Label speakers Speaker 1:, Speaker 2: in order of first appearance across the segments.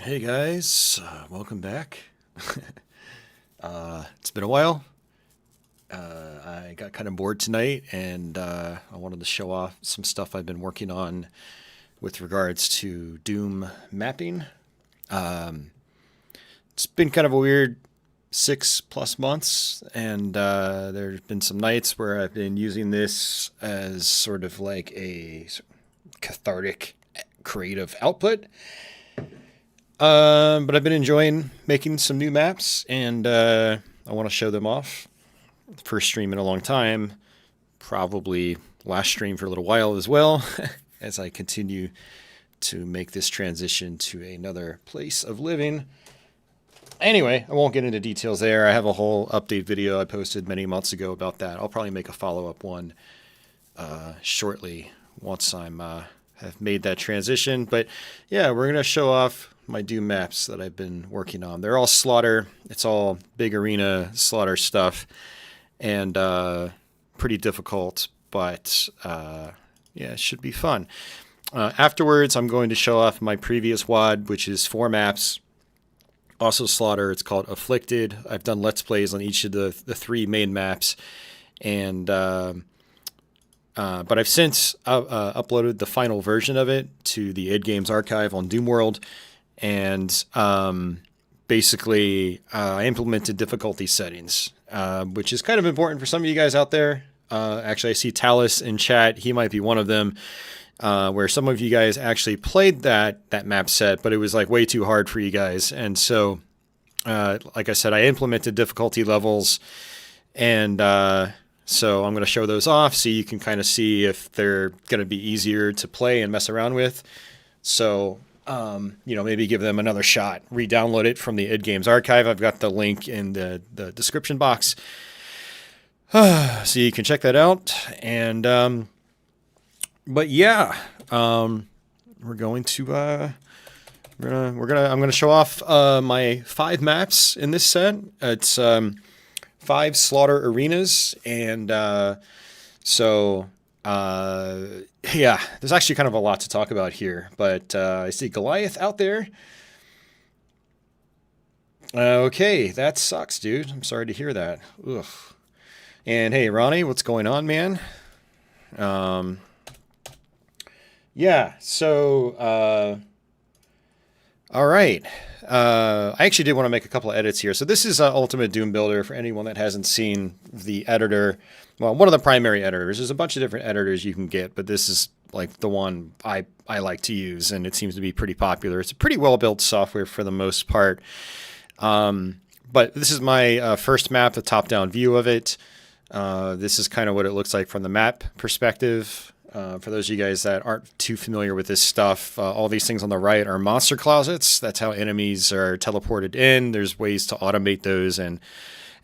Speaker 1: Hey guys, welcome back. It's been a while. I got kind of bored tonight and I wanted to show off some stuff I've been working on with regards to Doom mapping. It's been kind of a weird 6+ months, and there's been some nights where I've been using this as sort of like a cathartic creative output. But I've been enjoying making some new maps, and I want to show them off. First stream in a long time, probably last stream for a little while as well, as I continue to make this transition to another place of living. Anyway, I won't get into details there. I have a whole update video I posted many months ago about that. I'll probably make a follow-up one shortly once I'm have made that transition. But yeah, we're going to show off my Doom maps that I've been working on. They're all slaughter. It's all big arena slaughter stuff, and pretty difficult, but yeah, it should be fun. Afterwards, I'm going to show off my previous WAD, which is 4 maps. Also slaughter. It's called Afflicted. I've done Let's Plays on each of the 3 main maps, and but I've since uploaded the final version of it to the id Games archive on Doom World, and basically I implemented difficulty settings, which is kind of important for some of you guys out there. Actually, I see Talus in chat. He might be one of them, where some of you guys actually played that map set, but it was like way too hard for you guys. And so, like I said, I implemented difficulty levels, and so I'm going to show those off so you can kind of see if they're going to be easier to play and mess around with. So, maybe give them another shot. Re-download it from the id Games archive. I've got the link in the description box, so you can check that out. And but yeah, we're going to I'm gonna show off my 5 maps in this set. It's 5 slaughter arenas, and yeah, there's actually kind of a lot to talk about here, but I see Goliath out there. Okay, that sucks, dude. I'm sorry to hear that. Ugh. And hey, Ronnie, what's going on, man? Yeah, so all right. I actually did want to make a couple of edits here. So this is Ultimate Doom Builder for anyone that hasn't seen the editor. Well, one of the primary editors. There's a bunch of different editors you can get, but this is like the one I like to use, and it seems to be pretty popular. It's a pretty well-built software for the most part. But this is my first map, the top-down view of it. This is kind of what it looks like from the map perspective. For those of you guys that aren't too familiar with this stuff, all these things on the right are monster closets. That's how enemies are teleported in. There's ways to automate those and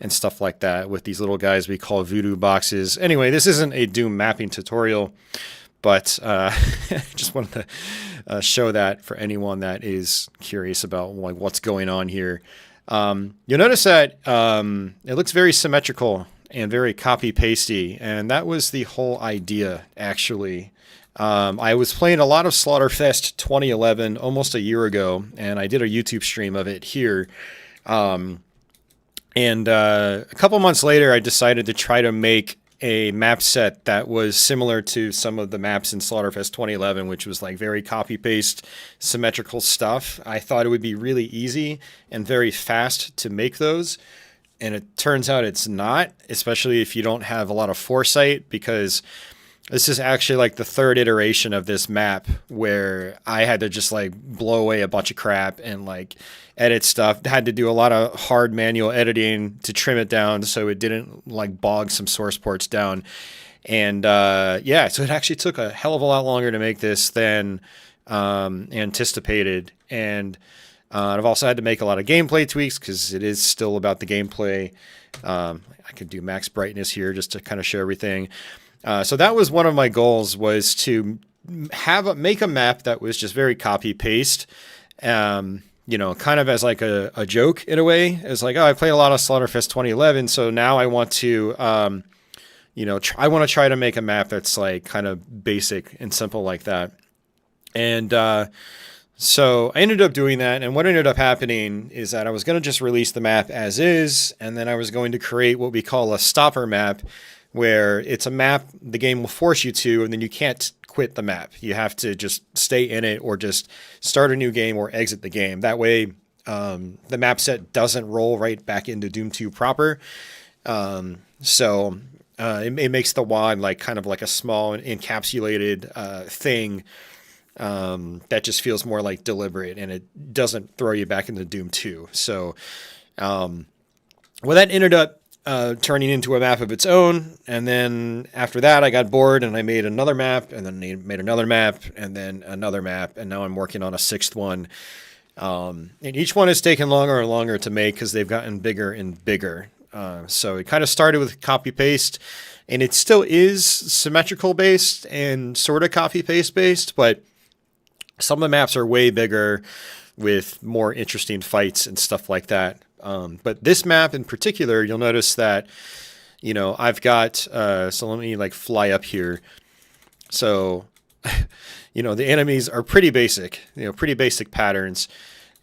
Speaker 1: stuff like that with these little guys we call voodoo boxes. Anyway, this isn't a Doom mapping tutorial, but just wanted to show that for anyone that is curious about like what's going on here. You'll notice that it looks very symmetrical and very copy-pasty, and that was the whole idea, actually. I was playing a lot of Slaughterfest 2011 almost a year ago, and I did a YouTube stream of it here. And a couple months later, I decided to try to make a map set that was similar to some of the maps in Slaughterfest 2011, which was like very copy-paste, symmetrical stuff. I thought it would be really easy and very fast to make those. And it turns out it's not, especially if you don't have a lot of foresight, because this is actually like the 3rd iteration of this map where I had to just like blow away a bunch of crap and like edit stuff. Had to do a lot of hard manual editing to trim it down so it didn't like bog some source ports down. And yeah, so it actually took a hell of a lot longer to make this than anticipated. And I've also had to make a lot of gameplay tweaks because it is still about the gameplay. I could do max brightness here just to kind of show everything. So that was one of my goals, was to make a map that was just very copy paste, kind of as like a joke in a way. It's like, oh, I played a lot of Slaughterfest 2011, so now I want to, I want to try to make a map that's like kind of basic and simple like that. And So I ended up doing that, and what ended up happening is that I was going to just release the map as is, and then I was going to create what we call a stopper map, where it's a map the game will force you to, and then you can't quit the map. You have to just stay in it or just start a new game or exit the game. That way the map set doesn't roll right back into Doom 2 proper. It makes the WAD like kind of like a small encapsulated thing that just feels more like deliberate, and it doesn't throw you back into Doom 2. So that ended up turning into a map of its own, and then after that I got bored and I made another map, and then made another map, and then another map, and now I'm working on a sixth one. And each one has taken longer and longer to make because they've gotten bigger and bigger. So it kind of started with copy paste, and it still is symmetrical based and sort of copy paste based, but some of the maps are way bigger with more interesting fights and stuff like that. But this map in particular, you'll notice that, I've got, so let me like fly up here. So, the enemies are pretty basic, pretty basic patterns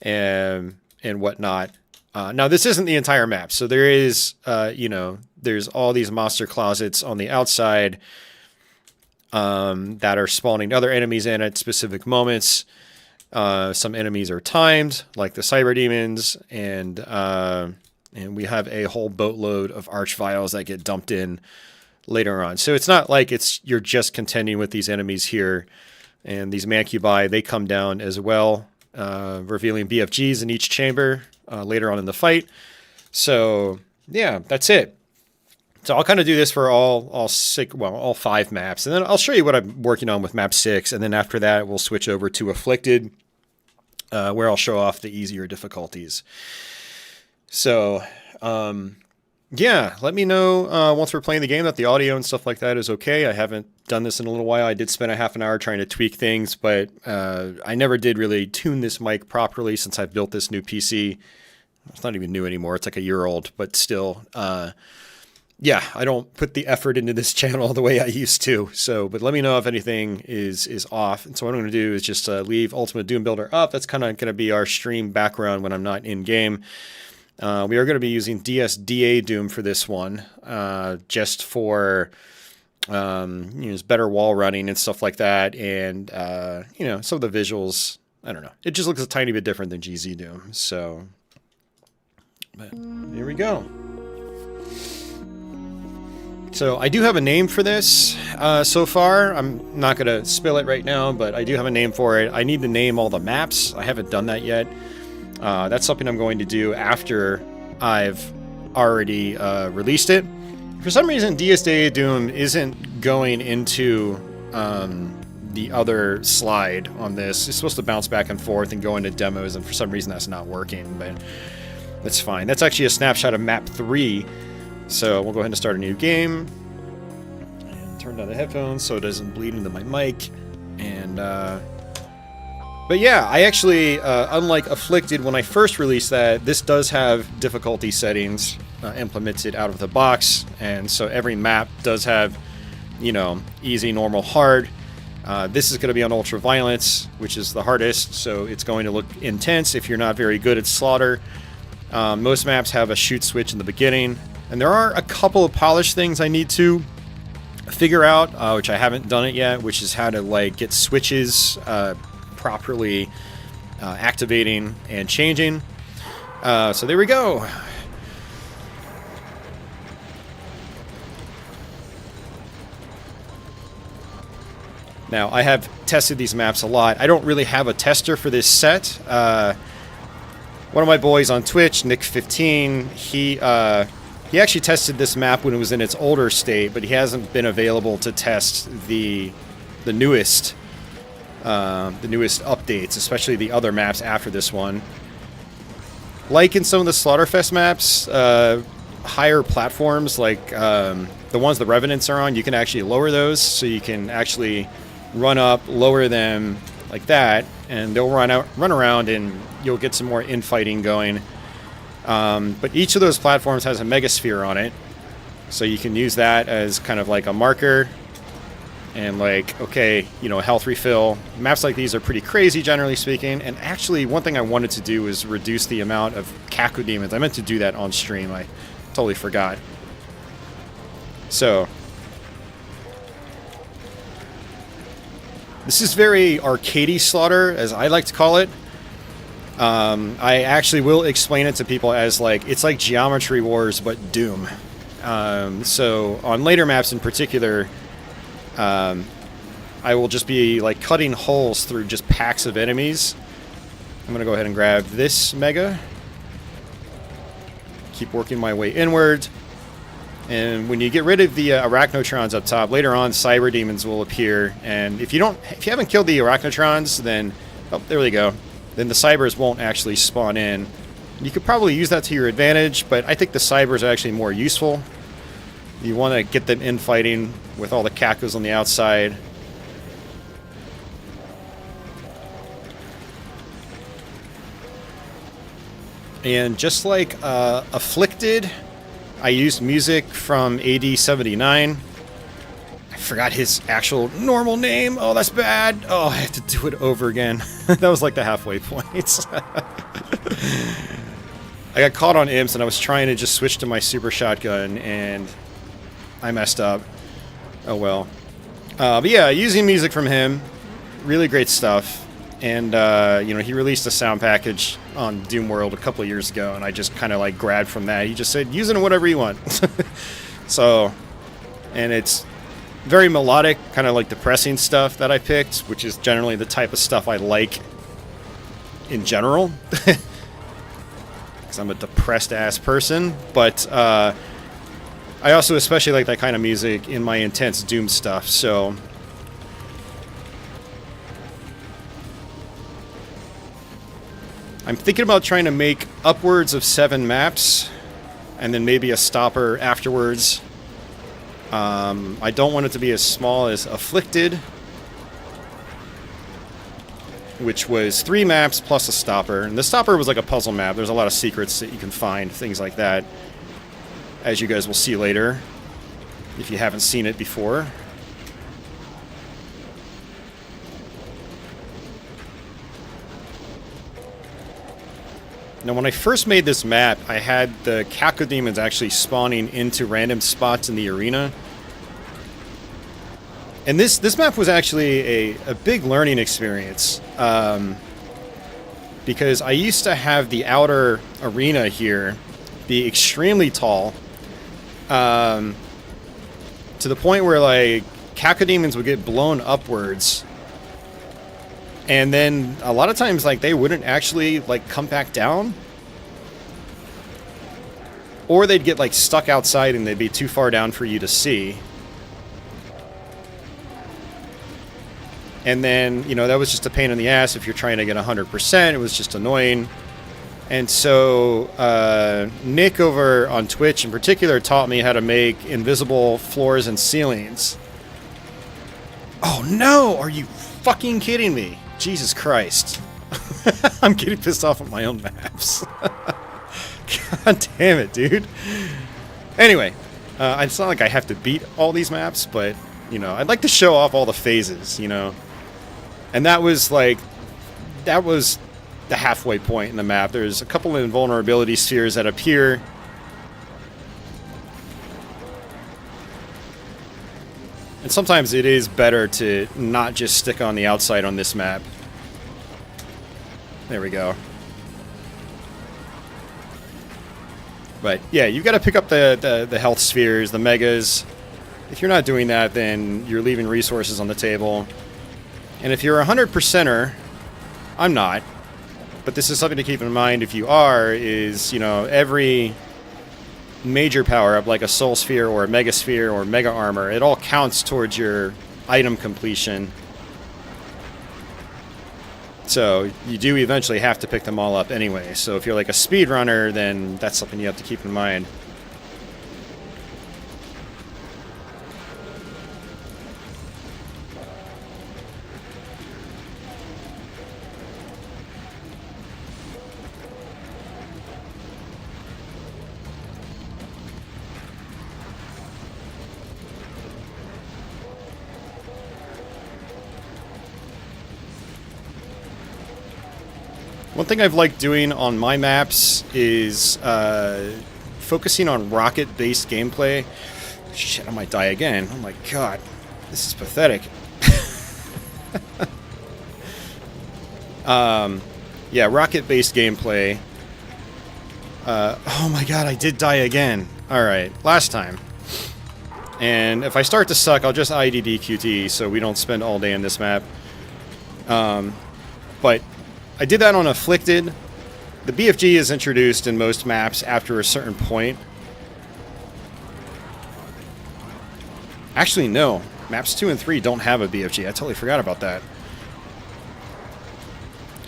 Speaker 1: and whatnot. Now this isn't the entire map. So there is, there's all these monster closets on the outside, that are spawning other enemies in at specific moments. Some enemies are timed, like the cyber demons, and we have a whole boatload of arch vials that get dumped in later on. So it's not like you're just contending with these enemies here, and these mancubi, they come down as well, revealing BFGs in each chamber later on in the fight. So yeah, that's it. So I'll kind of do this for all 5 maps, and then I'll show you what I'm working on with map 6, and then after that we'll switch over to Afflicted, where I'll show off the easier difficulties. So yeah, let me know once we're playing the game that the audio and stuff like that is okay. I haven't done this in a little while. I did spend a half an hour trying to tweak things, but I never did really tune this mic properly since I've built this new PC. It's not even new anymore. It's like a year old, but still, yeah, I don't put the effort into this channel the way I used to. So, but let me know if anything is off. And so what I'm going to do is just leave Ultimate Doom Builder up. That's kind of going to be our stream background when I'm not in game. We are going to be using WAD Doom for this one, just for better wall running and stuff like that, and some of the visuals. I don't know. It just looks a tiny bit different than GZ Doom. So, but here we go. So I do have a name for this so far. I'm not going to spill it right now, but I do have a name for it. I need to name all the maps. I haven't done that yet. That's something I'm going to do after I've already released it. For some reason, WAD Doom isn't going into the other slide on this. It's supposed to bounce back and forth and go into demos, and for some reason that's not working, but that's fine. That's actually a snapshot of map 3. So we'll go ahead and start a new game. And turn down the headphones so it doesn't bleed into my mic. And but yeah, I actually, unlike Afflicted, when I first released that, this does have difficulty settings implemented out of the box, and so every map does have, easy, normal, hard. This is going to be on Ultra Violence, which is the hardest, so it's going to look intense if you're not very good at Slaughter. Most maps have a shoot switch in the beginning. And there are a couple of polished things I need to figure out, which I haven't done it yet, which is how to get switches properly activating and changing. So there we go. Now, I have tested these maps a lot. I don't really have a tester for this set. One of my boys on Twitch, Nick15, he actually tested this map when it was in its older state, but he hasn't been available to test the newest updates, especially the other maps after this one. Like in some of the Slaughterfest maps, higher platforms like the ones the Revenants are on, you can actually lower those, so you can actually run up, lower them like that, and they'll run around, and you'll get some more infighting going. But each of those platforms has a megasphere on it, so you can use that as kind of like a marker. and like, okay, you know, health refill. Maps like these are pretty crazy, generally speaking. And actually, one thing I wanted to do was reduce the amount of cacodemons. I meant to do that on stream. I totally forgot. So this is very arcadey slaughter, as I like to call it. I actually will explain it to people as like, it's like Geometry Wars, but Doom. So on later maps in particular, I will just be like cutting holes through just packs of enemies. I'm going to go ahead and grab this mega. Keep working my way inward. And when you get rid of the arachnotrons up top, later on cyber demons will appear. And if you haven't killed the arachnotrons, then oh, there we go. Then the cybers won't actually spawn in. You could probably use that to your advantage, but I think the cybers are actually more useful. You want to get them in fighting with all the cacos on the outside. And just like Afflicted, I used music from AD 79. I forgot his actual normal name. Oh, that's bad. Oh, I have to do it over again. That was like the halfway point. I got caught on imps and I was trying to just switch to my super shotgun and I messed up. Oh well. But yeah, using music from him, really great stuff. And you know, he released a sound package on Doom World a couple of years ago, and I just kind of like grabbed from that. He just said, use it in whatever you want. So, and it's very melodic, kind of like depressing stuff that I picked, which is generally the type of stuff I like in general. Because I'm a depressed ass person. But I also especially like that kind of music in my intense Doom stuff. So I'm thinking about trying to make upwards of 7 maps, and then maybe a stopper afterwards. I don't want it to be as small as Afflicted, which was 3 maps plus a stopper. And the stopper was like a puzzle map. There's a lot of secrets that you can find, things like that, as you guys will see later, if you haven't seen it before. Now, when I first made this map, I had the cacodemons actually spawning into random spots in the arena. And this map was actually a big learning experience. Because I used to have the outer arena here be extremely tall. To the point where, like, cacodemons would get blown upwards. And then a lot of times, like, they wouldn't actually, like, come back down. Or they'd get, like, stuck outside and they'd be too far down for you to see. And then, you know, that was just a pain in the ass if you're trying to get 100%. It was just annoying. And so, Nick over on Twitch in particular taught me how to make invisible floors and ceilings. Oh no! Are you fucking kidding me? Jesus Christ. I'm getting pissed off at my own maps. God damn it, dude. Anyway, it's not like I have to beat all these maps, but, you know, I'd like to show off all the phases, you know. And that was, like, that was the halfway point in the map. There's a couple of invulnerability spheres that appear. And sometimes it is better to not just stick on the outside on this map. There we go. But yeah, you've got to pick up the health spheres, the megas. If you're not doing that, then you're leaving resources on the table. And if you're a 100%er, I'm not. But this is something to keep in mind if you are, is, you know, every major power-up, like a soul sphere or a mega sphere or mega armor, it all counts towards your item completion. So you do eventually have to pick them all up anyway. So if you're like a speedrunner, then that's something you have to keep in mind. One thing I've liked doing on my maps is focusing on rocket-based gameplay. Shit, I might die again. Oh my god. This is pathetic. Yeah, rocket-based gameplay. Oh my god, I did die again. Alright, last time. And if I start to suck, I'll just IDD QT so we don't spend all day in this map. But I did that on Afflicted. The BFG is introduced in most maps after a certain point. Actually, no. Maps 2 and 3 don't have a BFG. I totally forgot about that.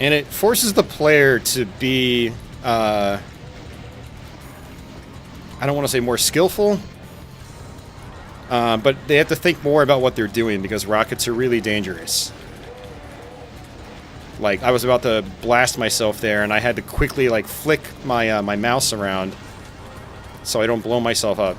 Speaker 1: And it forces the player to be, I don't want to say more skillful, but they have to think more about what they're doing because rockets are really dangerous. Like, I was about to blast myself there, and I had to quickly, like, flick my, my mouse around so I don't blow myself up.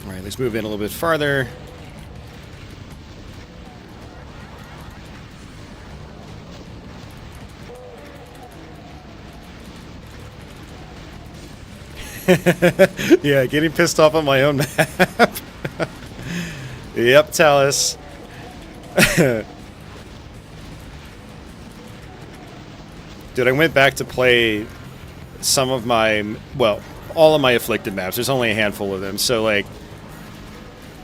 Speaker 1: Alright, let's move in a little bit farther. Yeah, getting pissed off on my own map. Yep, Talus. Dude, I went back to play some of my, well, all of my Afflicted maps. There's only a handful of them, so like,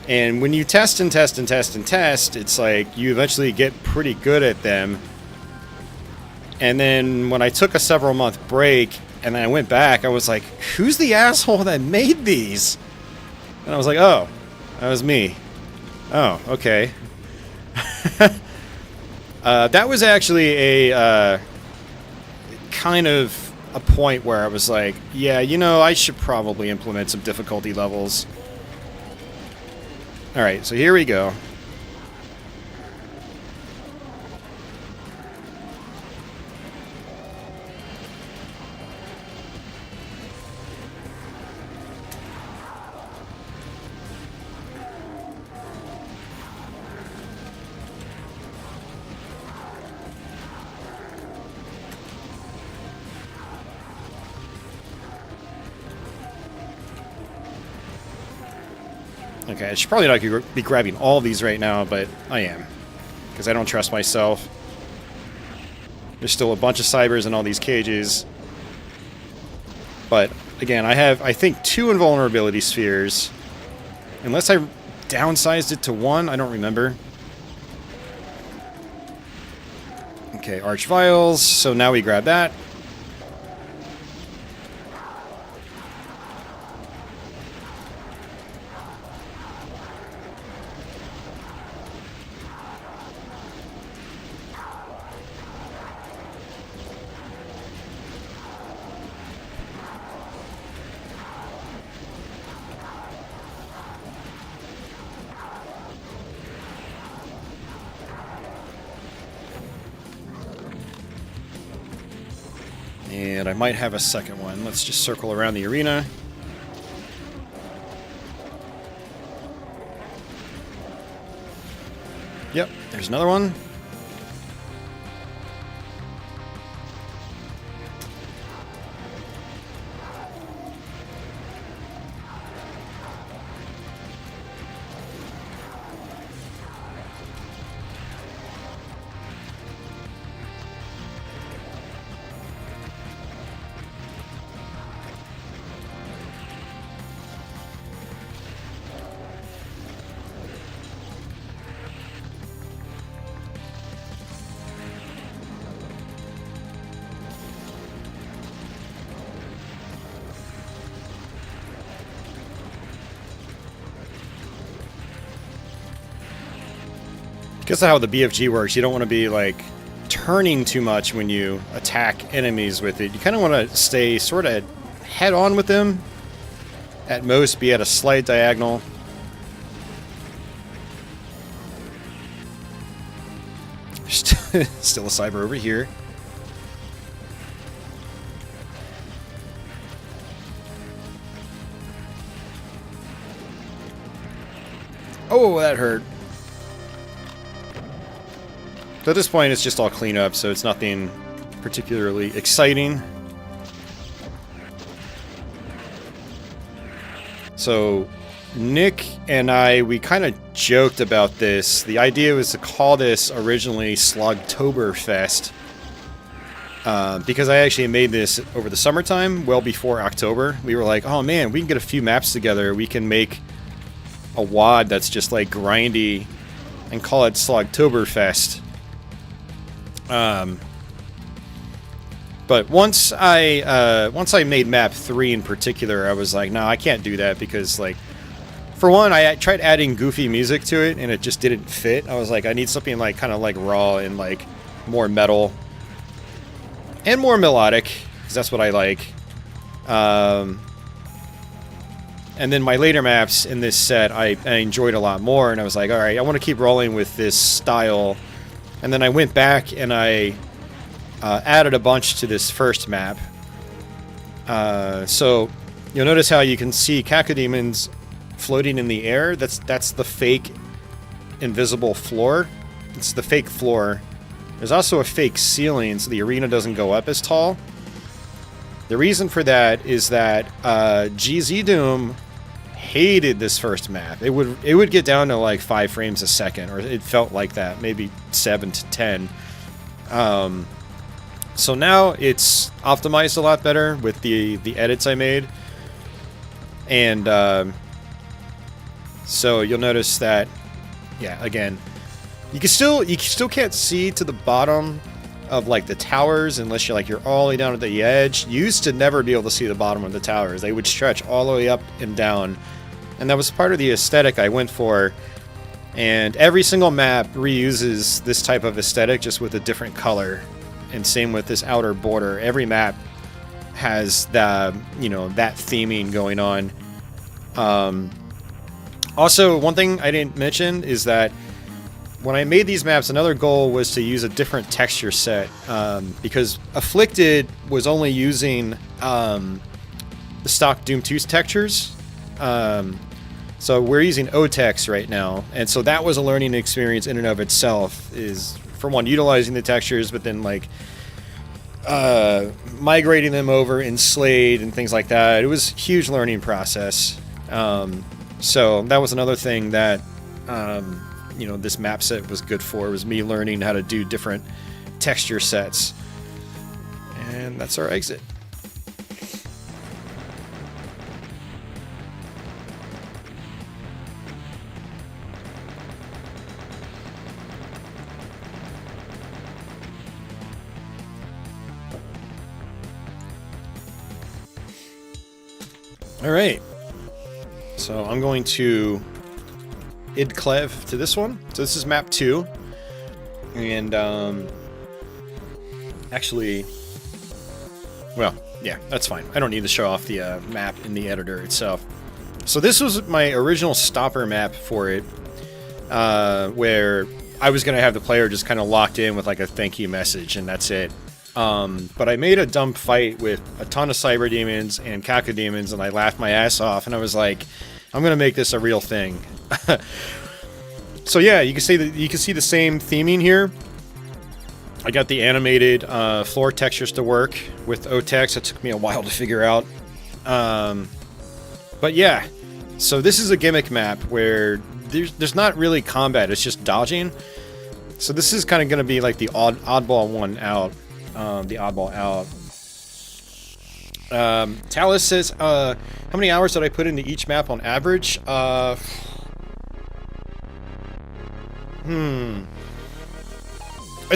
Speaker 1: and when you test and test and test and test, it's like you eventually get pretty good at them. And then when I took a several month break and then I went back, I was like, who's the asshole that made these? And I was like, oh, that was me. Oh, okay. That was actually a kind of a point where I was like, yeah, you know, I should probably implement some difficulty levels. Alright, so here we go. Okay, I should probably not be grabbing all these right now, but I am. Because I don't trust myself. There's still a bunch of cybers in all these cages. But, again, I have, I think, 2 invulnerability spheres. Unless I downsized it to 1, I don't remember. Okay, Arch Vials, so now we grab that. And I might have a second one. Let's just circle around the arena. Yep, there's another one. Because of how the BFG works, you don't want to be, like, turning too much when you attack enemies with it. You kind of want to stay sort of head on with them. At most, be at a slight diagonal. Still a cyber over here. Oh, that hurt. So at this point, it's just all cleanup, so it's nothing particularly exciting. So Nick and I, we kind of joked about this. The idea was to call this originally Slogtoberfest, because I actually made this over the summertime, well before October. We were like, oh man, we can get a few maps together. We can make a WAD that's just like grindy and call it Slogtoberfest. But once I made map 3 in particular, I was like, no, I can't do that because, like, for one, I tried adding goofy music to it and it just didn't fit. I was like, I need something like kind of like raw and like more metal and more melodic because that's what I like. And then my later maps in this set, I enjoyed a lot more, and I was like, all right, I want to keep rolling with this style. And then I went back and I added a bunch to this first map. So you'll notice how you can see cacodemons floating in the air. That's the fake invisible floor. It's the fake floor. There's also a fake ceiling, so the arena doesn't go up as tall. The reason for that is that GZ Doom hated this first map. It would get down to like 5 frames a second, or it felt like that, maybe 7 to 10. So now it's optimized a lot better with the edits I made, and so you'll notice that, yeah, again, you still can't see to the bottom of like the towers unless you're all the way down at the edge. You used to never be able to see the bottom of the towers. They would stretch all the way up and down, and that was part of the aesthetic I went for. And every single map reuses this type of aesthetic, just with a different color. And same with this outer border. Every map has the, that theming going on. Also, one thing I didn't mention is that when I made these maps, another goal was to use a different texture set, because Afflicted was only using the stock Doom 2 textures. So we're using OTEX right now, and so that was a learning experience in and of itself, is, for one, utilizing the textures, but then like migrating them over in Slade and things like that. It was a huge learning process. So that was another thing that this map set was good for, was me learning how to do different texture sets. And that's our exit. All right, so I'm going to id-clev to this one. So this is map 2, and actually, well, yeah, that's fine. I don't need to show off the map in the editor itself. So this was my original stopper map for it, where I was going to have the player just kind of locked in with like a thank you message, and that's it. But I made a dumb fight with a ton of cyber demons and cacodemons, and I laughed my ass off, and I was like, I'm gonna make this a real thing. So yeah, you can see the same theming here. I got the animated floor textures to work with OTEX. It took me a while to figure out. But yeah, so this is a gimmick map where there's not really combat, it's just dodging. So this is kind of going to be like the oddball one out. The oddball out. Talus says, how many hours did I put into each map on average? I'd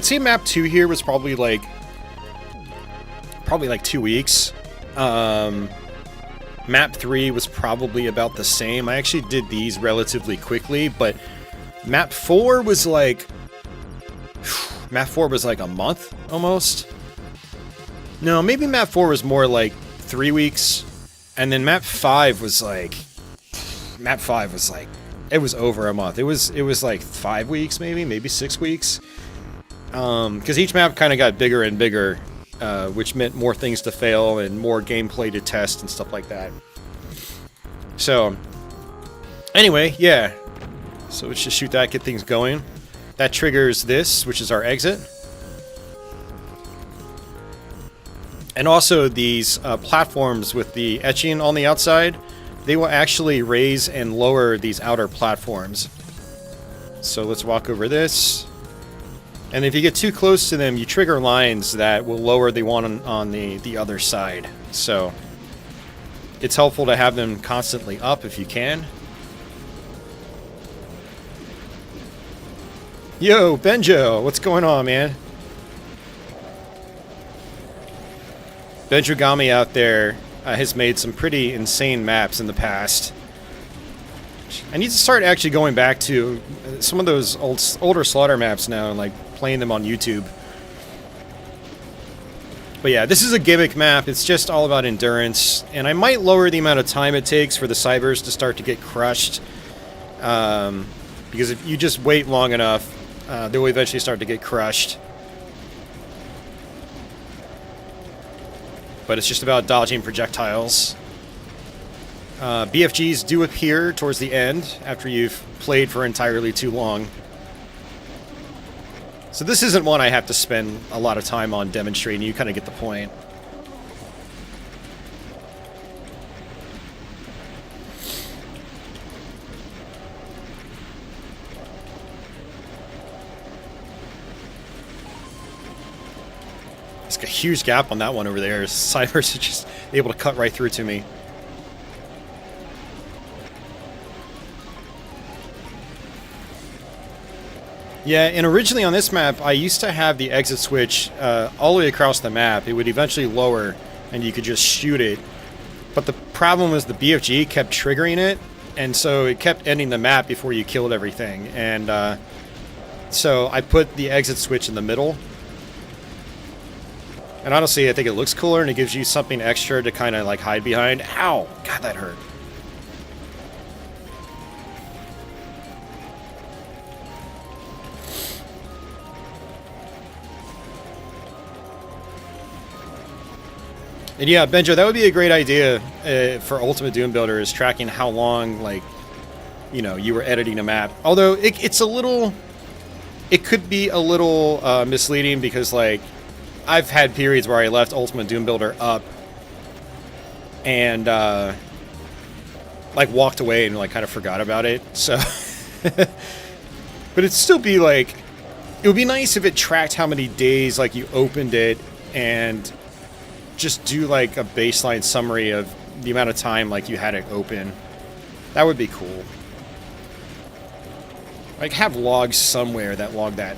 Speaker 1: say map 2 here was probably like 2 weeks. Map 3 was probably about the same. I actually did these relatively quickly, but map 4 was like, Map 4 was like a month, almost. No, maybe map 4 was more like 3 weeks. And then map 5 was like... Map 5 was like... It was over a month. It was like 5 weeks, maybe 6 weeks. Because each map kind of got bigger and bigger, which meant more things to fail and more gameplay to test and stuff like that. So, anyway, yeah. So let's just shoot that, get things going. That triggers this, which is our exit. And also these platforms with the etching on the outside, they will actually raise and lower these outer platforms. So let's walk over this. And if you get too close to them, you trigger lines that will lower the one on the other side. So it's helpful to have them constantly up if you can. Yo, Benjo, what's going on, man? Benjogami out there has made some pretty insane maps in the past. I need to start actually going back to some of those older Slaughter maps now and like playing them on YouTube. But yeah, this is a gimmick map. It's just all about endurance, and I might lower the amount of time it takes for the cybers to start to get crushed. Because if you just wait long enough, they will eventually start to get crushed. But it's just about dodging projectiles. BFGs do appear towards the end after you've played for entirely too long. So this isn't one I have to spend a lot of time on demonstrating. You kind of get the point. There's a huge gap on that one over there. Cybers are just able to cut right through to me. Yeah, and originally on this map, I used to have the exit switch all the way across the map. It would eventually lower, and you could just shoot it. But the problem was the BFG kept triggering it, and so it kept ending the map before you killed everything. And so I put the exit switch in the middle. And honestly, I think it looks cooler, and it gives you something extra to kind of like hide behind. Ow! God, that hurt. And yeah, Benjo, that would be a great idea for Ultimate Doom Builder, is tracking how long, like, you know, you were editing a map. Although it's a little, it could be a little misleading, because like I've had periods where I left Ultimate Doom Builder up and like walked away and like kind of forgot about it. So, but it'd still be like, it would be nice if it tracked how many days like you opened it, and just do like a baseline summary of the amount of time like you had it open. That would be cool. Like have logs somewhere that log that.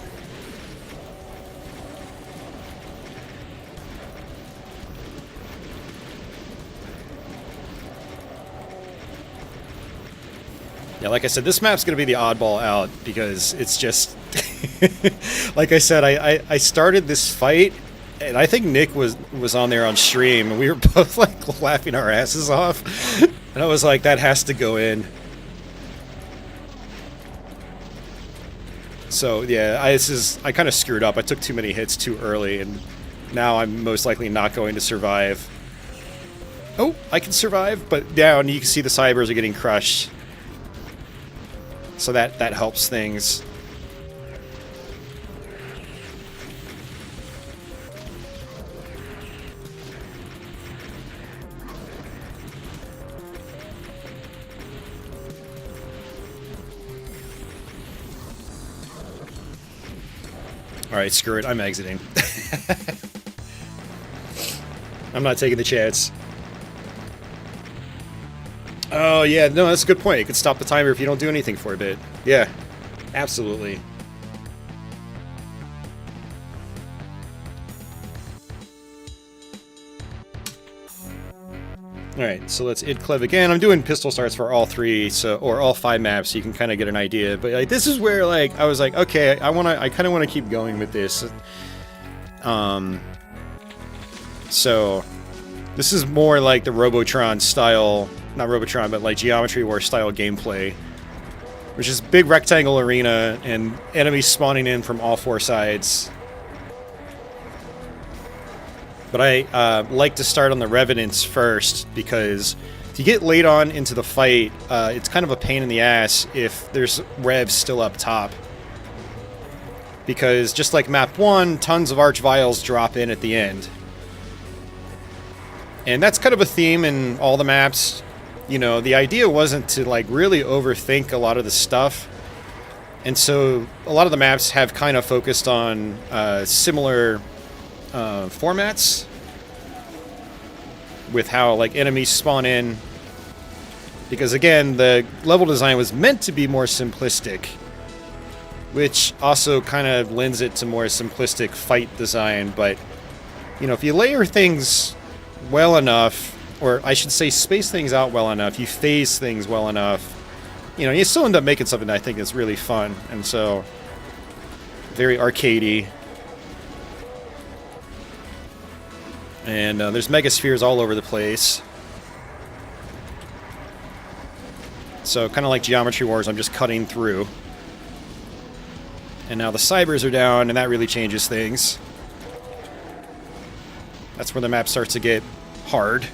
Speaker 1: Yeah, like I said, this map's going to be the oddball out, because it's just... like I said, I started this fight, and I think Nick was on there on stream, and we were both like laughing our asses off. And I was like, that has to go in. So yeah, I kind of screwed up. I took too many hits too early, and now I'm most likely not going to survive. Oh, I can survive, but down you can see the cybers are getting crushed. So that helps things. Alright, screw it. I'm exiting. I'm not taking the chance. Oh, yeah. No, that's a good point. You could stop the timer if you don't do anything for a bit. Yeah. Absolutely. Alright, so let's id-clev again. I'm doing pistol starts for all 3, or all 5 maps, so you can kind of get an idea. But like, this is where like I was like, okay, I kind of want to keep going with this. So this is more like the Robotron style, not Robotron, but like Geometry War style gameplay, which is big rectangle arena and enemies spawning in from all 4 sides. But I like to start on the Revenants first, because if you get late on into the fight, it's kind of a pain in the ass if there's revs still up top. Because just like map 1, tons of Arch Vials drop in at the end. And that's kind of a theme in all the maps. You know, the idea wasn't to like really overthink a lot of the stuff. And so a lot of the maps have kind of focused on similar formats with how like enemies spawn in, because again the level design was meant to be more simplistic, which also kind of lends it to more simplistic fight design. But you know, if you layer things well enough, or I should say space things out well enough, you phase things well enough, you know, you still end up making something that I think is really fun. And so very arcadey. And there's megaspheres all over the place. So kind of like Geometry Wars, I'm just cutting through. And now the cybers are down, and that really changes things. That's where the map starts to get hard.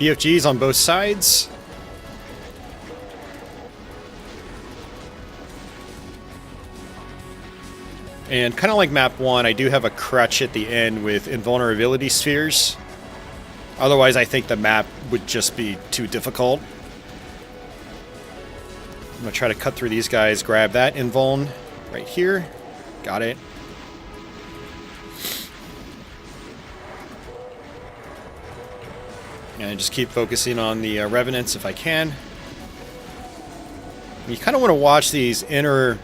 Speaker 1: BFGs on both sides. And kind of like map 1, I do have a crutch at the end with invulnerability spheres. Otherwise, I think the map would just be too difficult. I'm going to try to cut through these guys, grab that invuln right here. Got it. And just keep focusing on the Revenants if I can. You kind of want to watch these inner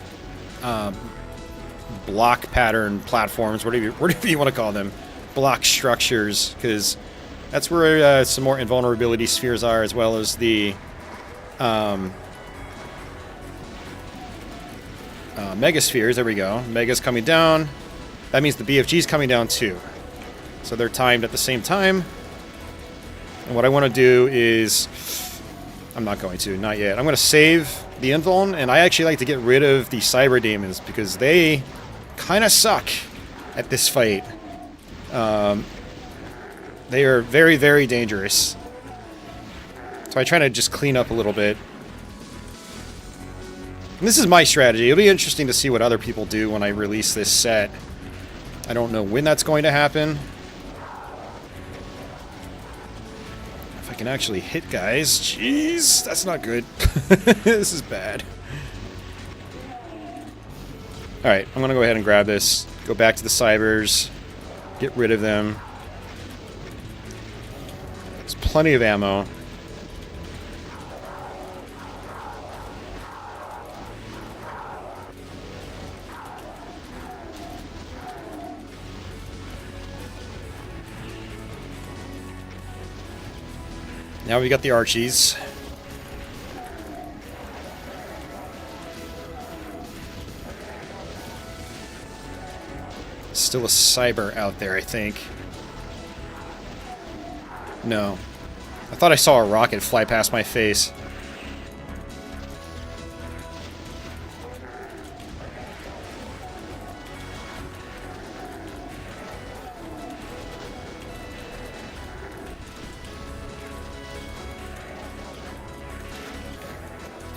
Speaker 1: block pattern platforms, whatever you want to call them, block structures, because that's where some more invulnerability spheres are, as well as the megaspheres. There we go. Mega's coming down. That means the BFG's coming down too. So they're timed at the same time. And what I want to do is, I'm not going to, not yet. I'm going to save the invuln, and I actually like to get rid of the cyber demons because they kind of suck at this fight. They are very, very dangerous. So I try to just clean up a little bit. And this is my strategy. It'll be interesting to see what other people do when I release this set. I don't know when that's going to happen. If I can actually hit guys. Jeez, that's not good. This is bad. Alright, I'm going to go ahead and grab this. Go back to the cybers. Get rid of them. There's plenty of ammo. Now we got the Archies. Still a cyber out there, I think. No. I thought I saw a rocket fly past my face.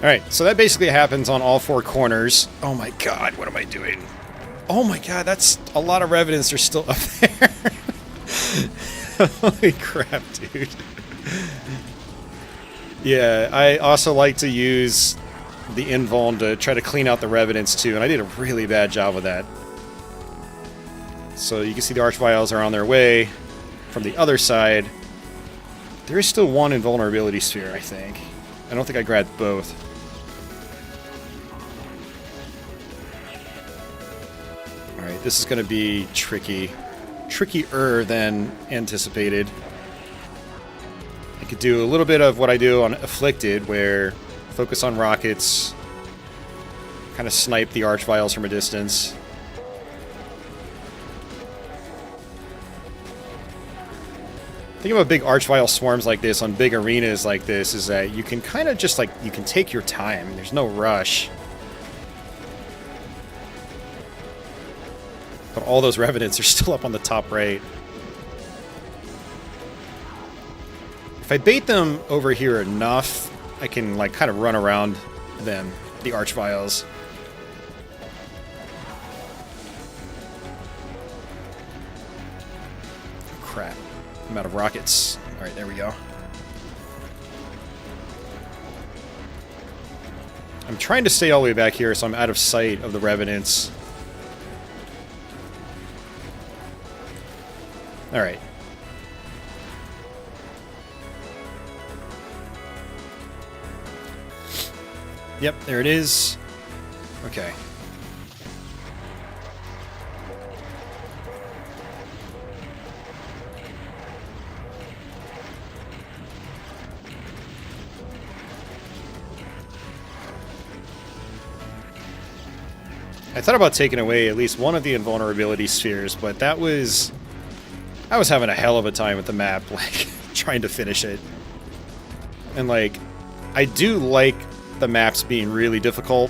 Speaker 1: Alright, so that basically happens on all four corners. Oh my god, what am I doing? Oh my god, that's a lot of Revenants are still up there. Holy crap, dude. Yeah, I also like to use the invuln to try to clean out the revenants too, and I did a really bad job with that. So you can see the Archviles are on their way from the other side. There is still one invulnerability sphere, I think. I don't think I grabbed both. Alright, this is going to be tricky. Trickier than anticipated. I could do a little bit of what I do on Afflicted, where focus on rockets, kind of snipe the Archviles from a distance. The thing about big Archvile swarms like this on big arenas like this is that you can kind of just like, you can take your time. There's no rush. But all those revenants are still up on the top right. If I bait them over here enough, I can like kind of run around them, the Archviles. Crap. I'm out of rockets. Alright, there we go. I'm trying to stay all the way back here so I'm out of sight of the revenants. Alright. Yep, there it is. Okay. I thought about taking away at least one of the invulnerability spheres, but that was... I was having a hell of a time with the map, like, trying to finish it. And, like, I do like the maps being really difficult,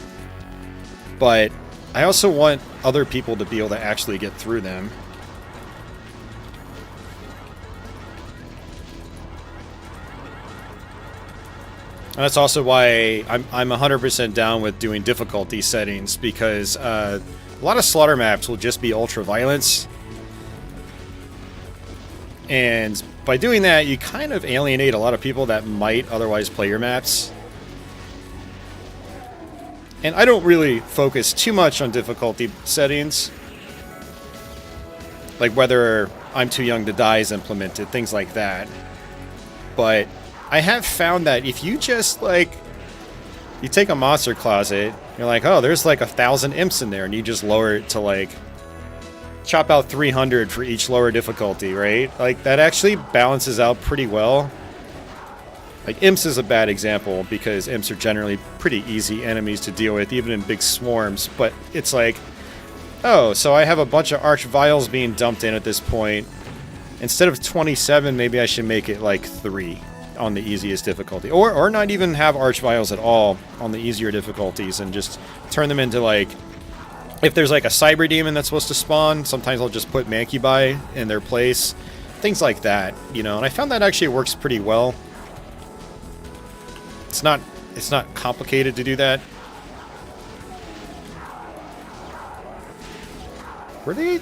Speaker 1: but I also want other people to be able to actually get through them. And that's also why I'm 100% down with doing difficulty settings, because a lot of slaughter maps will just be ultra-violence. And by doing that, you kind of alienate a lot of people that might otherwise play your maps. And I don't really focus too much on difficulty settings. Like whether I'm Too Young to Die is implemented, things like that. But I have found that if you just, like, you take a monster closet, you're like, oh, there's like 1,000 imps in there, and you just lower it to, like, chop out 300 for each lower difficulty, right? Like, that actually balances out pretty well. Like, imps is a bad example, because imps are generally pretty easy enemies to deal with, even in big swarms, but it's like, oh, so I have a bunch of Archviles being dumped in at this point. Instead of 27, maybe I should make it, like, 3. On the easiest difficulty, or not even have Archviles at all on the easier difficulties, and just turn them into, like, if there's like a cyber demon that's supposed to spawn, sometimes I'll just put Mancubi in their place, things like that, you know. And I found that actually works pretty well. It's not complicated to do that. Were they?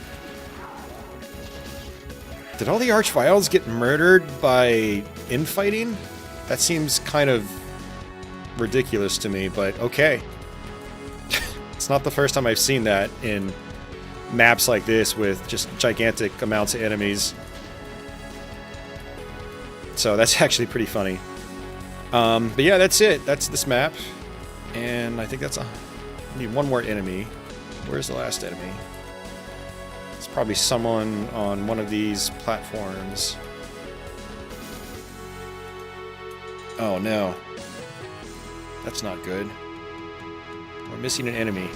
Speaker 1: Did all the Archviles get murdered by infighting? That seems kind of ridiculous to me, but okay. It's not the first time I've seen that in maps like this with just gigantic amounts of enemies. So that's actually pretty funny. But yeah, that's it. That's this map. And I think that's I need one more enemy. Where's the last enemy? It's probably someone on one of these platforms. Oh no. That's not good. We're missing an enemy.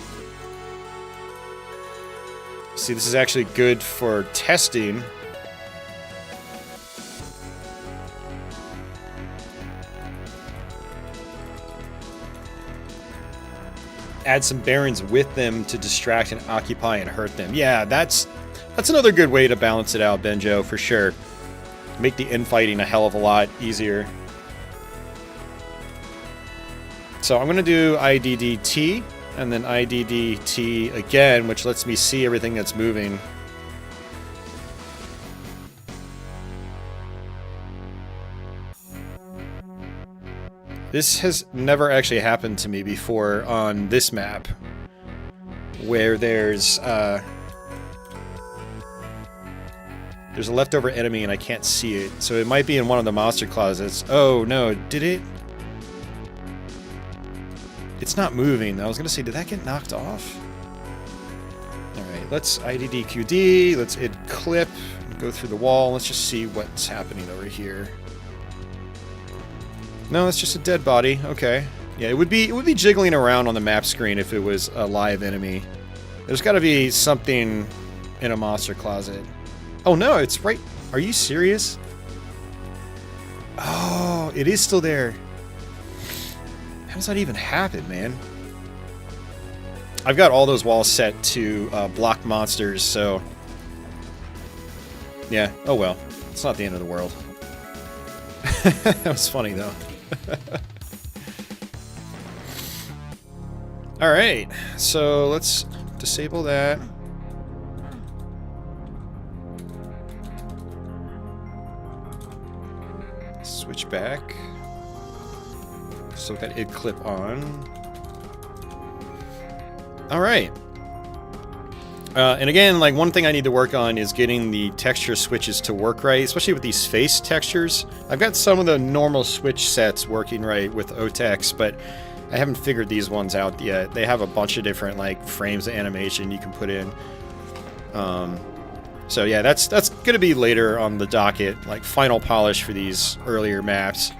Speaker 1: See, this is actually good for testing. Add some barons with them to distract and occupy and hurt them. Yeah, that's another good way to balance it out, Benjo, for sure. Make the infighting a hell of a lot easier. So I'm going to do IDDT, and then IDDT again, which lets me see everything that's moving. This has never actually happened to me before on this map, where there's a leftover enemy and I can't see it. So it might be in one of the monster closets. Oh no, did it? It's not moving. I was gonna say, did that get knocked off? Alright, let's IDDQD, let's id clip, go through the wall, let's just see what's happening over here. No, it's just a dead body. Okay. Yeah, it would be jiggling around on the map screen if it was a live enemy. There's got to be something in a monster closet. Oh no, it's right. Are you serious? Oh, it is still there. How does that even happen, man? I've got all those walls set to block monsters, so yeah. Oh well, it's not the end of the world. That was funny though. Alright, so let's disable that. Switch back. So that id clip on. Alright. And again, like, one thing I need to work on is getting the texture switches to work right, especially with these face textures. I've got some of the normal switch sets working right with OTEX, but I haven't figured these ones out yet. They have a bunch of different, like, frames of animation you can put in. So yeah, that's gonna be later on the docket, like final polish for these earlier maps.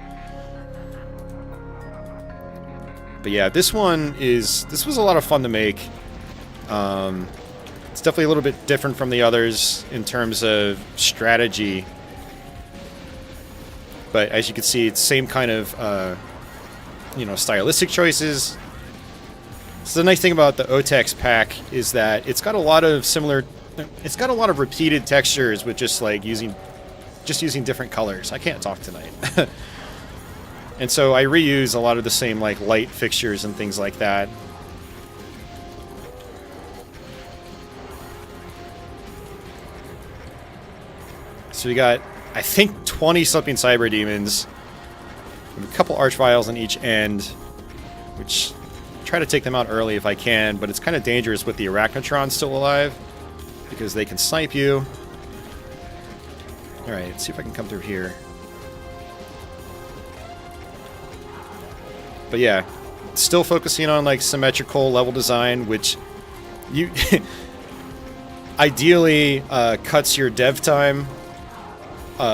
Speaker 1: But yeah, this was a lot of fun to make. It's definitely a little bit different from the others in terms of strategy. But as you can see, it's the same kind of, you know, stylistic choices. So the nice thing about the OTEX pack is that it's got a lot of repeated textures with just using different colors. I can't talk tonight. And so I reuse a lot of the same, like, light fixtures and things like that. So we got, I think, 20-something cyber demons, with a couple archviles on each end, which I try to take them out early if I can, but it's kind of dangerous with the arachnotrons still alive, because they can snipe you. Alright, let's see if I can come through here. But yeah, still focusing on, like, symmetrical level design, which you ideally cuts your dev time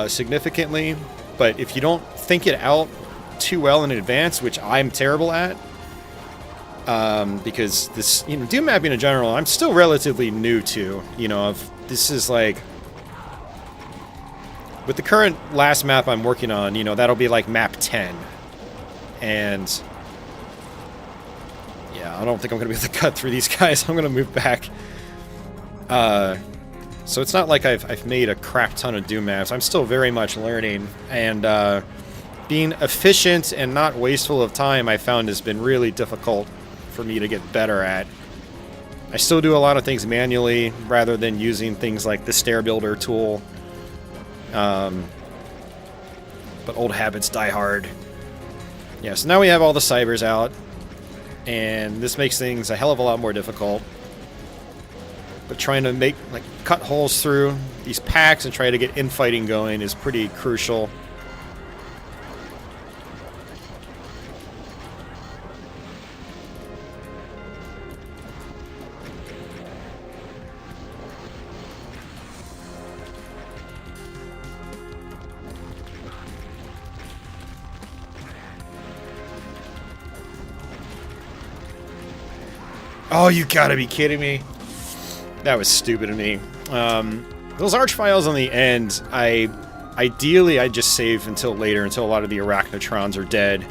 Speaker 1: significantly, but if you don't think it out too well in advance, which I'm terrible at, because this, you know, Doom mapping in general, I'm still relatively new to, you know, this is like, with the current last map I'm working on, you know, that'll be like map 10, and yeah, I don't think I'm gonna be able to cut through these guys. I'm gonna move back. So it's not like I've made a crap ton of Doom maps. I'm still very much learning, and being efficient and not wasteful of time, I found, has been really difficult for me to get better at. I still do a lot of things manually rather than using things like the stair builder tool. But old habits die hard. Yeah, so now we have all the cybers out, and this makes things a hell of a lot more difficult. But trying to cut holes through these packs and try to get infighting going is pretty crucial. Oh, you gotta be kidding me. That was stupid of me. Those archviles on the end, ideally I'd just save until later, until a lot of the arachnotrons are dead,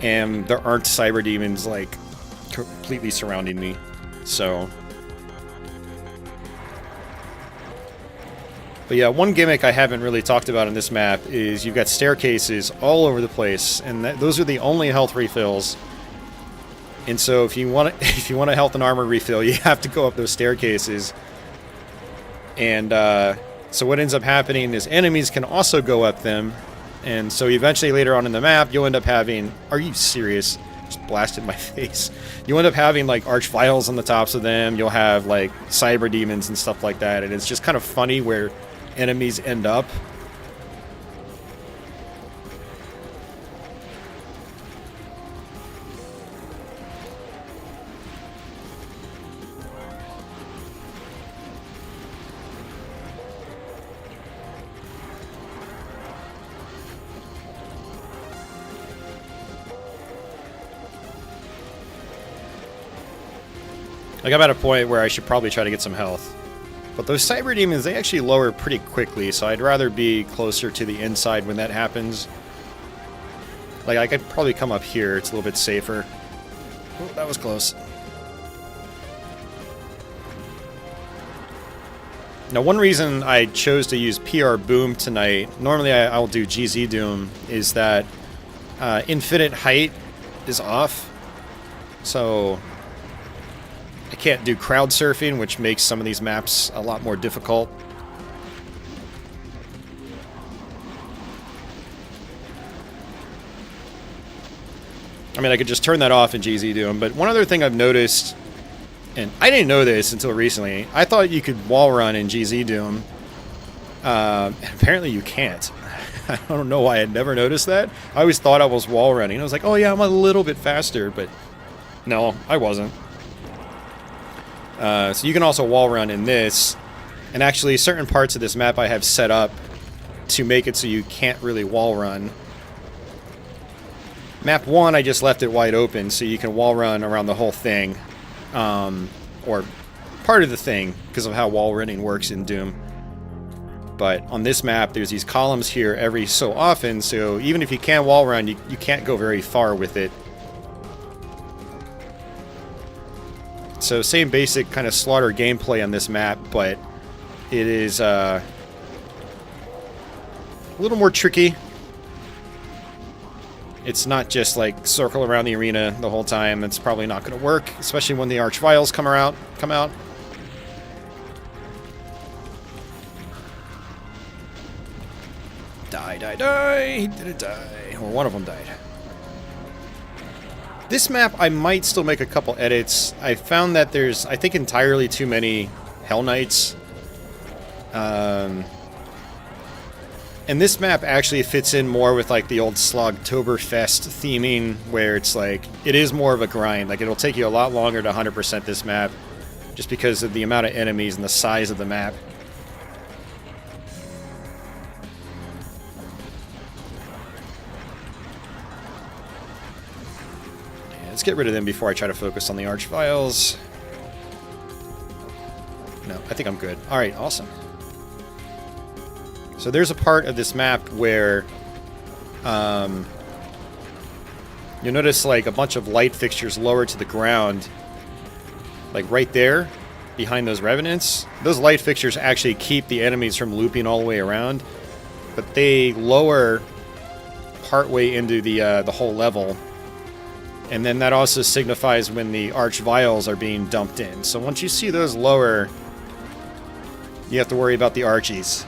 Speaker 1: and there aren't cyber demons, like, completely surrounding me. So, but yeah, one gimmick I haven't really talked about in this map is you've got staircases all over the place, and those are the only health refills. And so if you want a health and armor refill, you have to go up those staircases. And so what ends up happening is enemies can also go up them, And so eventually later on in the map, you'll end up having... Are you serious? Just blasted my face. You end up having like archviles on the tops of them. You'll have like cyber demons and stuff like that. And it's just kind of funny where enemies end up. Like, I'm at a point where I should probably try to get some health. But those cyber demons, they actually lower pretty quickly, so I'd rather be closer to the inside when that happens. Like, I could probably come up here. It's a little bit safer. Oh, that was close. Now, one reason I chose to use PR Boom tonight, normally I'll do GZ Doom, is that infinite height is off. So I can't do crowd surfing, which makes some of these maps a lot more difficult. I mean, I could just turn that off in GZ Doom, but one other thing I've noticed, and I didn't know this until recently, I thought you could wall run in GZ Doom. Apparently you can't. I don't know why I'd never noticed that. I always thought I was wall running. I was like, oh yeah, I'm a little bit faster, but no, I wasn't. So you can also wall run in this, and actually certain parts of this map I have set up to make it so you can't really wall run. Map 1, I just left it wide open so you can wall run around the whole thing, or part of the thing, because of how wall running works in Doom. But on this map, there's these columns here every so often, so even if you can wall run, you can't go very far with it. So same basic kind of slaughter gameplay on this map, but it is a little more tricky. It's not just like circle around the arena the whole time. It's probably not going to work, especially when the archviles come out. Die, die, die! He didn't die. Or one of them died. This map, I might still make a couple edits. I found that there's, I think, entirely too many Hell Knights. And this map actually fits in more with like the old Slogtoberfest theming, where it's like, it is more of a grind. Like, it'll take you a lot longer to 100% this map, just because of the amount of enemies and the size of the map. Let's get rid of them before I try to focus on the archviles. No, I think I'm good. Alright, awesome. So there's a part of this map where you'll notice like a bunch of light fixtures lower to the ground. Like right there, behind those revenants. Those light fixtures actually keep the enemies from looping all the way around. But they lower partway into the whole level. And then that also signifies when the archvials are being dumped in. So once you see those lower, you have to worry about the archies.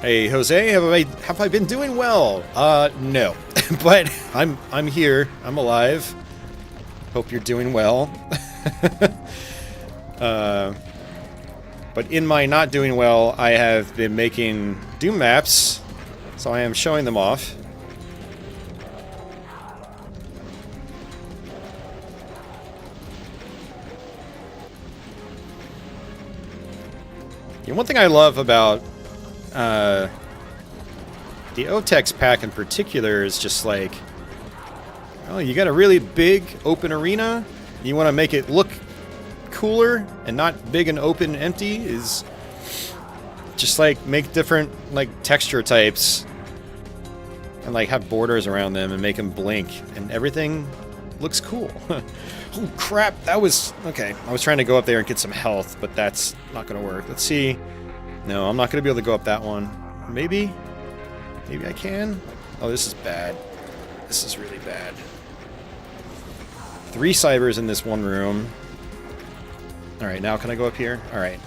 Speaker 1: Hey, Jose, have I been doing well? No. But I'm here. I'm alive. Hope you're doing well. But in my not doing well, I have been making Doom maps, so I am showing them off. And one thing I love about the OTEX pack in particular is just like, oh, you got a really big open arena, you want to make it look cooler and not big and open and empty, is just like make different like texture types and like have borders around them and make them blink and everything looks cool. Oh crap, that was okay. I was trying to go up there and get some health, but that's not gonna work. Let's see. No, I'm not gonna be able to go up that one. Maybe I can. Oh, this is bad. This is really bad. 3 cybers in this one room. Alright, now can I go up here? Alright.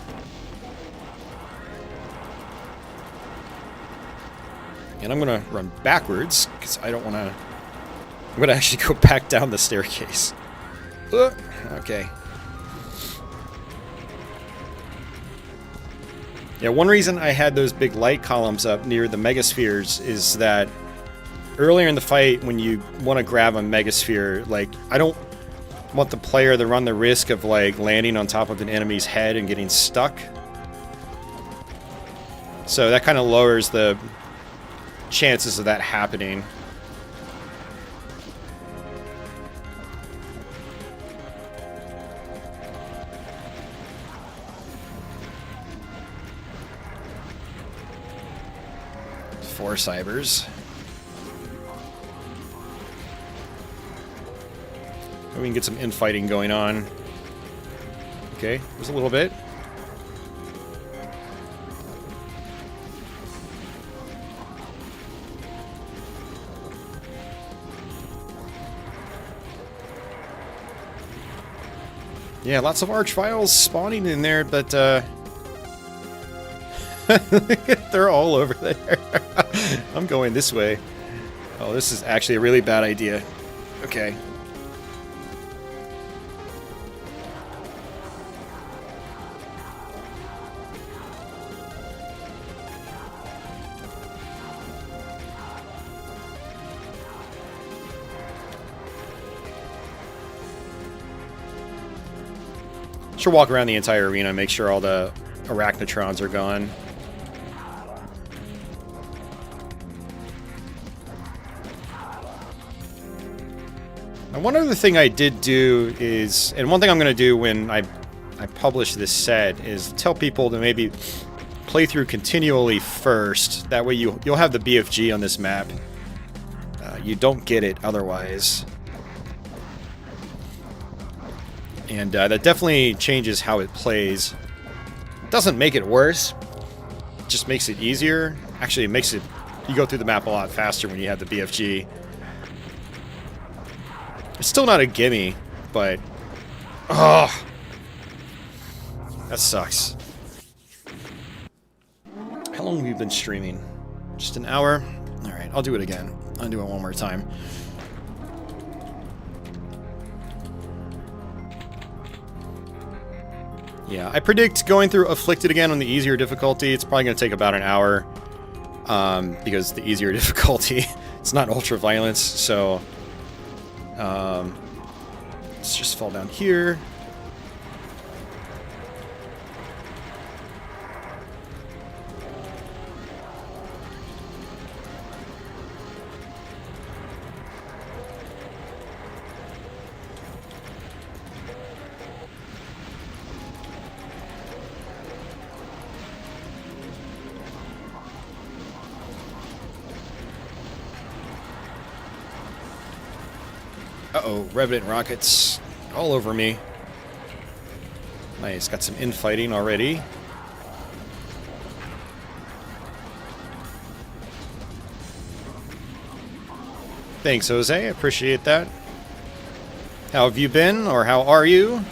Speaker 1: And I'm going to run backwards, because I don't want to... I'm going to actually go back down the staircase. Okay. Yeah, one reason I had those big light columns up near the megaspheres is that earlier in the fight, when you want to grab a megasphere, like, I don't want the player to run the risk of, like, landing on top of an enemy's head and getting stuck. So that kind of lowers the chances of that happening. Four cybers. We can get some infighting going on. Okay, just a little bit. Yeah, lots of archviles spawning in there, but they're all over there. I'm going this way. Oh, this is actually a really bad idea. Okay. Should walk around the entire arena, make sure all the arachnotrons are gone. Now, one other thing I did do is, and one thing I'm going to do when I publish this set is tell people to maybe play through continually first. That way you'll have the BFG on this map. You don't get it otherwise. And that definitely changes how it plays. It doesn't make it worse. It just makes it easier. Actually, it makes it... You go through the map a lot faster when you have the BFG. It's still not a gimme, but... Oh! That sucks. How long have you been streaming? Just an hour? Alright, I'll do it again. I'll do it one more time. Yeah, I predict going through Afflicted again on the easier difficulty. It's probably going to take about an hour, because the easier difficulty, it's not ultra-violence, so... let's just fall down here. Uh-oh, Revenant rockets all over me. Nice, got some infighting already. Thanks, Jose, I appreciate that. How have you been, or how are you?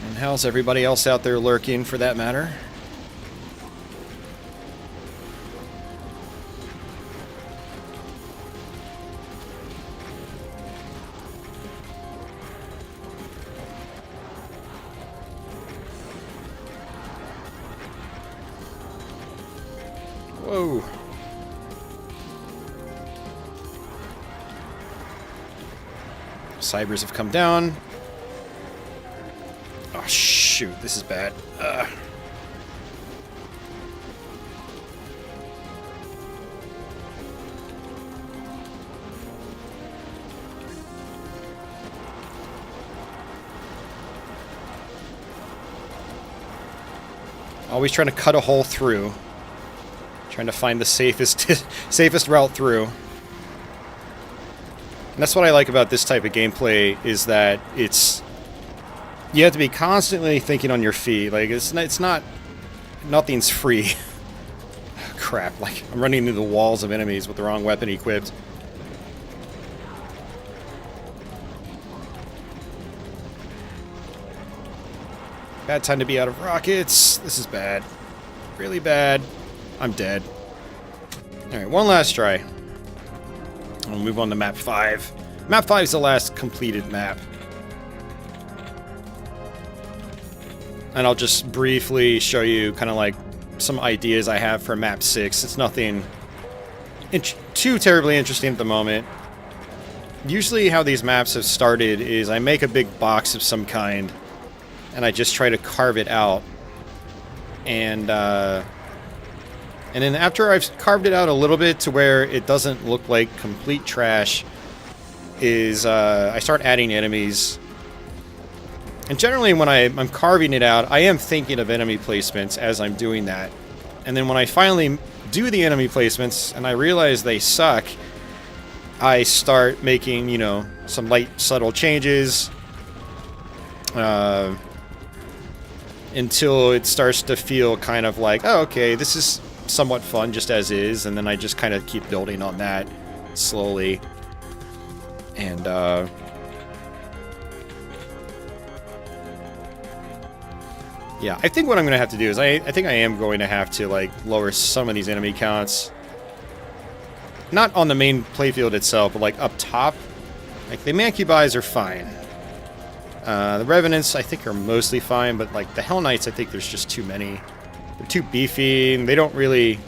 Speaker 1: And how's everybody else out there lurking, for that matter? Whoa. Cybers have come down. Oh, shoot. This is bad. Always trying to cut a hole through. Trying to find the safest route through. And that's what I like about this type of gameplay, is that you have to be constantly thinking on your feet. Like, nothing's free. Crap, like, I'm running into the walls of enemies with the wrong weapon equipped. Bad time to be out of rockets. This is bad. Really bad. I'm dead. Alright, one last try. I'll move on to map 5. Map 5 is the last completed map. And I'll just briefly show you kind of like some ideas I have for map 6. It's nothing too terribly interesting at the moment. Usually how these maps have started is I make a big box of some kind and I just try to carve it out. And then after I've carved it out a little bit to where it doesn't look like complete trash, I start adding enemies. And generally when I'm carving it out, I am thinking of enemy placements as I'm doing that. And then when I finally do the enemy placements and I realize they suck, I start making, you know, some light, subtle changes until it starts to feel kind of like, oh, okay, this is somewhat fun just as is, and then I just kind of keep building on that slowly. And yeah, I think what I'm going to have to do is I think I am going to have to like lower some of these enemy counts. Not on the main playfield itself, but like up top. Like the Mancubis are fine. The Revenants I think are mostly fine, but like the Hell Knights I think there's just too many. They're too beefy, and they don't really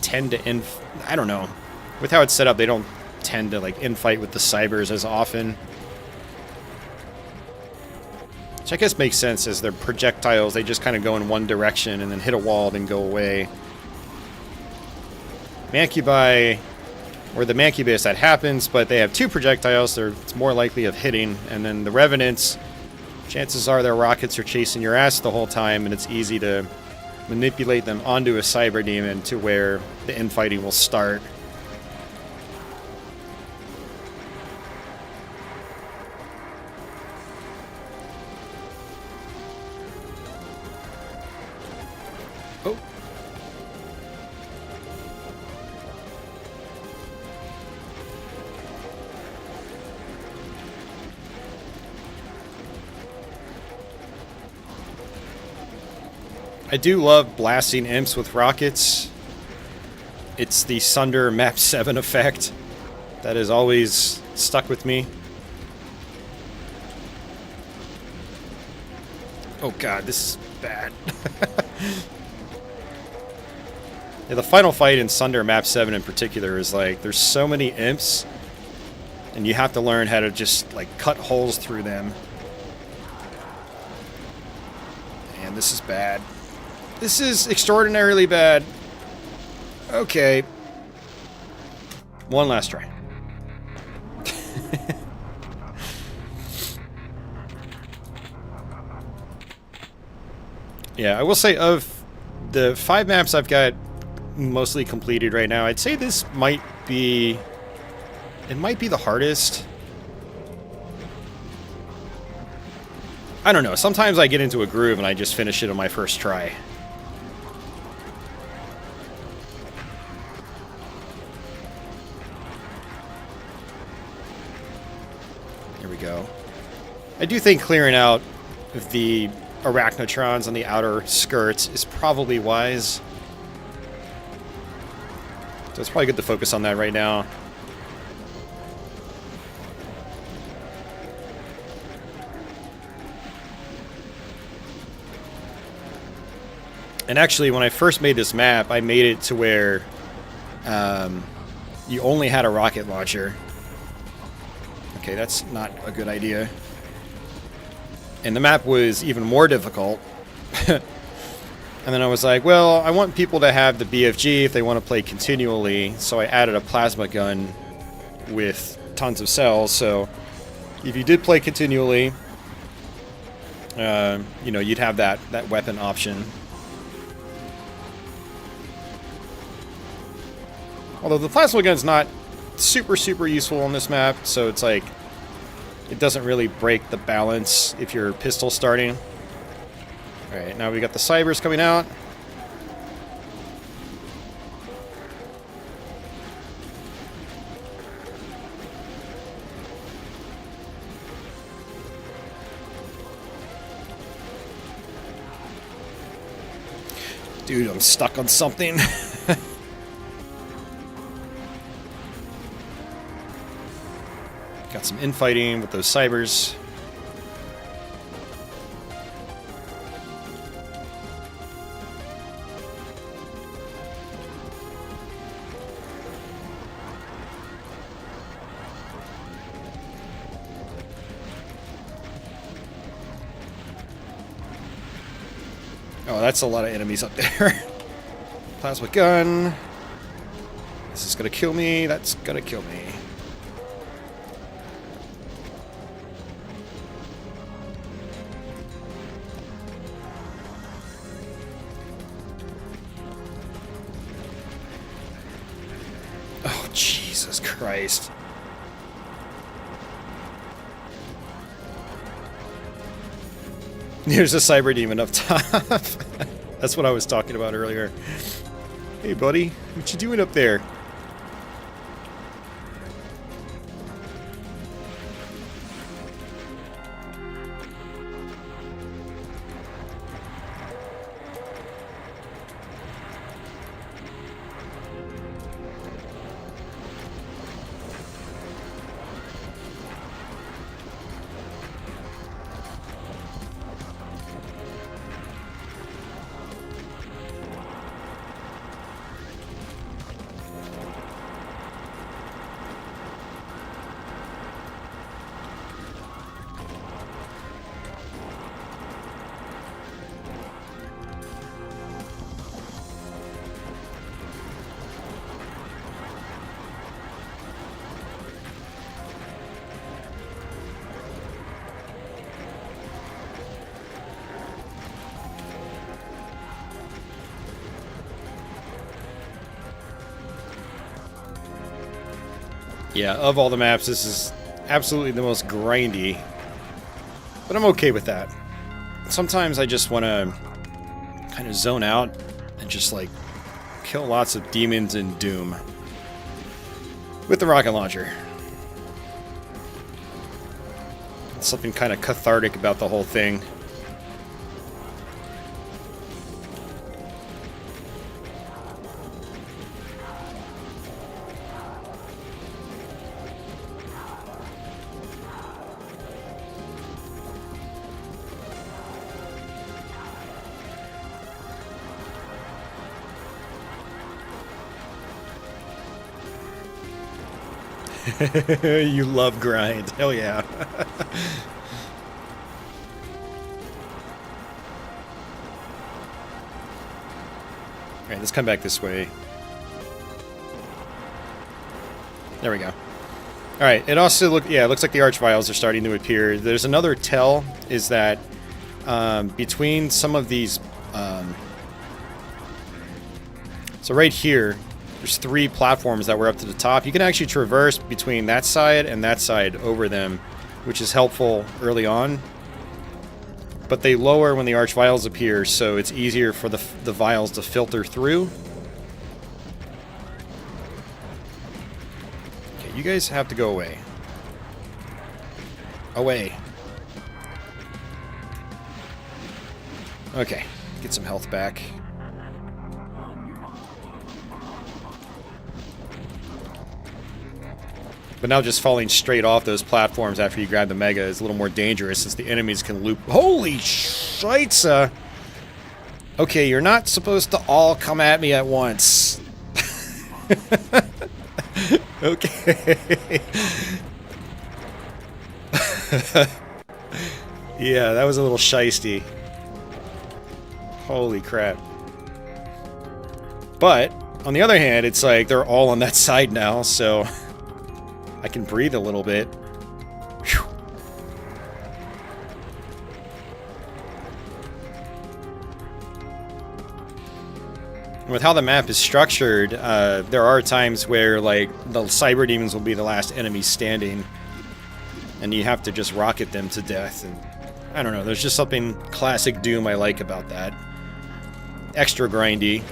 Speaker 1: tend to I don't know. With how it's set up, they don't tend to like infight with the Cybers as often. Which I guess makes sense, as they're projectiles, they just kind of go in one direction and then hit a wall, then go away. Mancubi, or the Mancubus, that happens, but they have 2 projectiles, so it's more likely of hitting. And then the Revenants, chances are their rockets are chasing your ass the whole time, and it's easy to manipulate them onto a Cyber Demon to where the infighting will start. Oh. I do love blasting imps with rockets. It's the Sunder Map 7 effect that has always stuck with me. Oh god, this is bad. Yeah, the final fight in Sunder Map 7 in particular is like, there's so many imps, and you have to learn how to just like cut holes through them. And this is bad. This is extraordinarily bad. Okay. One last try. Yeah, I will say of the 5 maps I've got mostly completed right now, I'd say this might be... It might be the hardest. I don't know. Sometimes I get into a groove and I just finish it on my first try. Go. I do think clearing out the arachnotrons on the outer skirts is probably wise. So it's probably good to focus on that right now. And actually, when I first made this map, I made it to where you only had a rocket launcher. Okay, that's not a good idea. And the map was even more difficult. And then I was like, well, I want people to have the BFG if they want to play continually, so I added a plasma gun with tons of cells. So if you did play continually, you know, you'd have that weapon option. Although the plasma gun's not super useful on this map, so it's like it doesn't really break the balance if you're pistol starting. Alright, now we got the Cybers coming out. Dude, I'm stuck on something. Got some infighting with those cybers. Oh, that's a lot of enemies up there. Plasma gun. This is gonna kill me. That's gonna kill me. Oh, Jesus Christ. There's a cyber demon up top. That's what I was talking about earlier. Hey, buddy. What you doing up there? Yeah, of all the maps, this is absolutely the most grindy. But I'm okay with that. Sometimes I just want to kind of zone out and just, like, kill lots of demons in Doom. With the rocket launcher. It's something kind of cathartic about the whole thing. You love grind. Hell yeah. Alright, let's come back this way. There we go. Alright, it also looks like the archvials are starting to appear. There's another tell, is that between some of these... so right here, there's 3 platforms that were up to the top. You can actually traverse between that side and that side over them, which is helpful early on. But they lower when the archvials appear, so it's easier for the vials to filter through. Okay, you guys have to go away. Away. Okay, get some health back. But now just falling straight off those platforms after you grab the Mega is a little more dangerous since the enemies can loop. Holy shitza! Okay, you're not supposed to all come at me at once. Okay. Yeah, that was a little shisty. Holy crap. But, on the other hand, it's like they're all on that side now, so... I can breathe a little bit. Whew. With how the map is structured, there are times where, like, the cyber demons will be the last enemies standing, and you have to just rocket them to death. And I don't know, there's just something classic Doom I like about that. Extra grindy.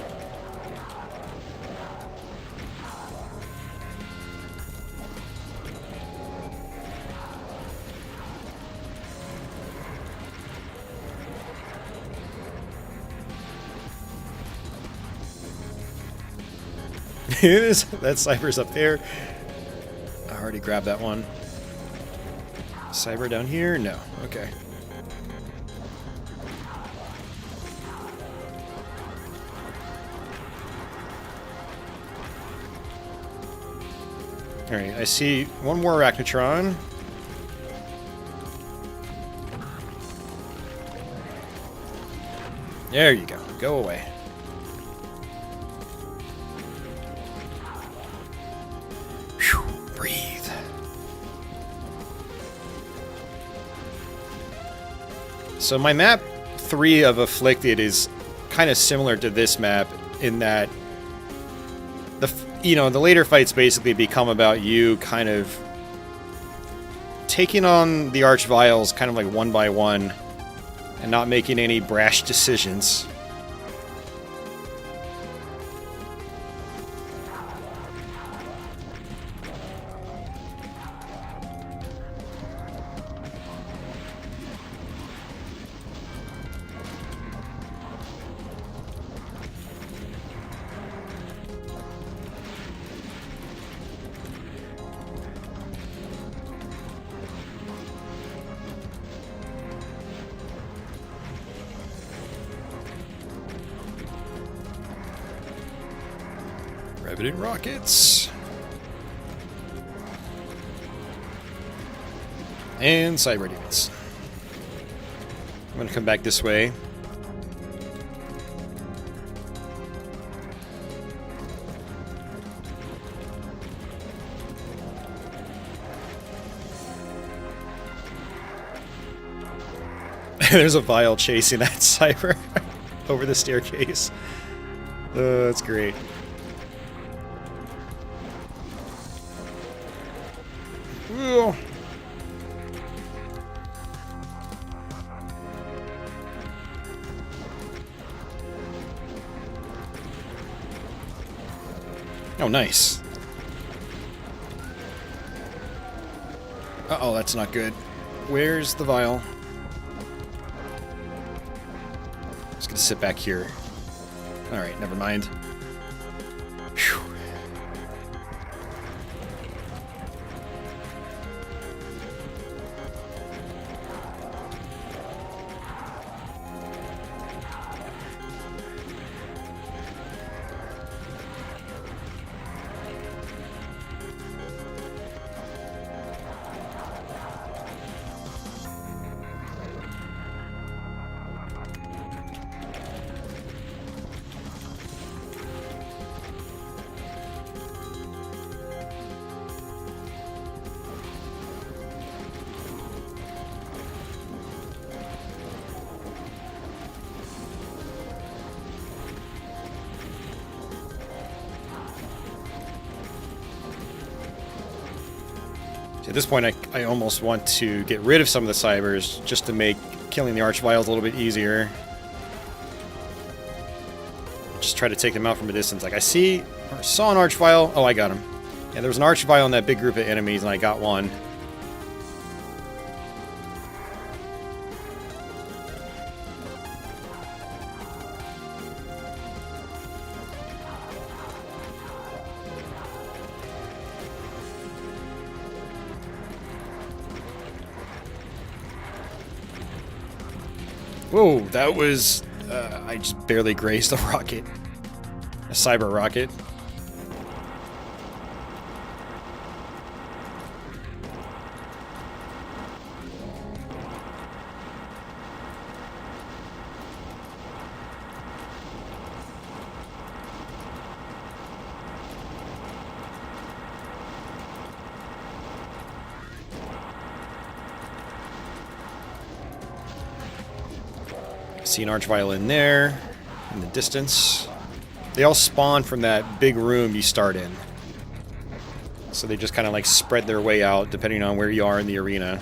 Speaker 1: That cyber's up there. I already grabbed that one. Cyber down here? No. Okay. Alright, I see one more Arachnotron. There you go. Go away. Whew, breathe. So my map 3 of Afflicted is kind of similar to this map in that the later fights basically become about you kind of taking on the Archviles kind of like one by one and not making any brash decisions. Revenant rockets. And cyber demons. I'm gonna come back this way. There's a vial chasing that cyber over the staircase. That's great. Ooh. Oh, nice. Uh-oh, that's not good. Where's the vial? Just gonna sit back here. Alright, never mind. Whew. At this point, I almost want to get rid of some of the cybers just to make killing the Archviles a little bit easier. Just try to take them out from a distance. Like, I saw an Archvile. Oh, I got him. Yeah, there was an Archvile in that big group of enemies, and I got one. Whoa, that was... I just barely grazed a rocket. A cyber rocket. See an Archvile in there, in the distance. They all spawn from that big room you start in. So they just kind of like spread their way out depending on where you are in the arena.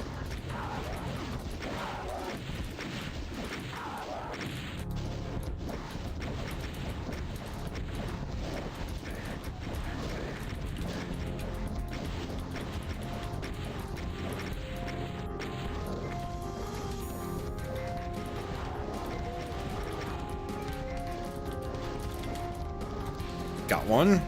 Speaker 1: Got one.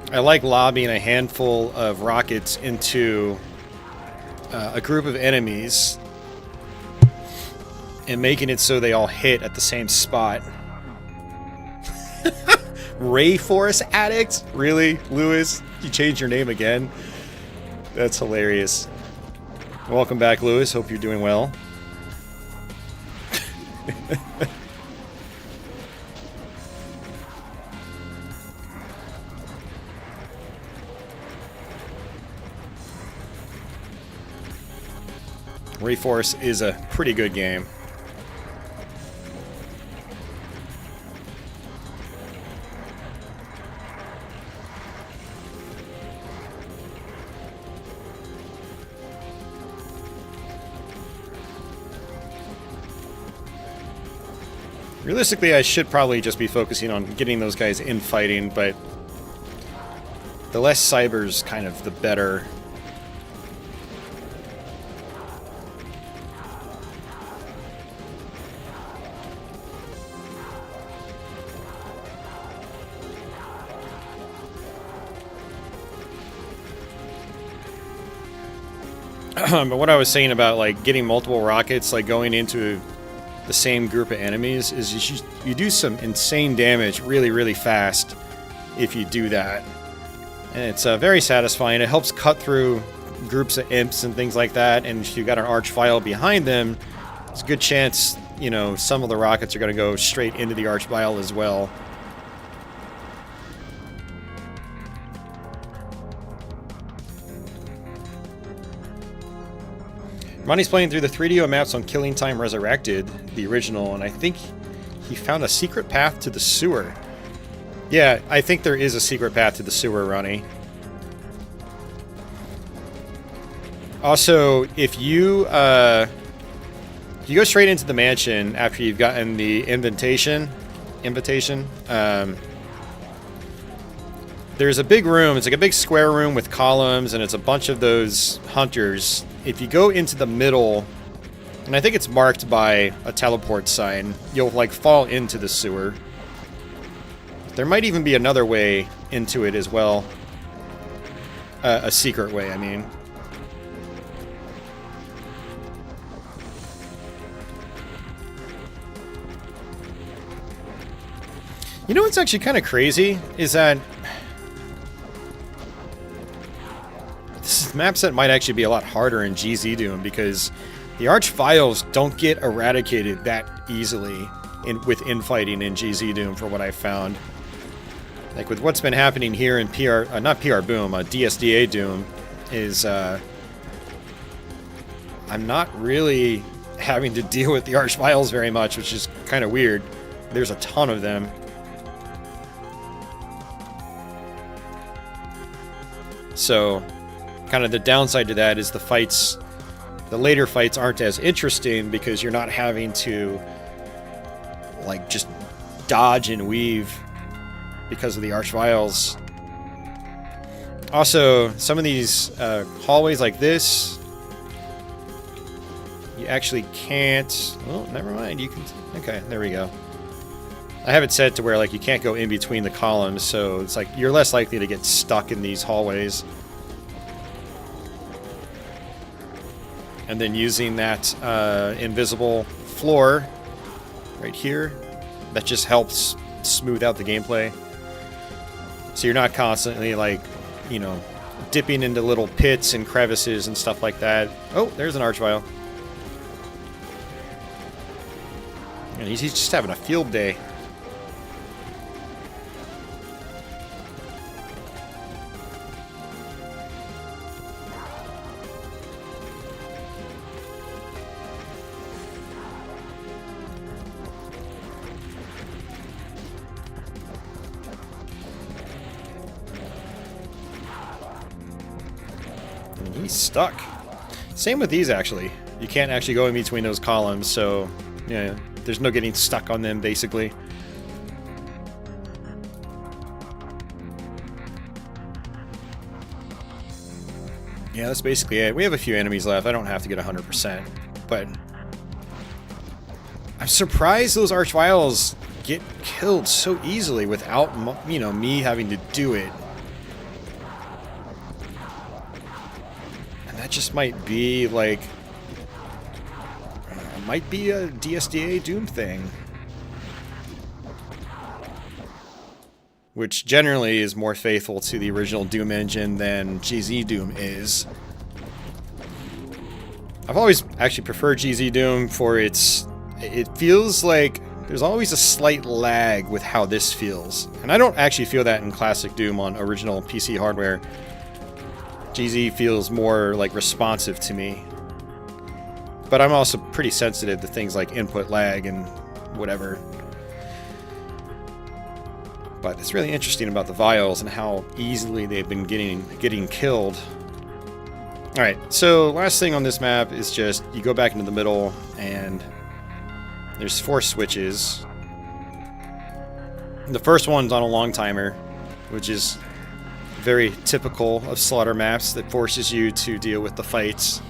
Speaker 1: I like lobbing a handful of rockets into a group of enemies and making it so they all hit at the same spot. Ray Force Addict? Really, Lewis? You changed your name again? That's hilarious. Welcome back, Lewis. Hope you're doing well. Ray Force is a pretty good game. Realistically, I should probably just be focusing on getting those guys in fighting, but the less cybers, kind of, the better. But what I was saying about like getting multiple rockets, like going into the same group of enemies, is you do some insane damage really, really fast if you do that. And it's very satisfying. It helps cut through groups of imps and things like that. And if you got an archvile behind them, it's a good chance, you know, some of the rockets are going to go straight into the archvile as well. Ronnie's playing through the 3DO maps on Killing Time Resurrected, the original, and I think he found a secret path to the sewer. Yeah, I think there is a secret path to the sewer, Ronnie. Also, if you go straight into the mansion after you've gotten the invitation, there's a big room. It's like a big square room with columns, and it's a bunch of those hunters. If you go into the middle, and I think it's marked by a teleport sign, you'll like fall into the sewer. There might even be another way into it as well. A secret way, I mean. You know what's actually kind of crazy is that this map set might actually be a lot harder in GZ Doom because the archviles don't get eradicated that easily with infighting in GZ Doom, for what I found. Like with what's been happening here in not PR Boom, DSDA Doom, is I'm not really having to deal with the archviles very much, which is kind of weird. There's a ton of them. So, kind of the downside to that is the later fights aren't as interesting because you're not having to, like, just dodge and weave because of the archviles. Also, some of these hallways like this, you actually can't... Oh, never mind. You can... Okay, there we go. I have it set to where like you can't go in between the columns, so it's like you're less likely to get stuck in these hallways. And then using that invisible floor right here, that just helps smooth out the gameplay. So you're not constantly like, you know, dipping into little pits and crevices and stuff like that. Oh, there's an archvile. And he's just having a field day. He's stuck. Same with these, actually. You can't actually go in between those columns, so yeah, there's no getting stuck on them, basically. Yeah, that's basically it. We have a few enemies left. I don't have to get 100%, but I'm surprised those archviles get killed so easily without, you know, me having to do it. just might be like, might be a DSDA Doom thing. Which generally is more faithful to the original Doom engine than GZ Doom is. I've always actually preferred GZ Doom for its... It feels like there's always a slight lag with how this feels. And I don't actually feel that in classic Doom on original PC hardware. GZ feels more like responsive to me. But I'm also pretty sensitive to things like input lag and whatever. But it's really interesting about the vials and how easily they've been getting killed. Alright, so last thing on this map is just you go back into the middle and there's 4 switches. The first one's on a long timer, which is very typical of slaughter maps that forces you to deal with the fights.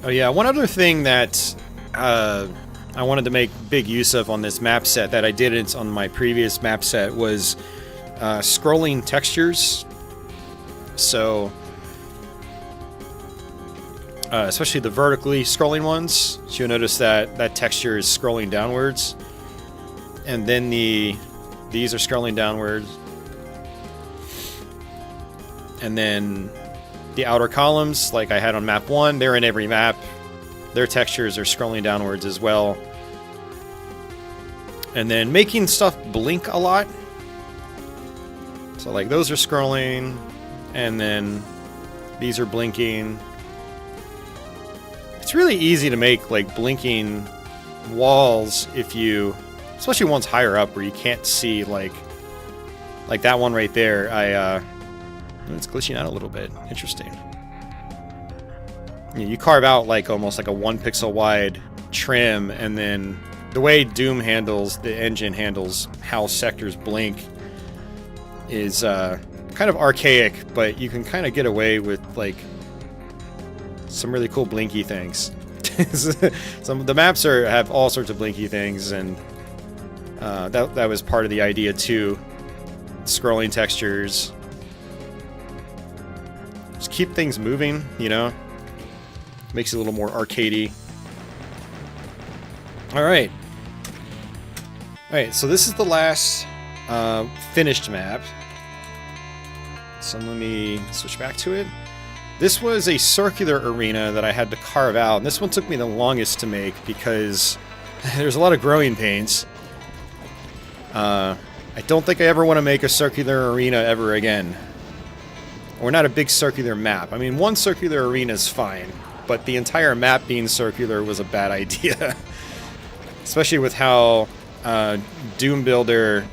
Speaker 1: Oh yeah, one other thing that I wanted to make big use of on this map set that I didn't on my previous map set was scrolling textures. So, especially the vertically scrolling ones, so you'll notice that that texture is scrolling downwards. And then these are scrolling downwards. And then the outer columns, like I had on map 1, they're in every map. Their textures are scrolling downwards as well. And then making stuff blink a lot. So like those are scrolling, and then these are blinking. It's really easy to make like blinking walls if you, especially ones higher up where you can't see like that one right there. It's glitching out a little bit. Interesting. You carve out like almost like a 1 pixel wide trim, and then the way Doom handles, the engine handles how sectors blink is kind of archaic, but you can kind of get away with like some really cool blinky things. The maps have all sorts of blinky things, and that was part of the idea too. Scrolling textures. Just keep things moving, you know? Makes it a little more arcadey. Alright. Alright, so this is the last finished map. So let me switch back to it. This was a circular arena that I had to carve out. And this one took me the longest to make because there's a lot of growing pains. I don't think I ever want to make a circular arena ever again. Or not a big circular map. I mean, one circular arena is fine, but the entire map being circular was a bad idea. Especially with how Doom Builder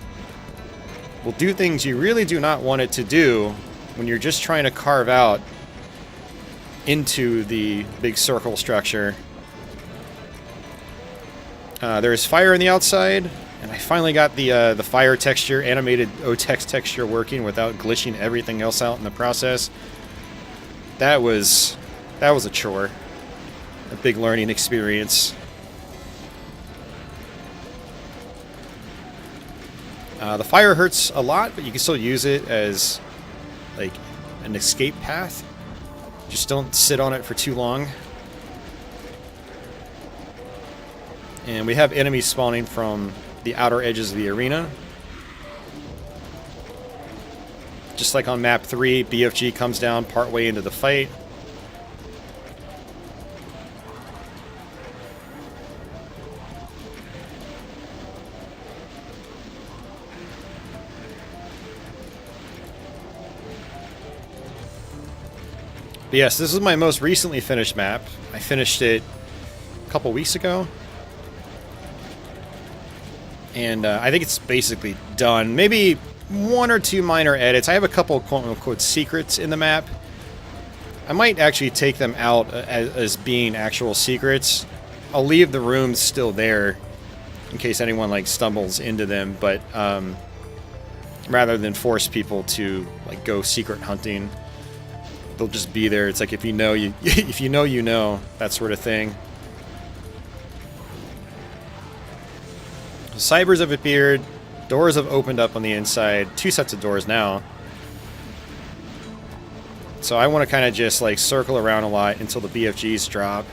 Speaker 1: will do things you really do not want it to do when you're just trying to carve out into the big circle structure. There's fire on the outside, and I finally got the fire texture, animated OTEX texture working without glitching everything else out in the process. That was a chore. A big learning experience. The fire hurts a lot, but you can still use it as like an escape path. Just don't sit on it for too long. And we have enemies spawning from the outer edges of the arena. Just like on map 3, BFG comes down partway into the fight. But yes, this is my most recently finished map. I finished it a couple weeks ago. And I think it's basically done. Maybe 1 or 2 minor edits. I have a couple quote-unquote secrets in the map. I might actually take them out as being actual secrets. I'll leave the rooms still there in case anyone like stumbles into them, but rather than force people to like go secret hunting. They'll just be there. It's like if you know if you know, that sort of thing. Cybers have appeared. Doors have opened up on the inside. 2 sets of doors now. So I want to kind of just like circle around a lot until the BFGs drop.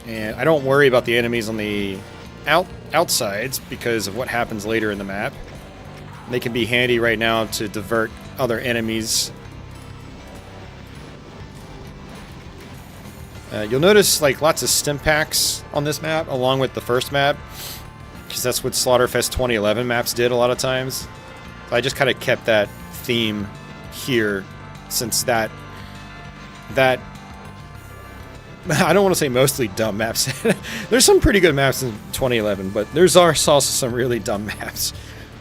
Speaker 1: And I don't worry about the enemies on the outsides because of what happens later in the map. They can be handy right now to divert other enemies. You'll notice like lots of stim packs on this map along with the first map, because that's what Slaughterfest 2011 maps did a lot of times. I just kind of kept that theme here, since that I don't want to say mostly dumb maps. There's some pretty good maps in 2011, but there's also some really dumb maps.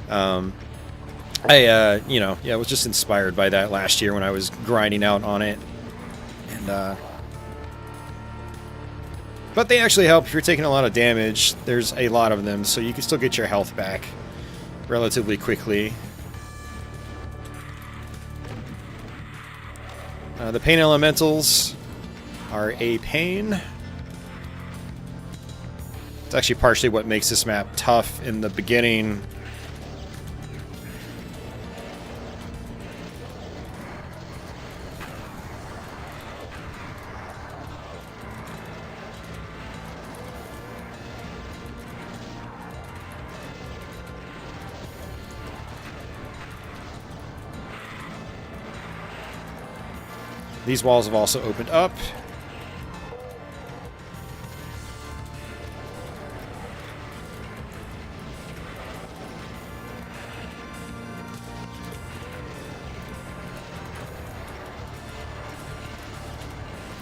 Speaker 1: You know, I was just inspired by that last year when I was grinding out on it. And, but they actually help if you're taking a lot of damage. There's a lot of them, so you can still get your health back relatively quickly. The pain elementals are a pain. It's actually partially what makes this map tough in the beginning. These walls have also opened up.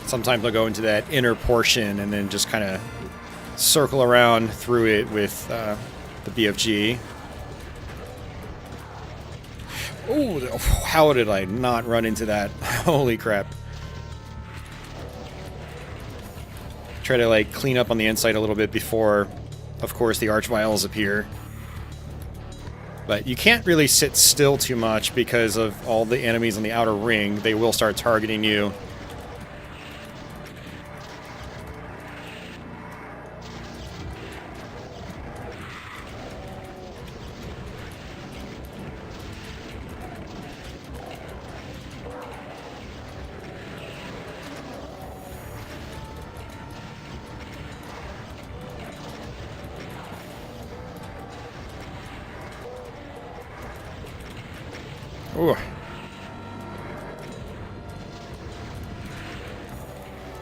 Speaker 1: Sometimes they'll go into that inner portion and then just kind of circle around through it with the BFG. Oh, how did I not run into that? Holy crap. Try to like clean up on the inside a little bit before, of course, the Archviles appear. But you can't really sit still too much because of all the enemies on the outer ring. They will start targeting you. Ooh.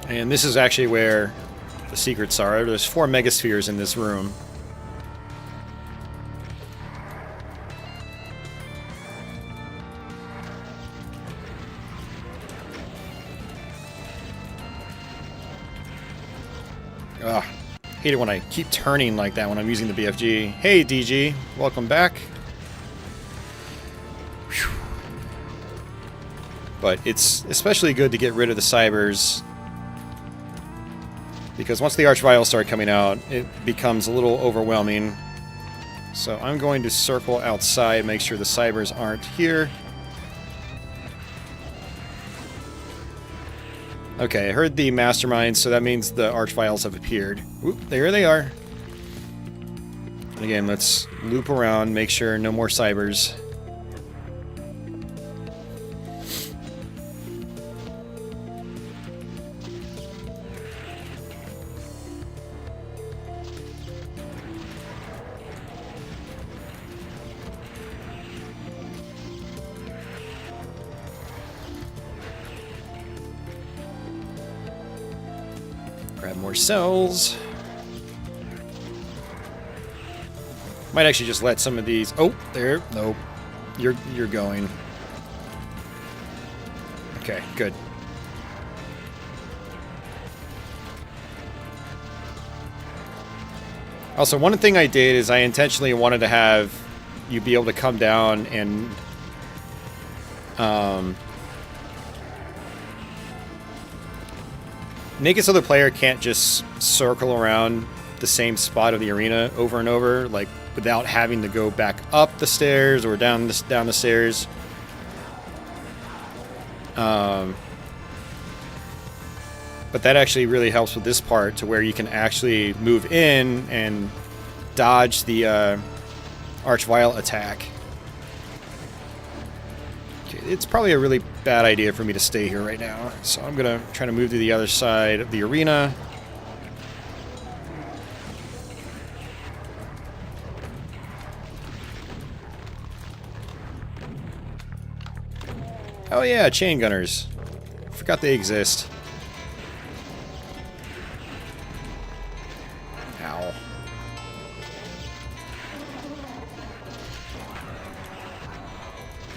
Speaker 1: And this is actually where the secrets are. There's 4 megaspheres in this room. Ugh. Hate it when I keep turning like that when I'm using the BFG. Hey DG, welcome back. But it's especially good to get rid of the cybers, because once the Archviles start coming out, it becomes a little overwhelming. So I'm going to circle outside, make sure the cybers aren't here. Okay, I heard the masterminds, so that means the Archviles have appeared. Oop, there they are. And again, let's loop around, make sure no more cybers. Grab more cells. Might actually just let some of these... Oh, there. Nope. You're going. Okay, good. Also, one thing I did is I intentionally wanted to have you be able to come down and... make it so the player can't just circle around the same spot of the arena over and over, like without having to go back up the stairs or down the stairs. But that actually really helps with this part, to where you can actually move in and dodge the Archvile attack. Okay, it's probably a really bad idea for me to stay here right now, so I'm gonna try to move to the other side of the arena. Oh yeah, chain gunners. Forgot they exist. Ow.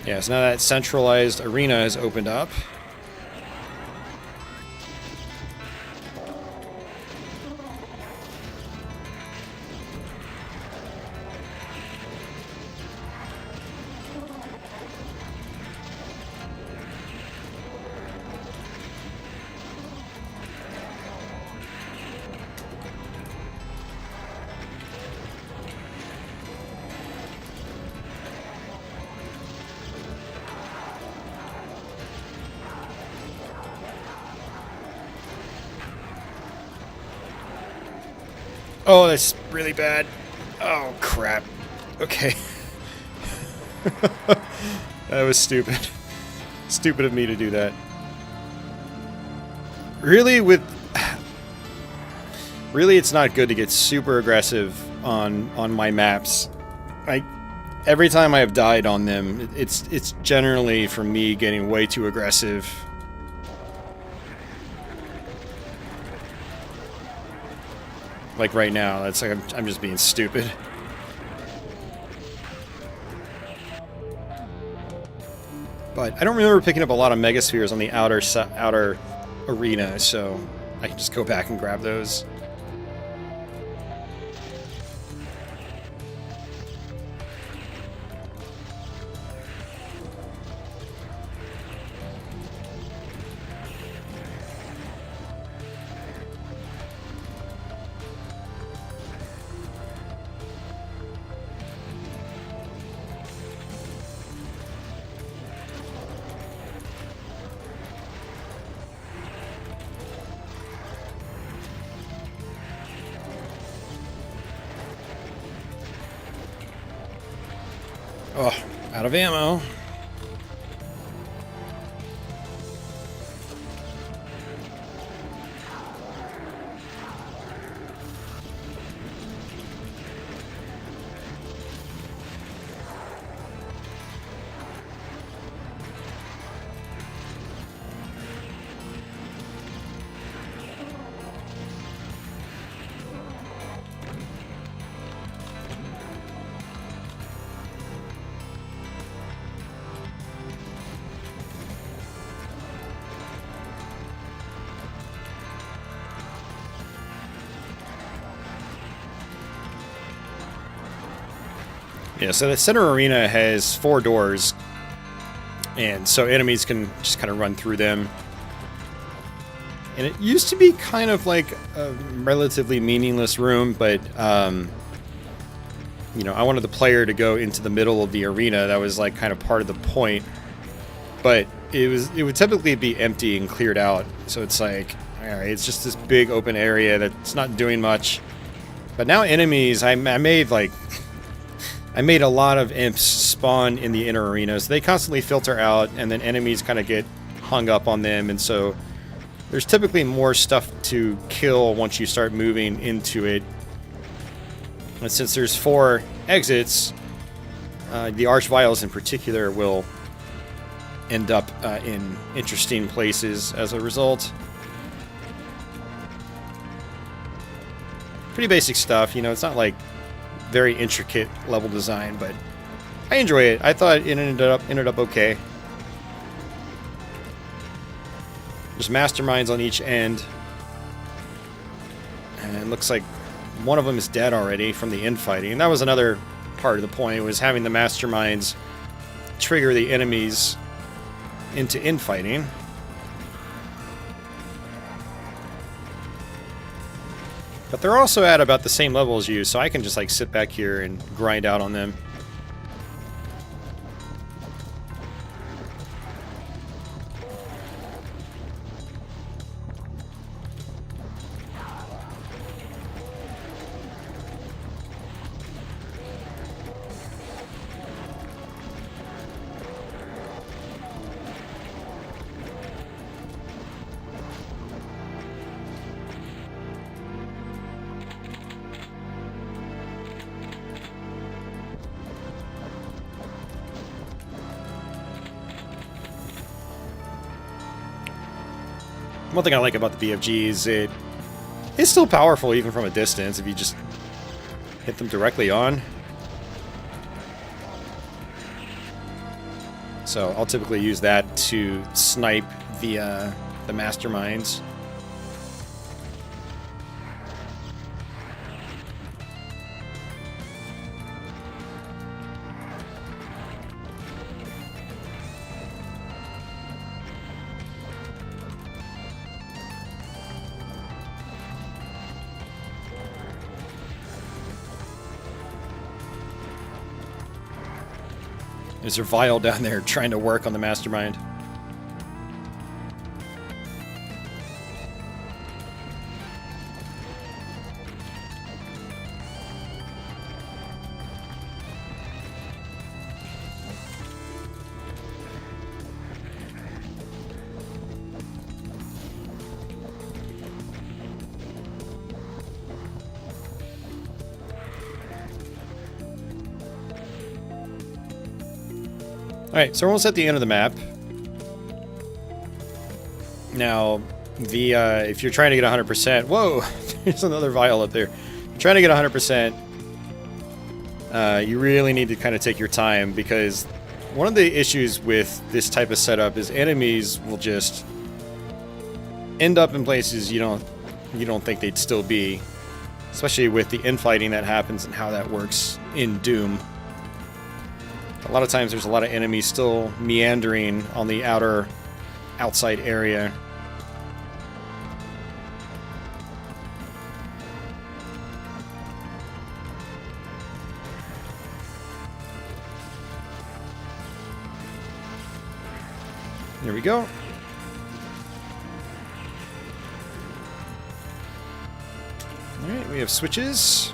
Speaker 1: Yeah, so now that centralized arena has opened up. Oh, that's really bad. Oh, crap. Okay. That was stupid. Stupid of me to do that. Really, it's not good to get super aggressive on my maps. Every time I have died on them, it's generally for me getting way too aggressive. Like right now, that's like I'm just being stupid. But I don't remember picking up a lot of megaspheres on the outer arena, so I can just go back and grab those. Oh, out of ammo. Yeah, so the center arena has 4 doors, and so enemies can just kind of run through them. And it used to be kind of like a relatively meaningless room, but, you know, I wanted the player to go into the middle of the arena. That was like kind of part of the point. But it would typically be empty and cleared out. So it's like, alright, it's just this big open area that's not doing much. But now enemies, I made a lot of imps spawn in the inner arenas. They constantly filter out, and then enemies kind of get hung up on them, and so there's typically more stuff to kill once you start moving into it. And since there's 4 exits, the Archviles in particular will end up in interesting places as a result. Pretty basic stuff, you know, it's not like very intricate level design, but I enjoy it. I thought it ended up okay. There's masterminds on each end, and it looks like one of them is dead already from the infighting. And that was another part of the point, was having the masterminds trigger the enemies into infighting. But they're also at about the same level as you, so I can just like sit back here and grind out on them. One thing I like about the BFG is it's still powerful even from a distance if you just hit them directly on. So I'll typically use that to snipe the masterminds. There's a vial down there trying to work on the mastermind. Alright, so we're almost at the end of the map. Now, if you're trying to get 100%... Whoa! There's another vial up there. If you're trying to get 100%, you really need to kind of take your time, because one of the issues with this type of setup is enemies will just end up in places you don't think they'd still be. Especially with the infighting that happens and how that works in Doom. A lot of times there's a lot of enemies still meandering on the outside area. There we go. Alright, we have switches.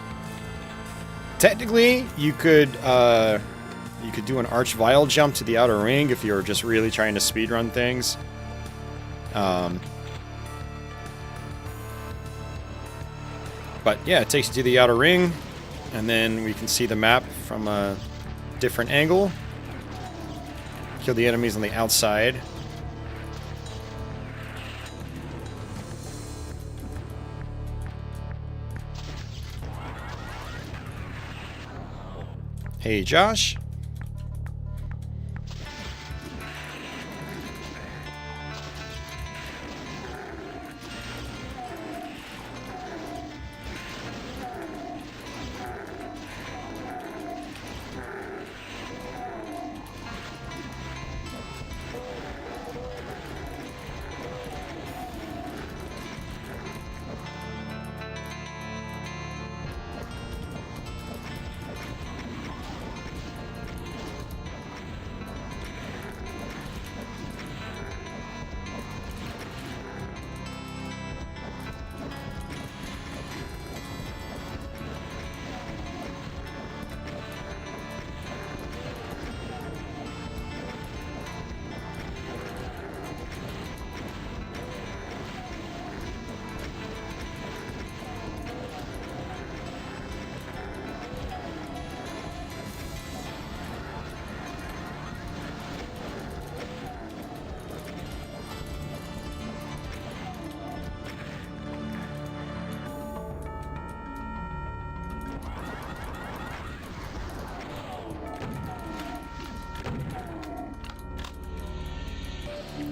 Speaker 1: Technically, you could do an arch vial jump to the outer ring if you're just really trying to speedrun things. But yeah, it takes you to the outer ring, and then we can see the map from a different angle. Kill the enemies on the outside. Hey, Josh.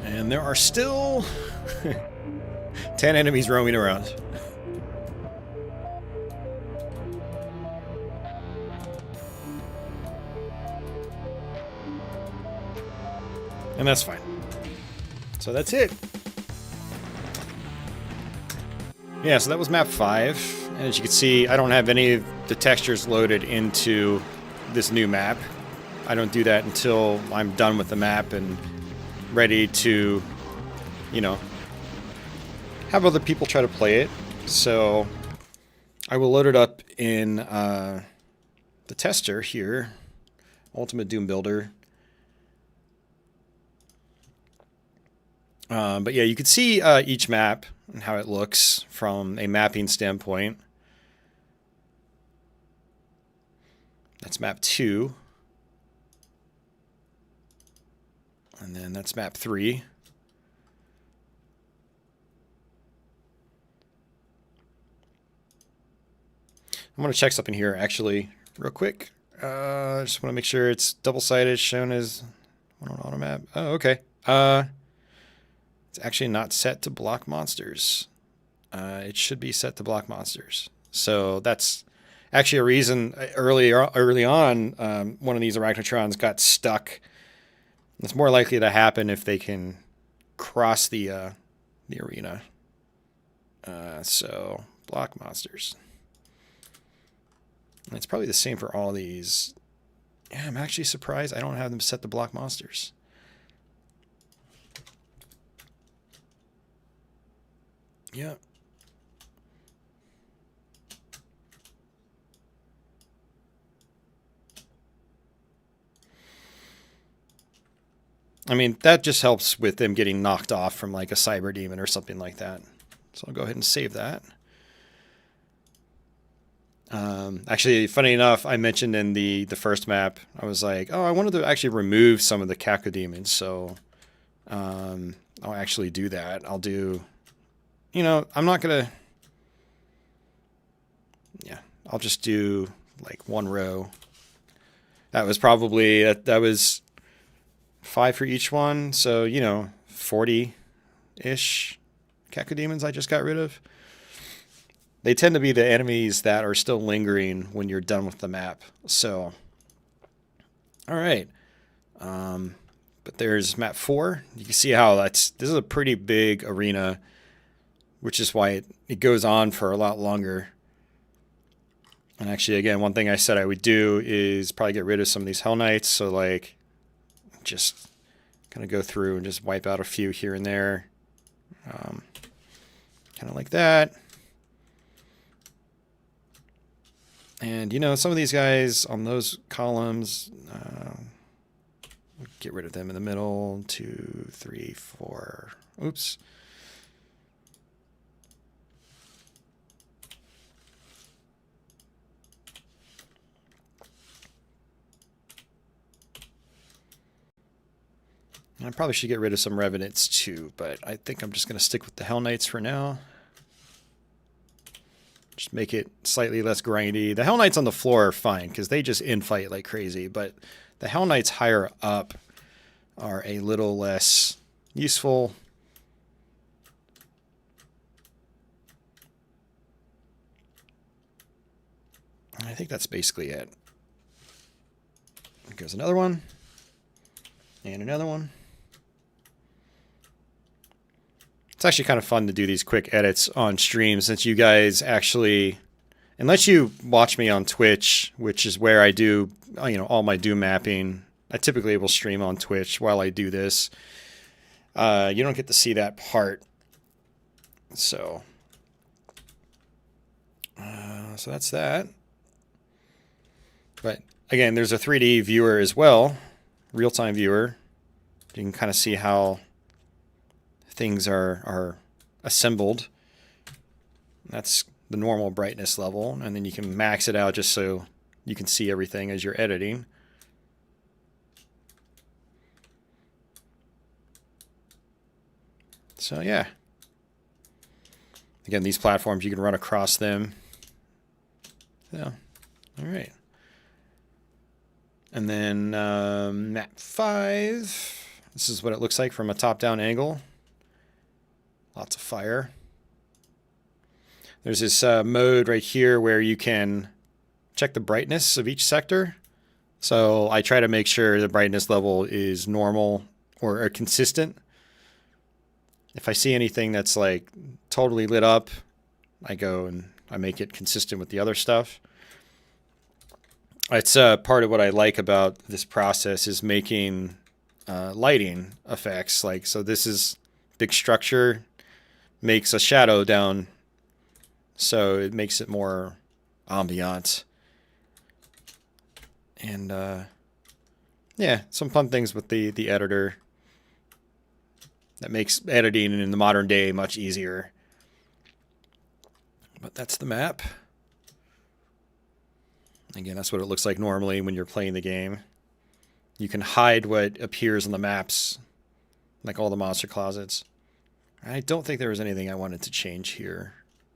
Speaker 1: And there are still 10 enemies roaming around. And that's fine. So that's it. Yeah, so that was map 5. And as you can see, I don't have any of the textures loaded into this new map. I don't do that until I'm done with the map and ready to, you know, have other people try to play it. So I will load it up in the tester here, Ultimate Doom Builder. But yeah, you can see each map and how it looks from a mapping standpoint. That's map 2. And then that's map 3. I'm going to check something here, actually, real quick. I just want to make sure it's double-sided, shown as one on auto map. Oh, okay. It's actually not set to block monsters. It should be set to block monsters. So that's actually a reason early on one of these Arachnotrons got stuck. It's more likely to happen if they can cross the arena. So block monsters. And it's probably the same for all these. Yeah, I'm actually surprised I don't have them set to block monsters. Yeah. I mean, that just helps with them getting knocked off from like a cyber demon or something like that. So I'll go ahead and save that. Actually, funny enough, I mentioned in the first map, I was like, oh, I wanted to actually remove some of the cacodemons. So I'll actually do that. I'll do, you know, I'm not going to, yeah, I'll just do like one row. That was probably, that was 5 for each one. So, you know, 40-ish cacodemons I just got rid of. They tend to be the enemies that are still lingering when you're done with the map. So, all right. But there's map 4. You can see how this is a pretty big arena, which is why it goes on for a lot longer. And actually, again, one thing I said I would do is probably get rid of some of these Hell Knights. So, like, just kind of go through and just wipe out a few here and there. Kind of like that. And, you know, some of these guys on those columns, get rid of them in the middle. 2, 3, 4. Oops. I probably should get rid of some Revenants too, but I think I'm just going to stick with the Hell Knights for now. Just make it slightly less grindy. The Hell Knights on the floor are fine because they just infight like crazy, but the Hell Knights higher up are a little less useful. I think that's basically it. There goes another one. And another one. It's actually kind of fun to do these quick edits on stream since you guys actually, unless you watch me on Twitch, which is where I do, you know, all my Doom mapping. I typically will stream on Twitch while I do this. You don't get to see that part. So that's that. But again, there's a 3D viewer as well, real-time viewer. You can kind of see how things are assembled. That's the normal brightness level, and then you can max it out just so you can see everything as you're editing. So yeah. Again, these platforms, you can run across them. So, all right. And then map 5. This is what it looks like from a top-down angle. Lots of fire. There's this mode right here where you can check the brightness of each sector. So I try to make sure the brightness level is normal or consistent. If I see anything that's like totally lit up, I go and I make it consistent with the other stuff. It's part of what I like about this process is making lighting effects. Like, so this is big structure, makes a shadow down, so it makes it more ambient. And yeah, some fun things with the editor that makes editing in the modern day much easier. But that's the map. Again, that's what it looks like normally when you're playing the game. You can hide what appears on the maps, like all the monster closets. I don't think there was anything I wanted to change here.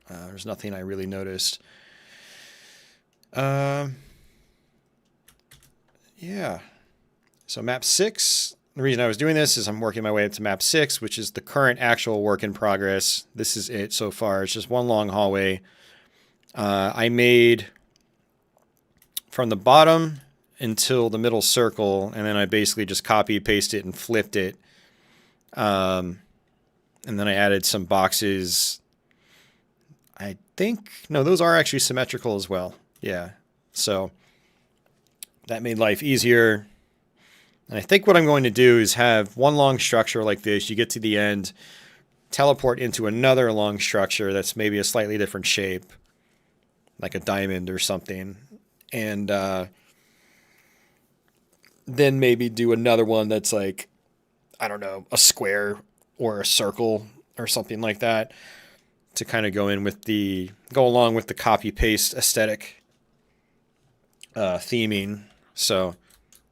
Speaker 1: There's nothing I really noticed. Yeah. So map 6, the reason I was doing this is I'm working my way up to map 6, which is the current actual work in progress. This is it so far. It's just one long hallway. I made from the bottom until the middle circle, and then I basically just copied, pasted it, and flipped it. And then I added some boxes. I think, no, those are actually symmetrical as well. Yeah, so that made life easier. And I think what I'm going to do is have one long structure like this. You get to the end, teleport into another long structure that's maybe a slightly different shape, like a diamond or something. And then maybe do another one that's like, I don't know, a square or a circle or something like that to kind of go along with the copy paste aesthetic theming. So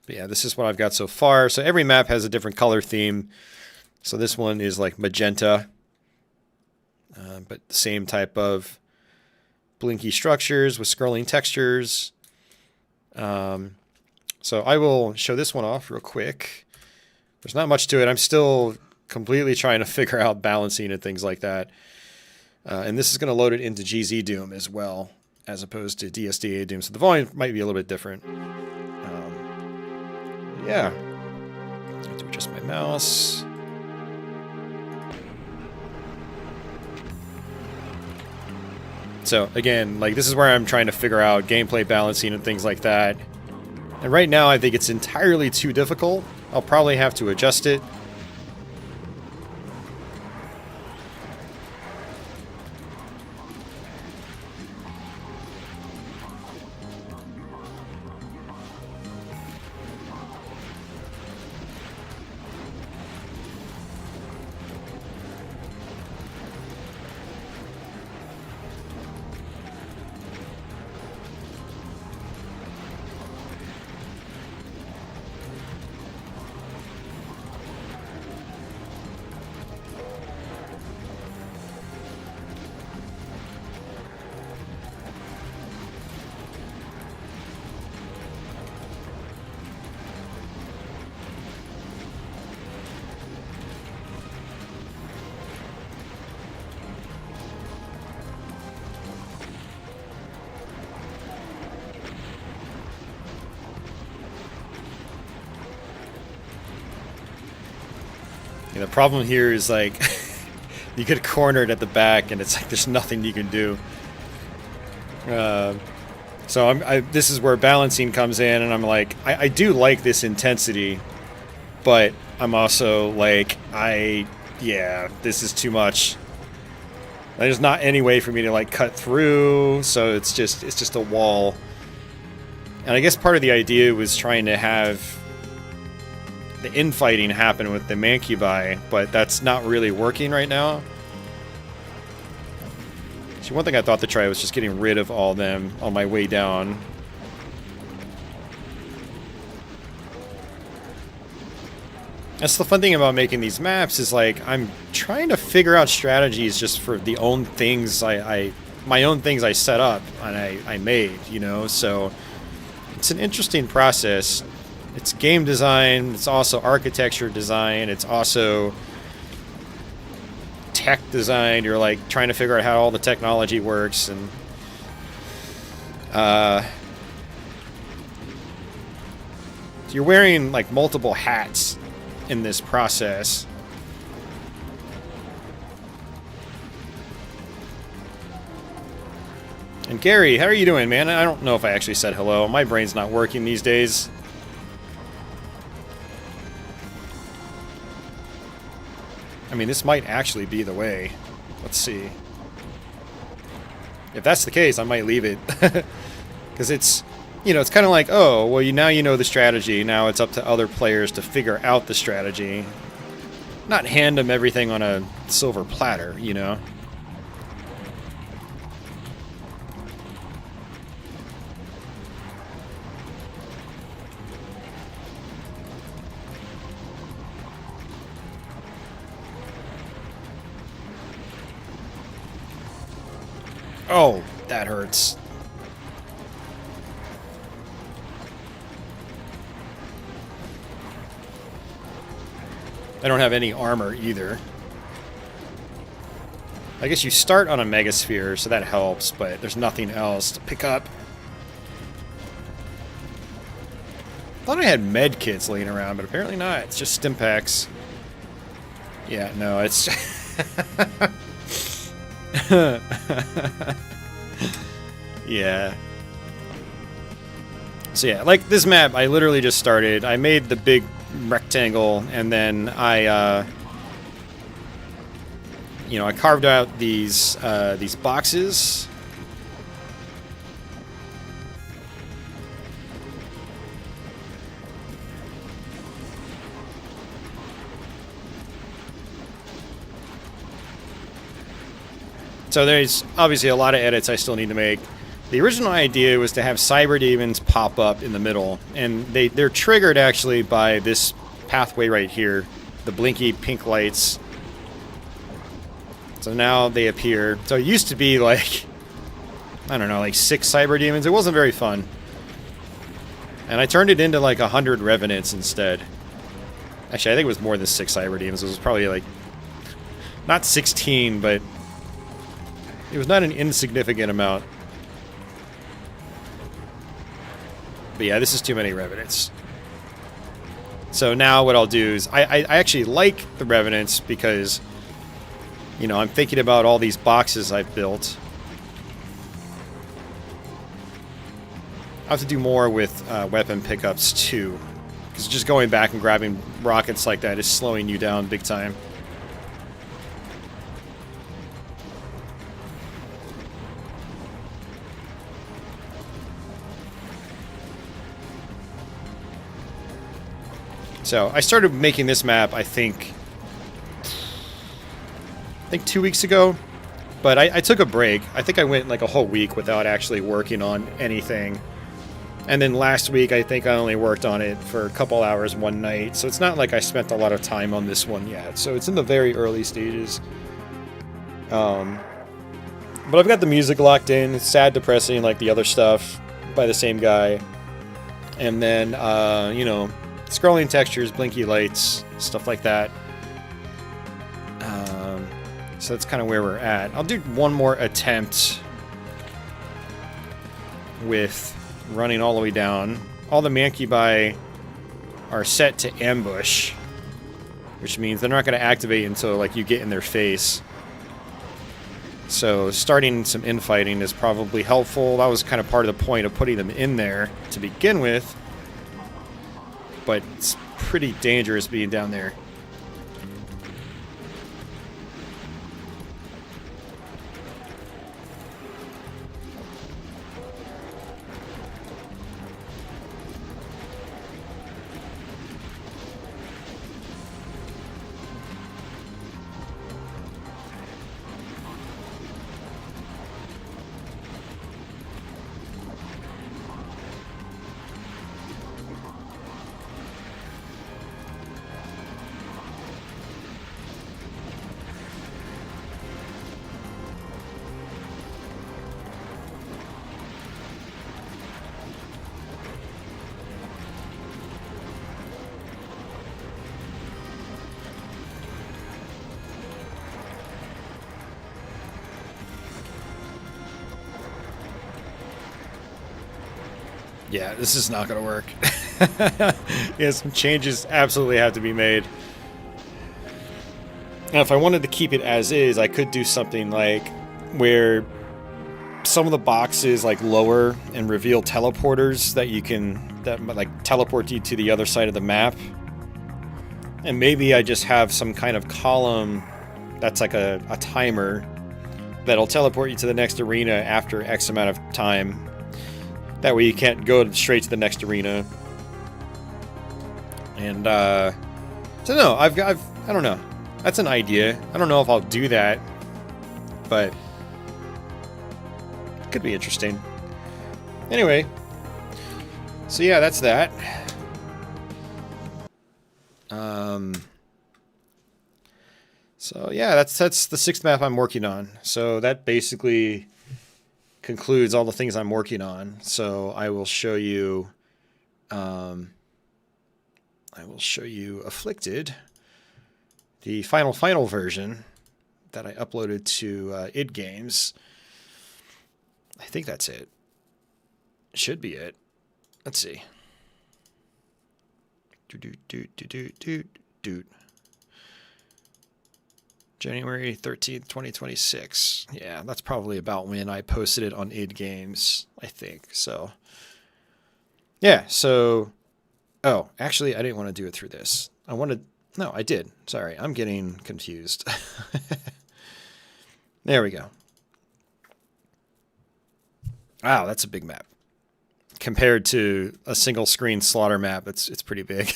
Speaker 1: yeah, this is what I've got so far. So every map has a different color theme. So this one is like magenta, but the same type of blinky structures with scrolling textures. So I will show this one off real quick. There's not much to it. I'm still completely trying to figure out balancing and things like that. And this is going to load it into GZ Doom as well, as opposed to DSDA Doom. So the volume might be a little bit different. Yeah. I have to adjust my mouse. So again, like this is where I'm trying to figure out gameplay balancing and things like that. And right now I think it's entirely too difficult. I'll probably have to adjust it. The problem here is like you get cornered at the back and it's like there's nothing you can do. So this is where balancing comes in, and I'm like, I do like this intensity, but I'm also like, yeah, this is too much. There's not any way for me to like cut through, so it's just a wall. And I guess part of the idea was trying to have the infighting happen with the mancubi, but that's not really working right now. So one thing I thought to try was just getting rid of all of them on my way down. That's the fun thing about making these maps is like I'm trying to figure out strategies just for the own things my own things I set up and I made, you know, so it's an interesting process. It's game design, it's also architecture design, it's also tech design. You're like trying to figure out how all the technology works, and so you're wearing like multiple hats in this process. And Gary, how are you doing, man? I don't know if I actually said hello. My brain's not working these days. I mean, this might actually be the way. Let's see. If that's the case, I might leave it. Because it's, you know, it's kind of like, oh, well, now you know the strategy. Now it's up to other players to figure out the strategy. Not hand them everything on a silver platter, you know? Oh, that hurts. I don't have any armor either. I guess you start on a megasphere, so that helps, but there's nothing else to pick up. Thought I had med kits laying around, but apparently not. It's just stim packs. Yeah, no, it's... yeah. So yeah, like this map, I literally just started. I made the big rectangle, and then I, you know, I carved out these boxes. So there's obviously a lot of edits I still need to make. The original idea was to have cyber demons pop up in the middle, and they're triggered actually by this pathway right here, the blinky pink lights. So now they appear. So it used to be like, I don't know, like 6 cyber demons. It wasn't very fun. And I turned it into like 100 revenants instead. Actually, I think it was more than 6 cyber demons. It was probably like, not 16, but it was not an insignificant amount. But yeah, this is too many revenants. So now what I'll do is, I actually like the revenants because, you know, I'm thinking about all these boxes I've built. I have to do more with weapon pickups too, because just going back and grabbing rockets like that is slowing you down big time. So I started making this map, I think 2 weeks ago, but I took a break. I think I went like a whole week without actually working on anything. And then last week, I think I only worked on it for a couple hours one night. So it's not like I spent a lot of time on this one yet. So it's in the very early stages. But I've got the music locked in. It's sad, depressing, like the other stuff by the same guy. And then, you know, scrolling textures, blinky lights, stuff like that. So that's kind of where we're at. I'll do one more attempt with running all the way down. All the Mancubi are set to ambush, which means they're not going to activate until like you get in their face. So starting some infighting is probably helpful. That was kind of part of the point of putting them in there to begin with. But it's pretty dangerous being down there. Yeah, this is not going to work. Yeah, some changes absolutely have to be made. Now, if I wanted to keep it as is, I could do something like where some of the boxes like lower and reveal teleporters that like teleport you to the other side of the map. And maybe I just have some kind of column that's like a timer that'll teleport you to the next arena after X amount of time. That way you can't go straight to the next arena. And so no, I don't know. That's an idea. I don't know if I'll do that, but it could be interesting. Anyway, so yeah, that's that. So yeah, that's the 6th map I'm working on. So that basically concludes all the things I'm working on. So I will show you Afflicted, the final version that I uploaded to id Games. I think that's it. Should be it. Let's see. January 13th, 2026. Yeah, that's probably about when I posted it on id Games, I think. So, yeah, so... Oh, actually, I didn't want to do it through this. No, I did. Sorry, I'm getting confused. There we go. Wow, that's a big map. Compared to a single screen slaughter map, it's pretty big.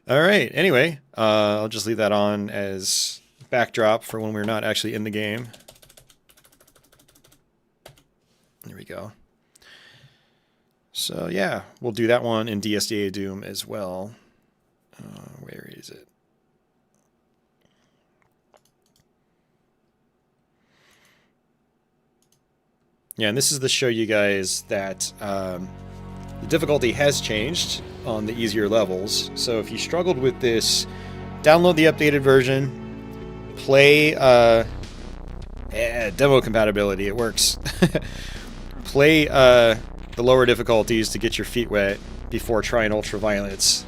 Speaker 1: All right, anyway, I'll just leave that on as backdrop for when we're not actually in the game. There we go. So yeah, we'll do that one in DSDA Doom as well. Where is it? Yeah, and this is to show you guys that the difficulty has changed on the easier levels. So if you struggled with this, download the updated version, play demo compatibility, it works. Play the lower difficulties to get your feet wet before trying ultraviolence.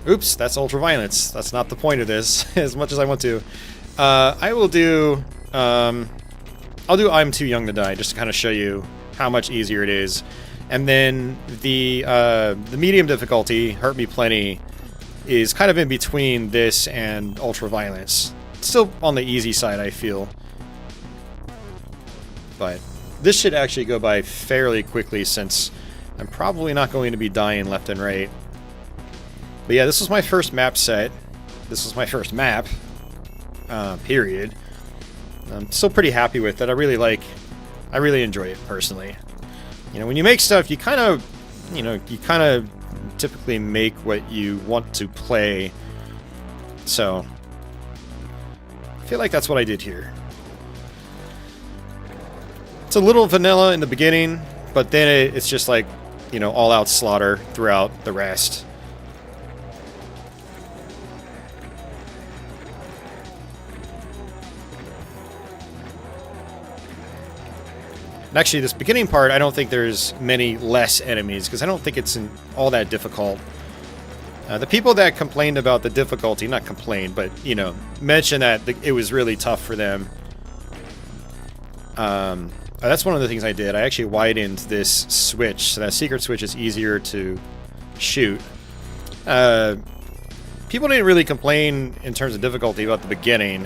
Speaker 1: Oops, that's ultraviolence. That's not the point of this, as much as I want to. I will do... I'll do I'm Too Young to Die, just to kind of show you how much easier it is. And then the medium difficulty, Hurt Me Plenty, is kind of in between this and ultraviolence. Still on the easy side, I feel. But this should actually go by fairly quickly, since I'm probably not going to be dying left and right. But yeah, this was my first map set. This was my first map, period. I'm still pretty happy with it. I really enjoy it personally. You know, when you make stuff, you kind of typically make what you want to play. So I feel like that's what I did here. It's a little vanilla in the beginning, but then it's just like, you know, all-out slaughter throughout the rest. And actually, this beginning part, I don't think there's many less enemies, because I don't think it's all that difficult. The people that complained about the difficulty, not complained, but, you know, mentioned that it was really tough for them. That's one of the things I did. I actually widened this switch, so that secret switch is easier to shoot. People didn't really complain in terms of difficulty about the beginning,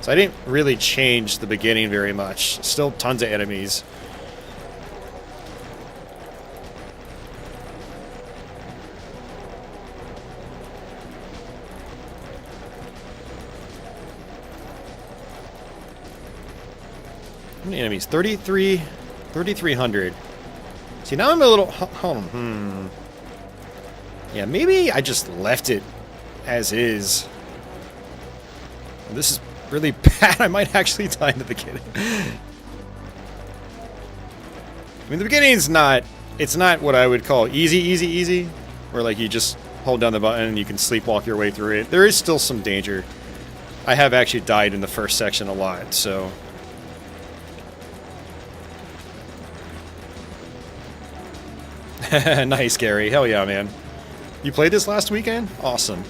Speaker 1: so I didn't really change the beginning very much. Still tons of enemies. How many enemies? 3,300. See, now I'm a little... Hold on. Yeah, maybe I just left it as is. This is really bad. I might actually die in the beginning. I mean, the beginning's not... It's not what I would call easy, where, like, you just hold down the button and you can sleepwalk your way through it. There is still some danger. I have actually died in the first section a lot, so... Nice, Gary. Hell yeah, man. You played this last weekend? Awesome.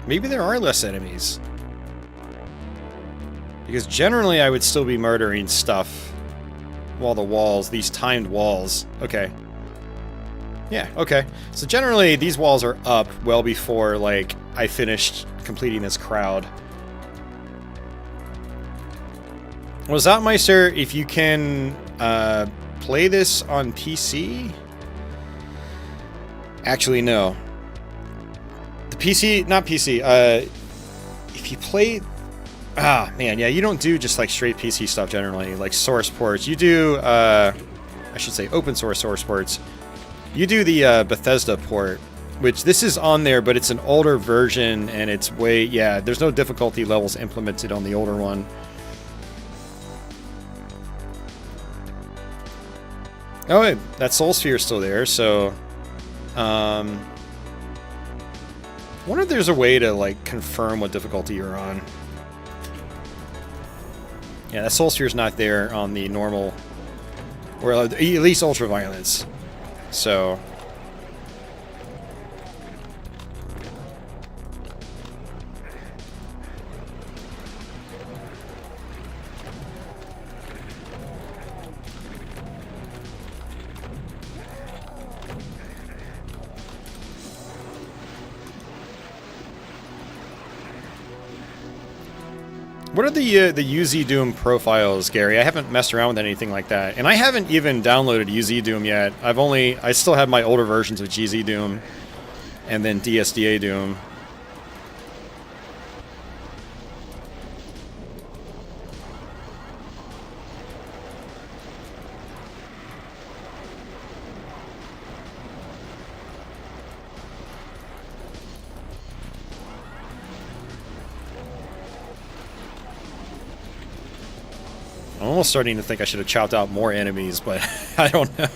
Speaker 1: Maybe there are less enemies. Because generally I would still be murdering stuff while the walls, these timed walls. Okay. Yeah, okay. So generally these walls are up well before, like, I finished completing this crowd. Well, Zotmeister, if you can play this on PC? Actually, no. The PC, not PC, if you play... Ah, man, yeah, you don't do just, like, straight PC stuff generally, like source ports. You do, I should say open source ports. You do the Bethesda port, which this is on there, but it's an older version, and it's way... Yeah, there's no difficulty levels implemented on the older one. Oh, wait, that Soul Sphere is still there, so... I wonder if there's a way to, like, confirm what difficulty you're on. Yeah, that Soul Sphere's not there on the normal, or at least Ultraviolence. So... What are the UZ Doom profiles, Gary? I haven't messed around with anything like that, and I haven't even downloaded UZ Doom yet. I still have my older versions of GZ Doom, and then DSDA Doom. I'm almost starting to think I should have chopped out more enemies, but I don't know.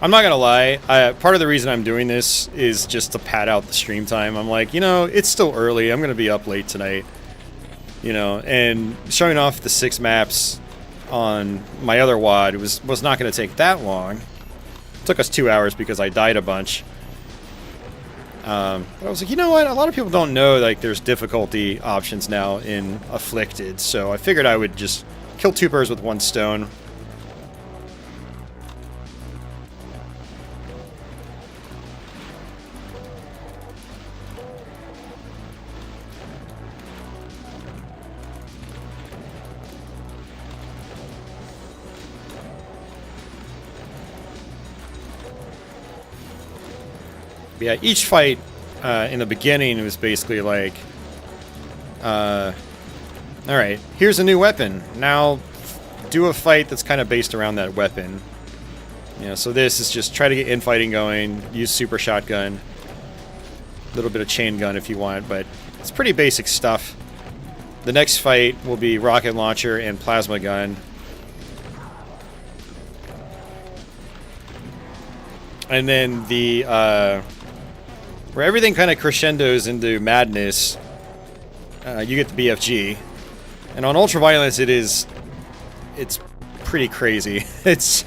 Speaker 1: I'm not gonna lie, part of the reason I'm doing this is just to pad out the stream time. I'm like, you know, it's still early, I'm gonna be up late tonight. You know, and showing off the 6 maps on my other WAD was not gonna take that long. Took us 2 hours because I died a bunch. But I was like, you know what? A lot of people don't know, like, there's difficulty options now in Afflicted, so I figured I would just kill 2 birds with 1 stone. Yeah, each fight in the beginning was basically like, alright, here's a new weapon. Now do a fight that's kind of based around that weapon. You know, so this is just try to get infighting going, use super shotgun, a little bit of chain gun if you want, but it's pretty basic stuff. The next fight will be rocket launcher and plasma gun. And then the, where everything kind of crescendos into madness, you get the BFG. And on Ultraviolence, it's pretty crazy. It's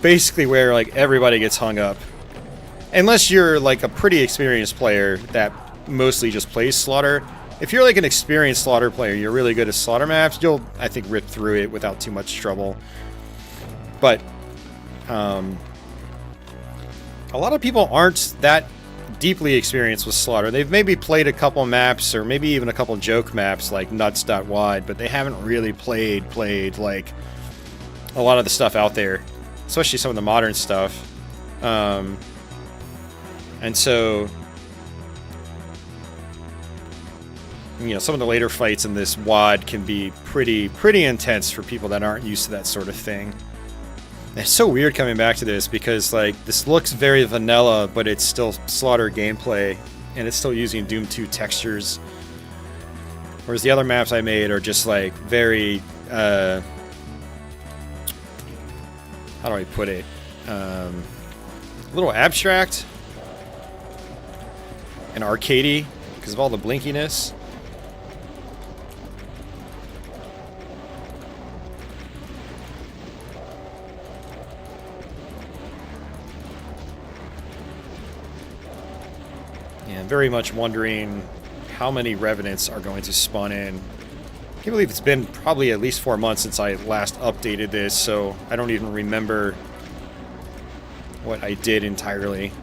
Speaker 1: basically where, like, everybody gets hung up. Unless you're, like, a pretty experienced player that mostly just plays Slaughter. If you're, like, an experienced Slaughter player, you're really good at Slaughter maps, you'll, I think, rip through it without too much trouble. But, a lot of people aren't that deeply experienced with Slaughter. They've maybe played a couple maps, or maybe even a couple joke maps like nuts.wad, but they haven't really played like a lot of the stuff out there, especially some of the modern stuff. And so, you know, some of the later fights in this WAD can be pretty intense for people that aren't used to that sort of thing. It's so weird coming back to this because, like, this looks very vanilla, but it's still Slaughter gameplay, and it's still using Doom 2 textures. Whereas the other maps I made are just, like, very, how do I put it? A little abstract and arcadey because of all the blinkiness. I'm very much wondering how many Revenants are going to spawn in. I can't believe it's been probably at least 4 months since I last updated this, so I don't even remember what I did entirely.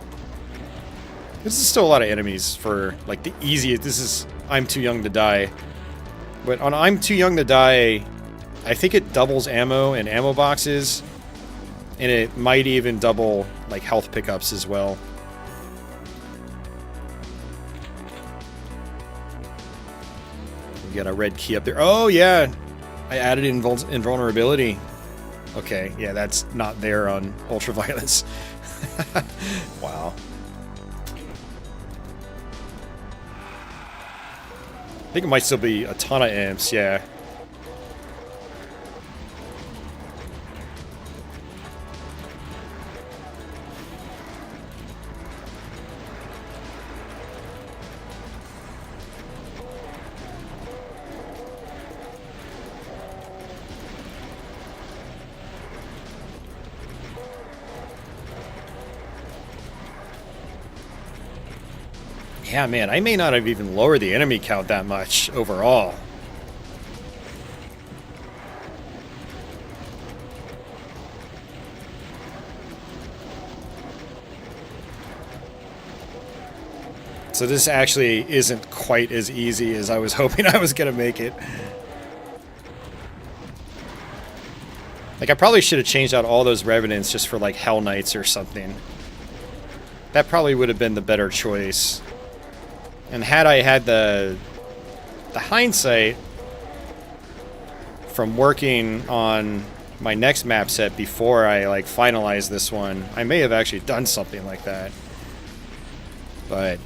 Speaker 1: This is still a lot of enemies for, like, the easiest. This is I'm Too Young to Die. But on I'm Too Young to Die, I think it doubles ammo and ammo boxes, and it might even double, like, health pickups as well. We got a red key up there. Oh, yeah! I added invulnerability. Okay, yeah, that's not there on Ultraviolence. Wow. I think it might still be a ton of imps, yeah. Yeah, man, I may not have even lowered the enemy count that much overall. So this actually isn't quite as easy as I was hoping I was going to make it. Like, I probably should have changed out all those Revenants just for, like, Hell Knights or something. That probably would have been the better choice. And had I had the hindsight from working on my next map set before I, like, finalized this one, I may have actually done something like that. But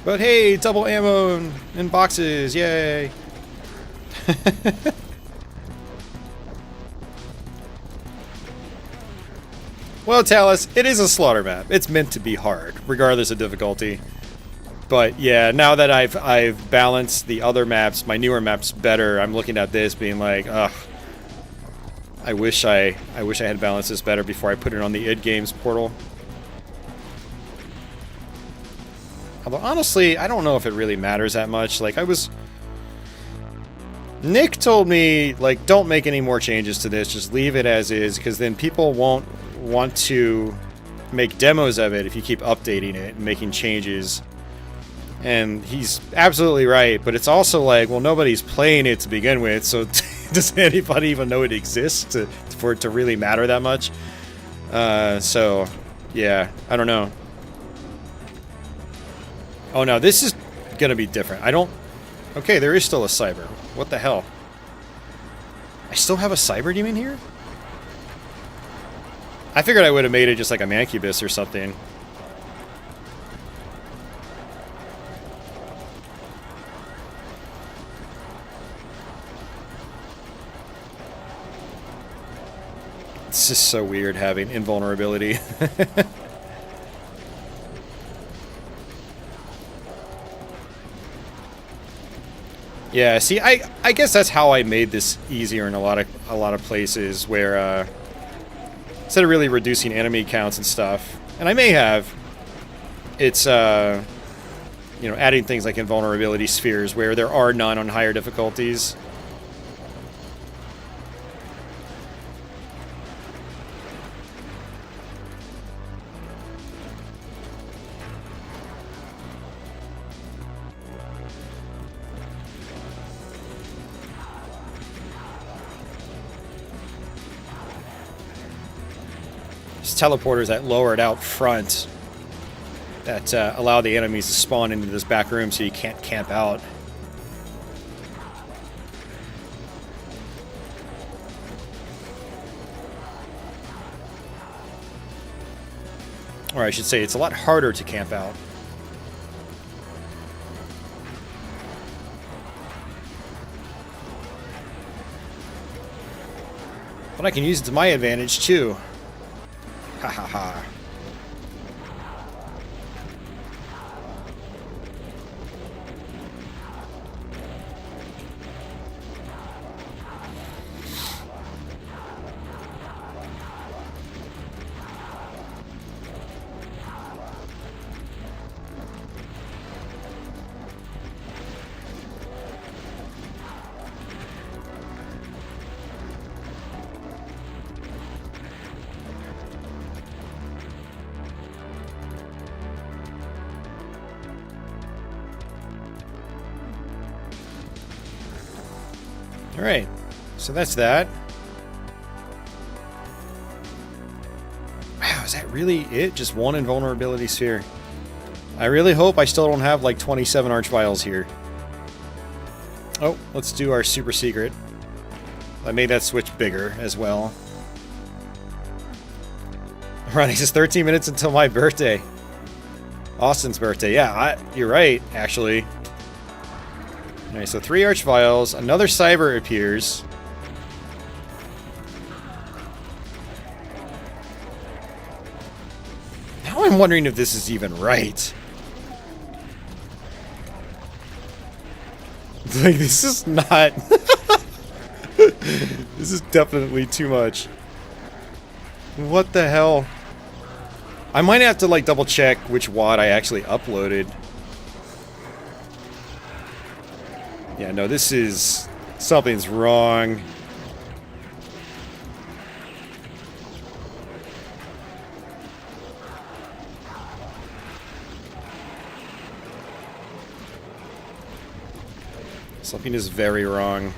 Speaker 1: hey, double ammo in boxes, yay! Well, Talus, it is a slaughter map. It's meant to be hard, regardless of difficulty. But yeah, now that I've balanced the other maps, my newer maps better, I'm looking at this being like, ugh. I wish I had balanced this better before I put it on the id Games portal. Although honestly, I don't know if it really matters that much. Like, Nick told me, like, don't make any more changes to this, just leave it as is, because then people won't want to make demos of it if you keep updating it and making changes. And he's absolutely right, but it's also like, well, nobody's playing it to begin with, so does anybody even know it exists for it to really matter that much? So, yeah, I don't know. Oh no, this is gonna be different. Okay, there is still a cyber. What the hell? I still have a cyber demon here? I figured I would have made it just like a Mancubus or something. It's just so weird having invulnerability. Yeah, see, I guess that's how I made this easier in a lot of places where instead of really reducing enemy counts and stuff, and I may have, it's you know, adding things like invulnerability spheres where there are none on higher difficulties. Teleporters that lowered out front that allow the enemies to spawn into this back room so you can't camp out. Or I should say, it's a lot harder to camp out. But I can use it to my advantage too. Ha ha ha. Alright, so that's that. Wow, is that really it? Just one invulnerability sphere. I really hope I still don't have like 27 archviles here. Oh, let's do our super secret. I made that switch bigger as well. Running just 13 minutes until my birthday. Austin's birthday. Yeah, you're right, actually. Alright, so 3 archviles. Another cyber appears. Now I'm wondering if this is even right. Like, this is not... This is definitely too much. What the hell? I might have to, like, double check which WAD I actually uploaded. Yeah, no, this is... Something's wrong. Something is very wrong.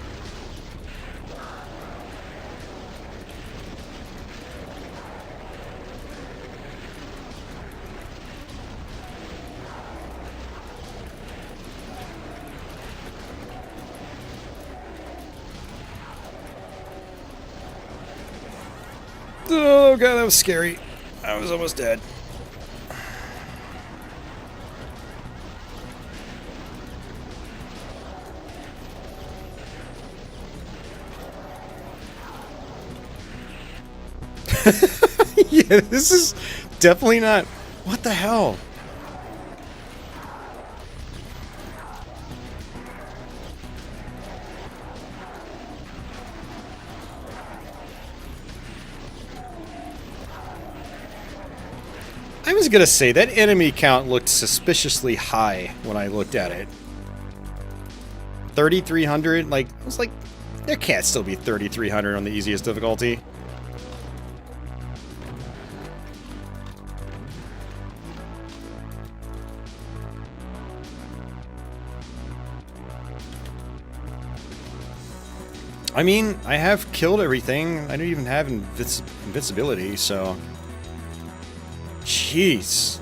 Speaker 1: Oh god, that was scary. I was almost dead. Yeah, this is definitely not... What the hell? I was gonna say, that enemy count looked suspiciously high when I looked at it. 3,300? Like, I was like, there can't still be 3,300 on the easiest difficulty. I mean, I have killed everything. I don't even have invincibility, so... Jeez.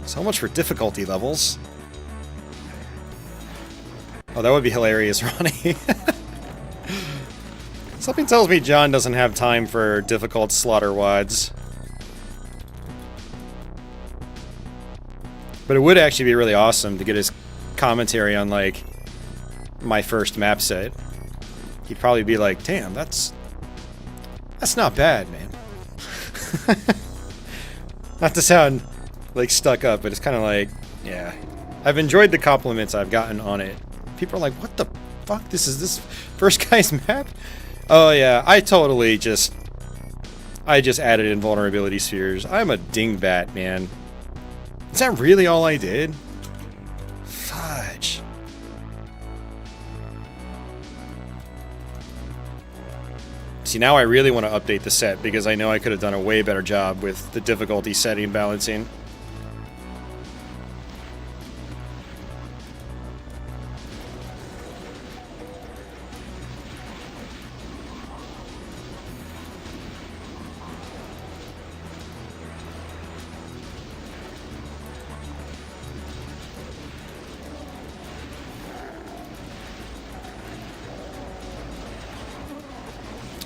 Speaker 1: So much for difficulty levels. Oh, that would be hilarious, Ronnie. Something tells me John doesn't have time for difficult slaughter WADs. But it would actually be really awesome to get his commentary on, like, my first map set. He'd probably be like, damn, that's not bad, man. Not to sound like stuck up, but it's kind of like, yeah. I've enjoyed the compliments I've gotten on it. People are like, what the fuck? This is this first guy's map? Oh yeah, I just added invulnerability spheres. I'm a dingbat, man. Is that really all I did? Fudge. See, now I really want to update the set because I know I could have done a way better job with the difficulty setting balancing.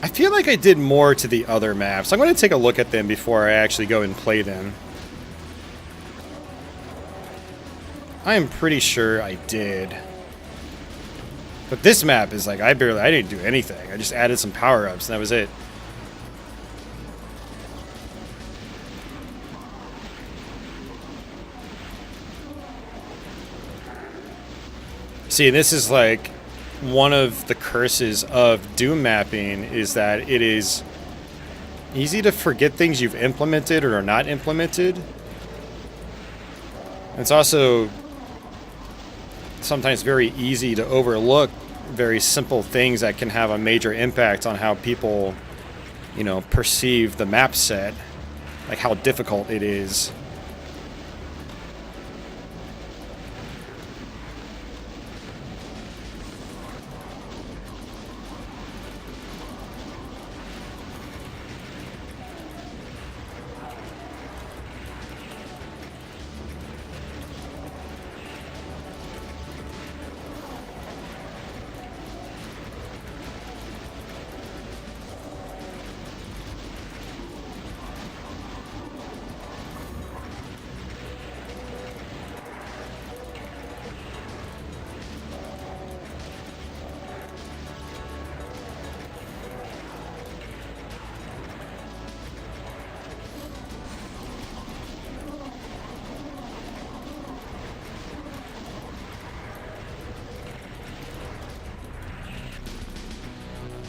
Speaker 1: I feel like I did more to the other maps. I'm going to take a look at them before I actually go and play them. I am pretty sure I did. But this map is like, I didn't do anything. I just added some power-ups and that was it. See, this is like one of the curses of Doom mapping is that it is easy to forget things you've implemented or are not implemented. It's also sometimes very easy to overlook very simple things that can have a major impact on how people, you know, perceive the map set, like how difficult it is.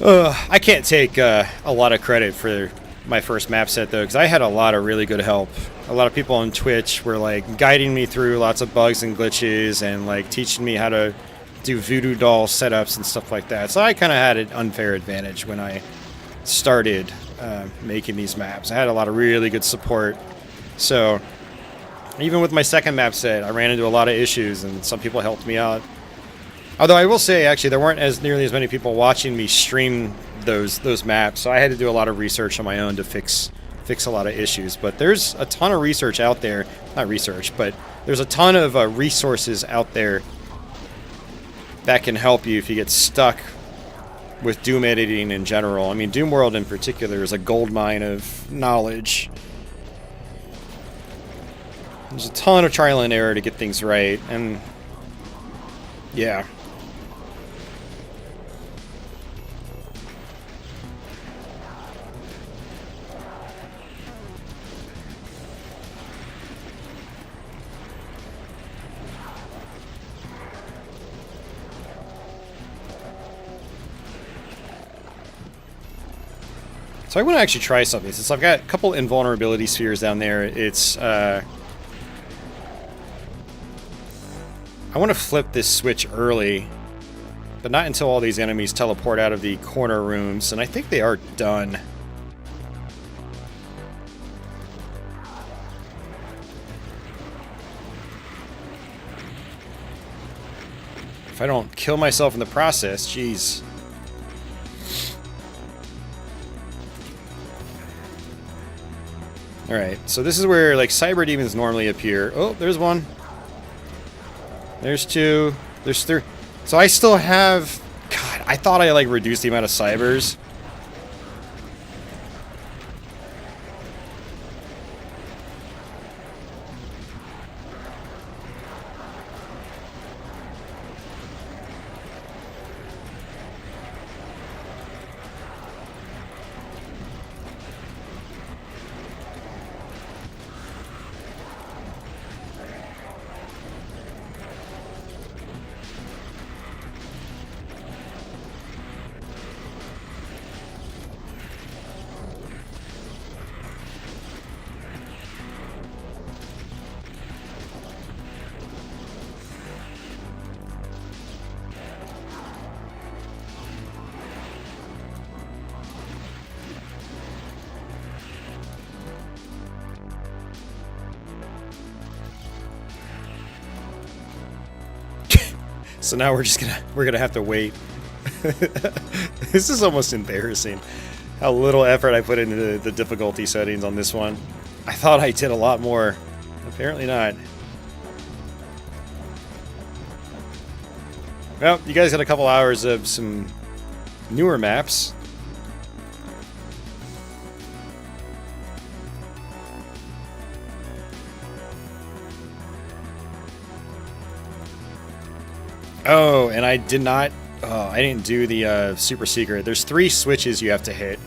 Speaker 1: I can't take a lot of credit for my first map set though, because I had a lot of really good help. A lot of people on Twitch were like guiding me through lots of bugs and glitches and like teaching me how to do voodoo doll setups and stuff like that. So I kind of had an unfair advantage when I started making these maps. I had a lot of really good support. So even with my second map set, I ran into a lot of issues and some people helped me out. Although I will say, actually, there weren't nearly as many people watching me stream those maps, so I had to do a lot of research on my own to fix a lot of issues. But there's a ton of research out there. Not research, but there's a ton of resources out there that can help you if you get stuck with Doom editing in general. I mean, Doom World in particular is a goldmine of knowledge. There's a ton of trial and error to get things right, and yeah. So I want to actually try something. Since I've got a couple invulnerability spheres down there, it's I want to flip this switch early, but not until all these enemies teleport out of the corner rooms, and I think they are done. If I don't kill myself in the process, jeez. Alright, so this is where, like, cyber demons normally appear. Oh, there's one. There's two. There's three. So I still have... God, I thought I, like, reduced the amount of cybers. So now we're gonna have to wait. This is almost embarrassing how little effort I put into the difficulty settings on this one. I thought I did a lot more. Apparently not. Well, you guys got a couple hours of some newer maps. Oh, and I did not... Oh, I didn't do the super secret. There's 3 switches you have to hit.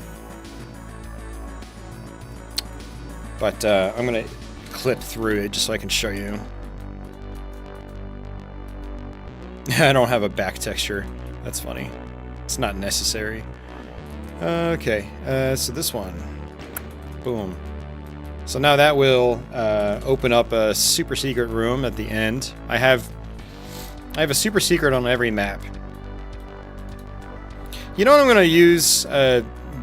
Speaker 1: But I'm going to clip through it just so I can show you. I don't have a back texture. That's funny. It's not necessary. Okay, so this one. Boom. So now that will open up a super secret room at the end. I have a super secret on every map. You know what I'm going to use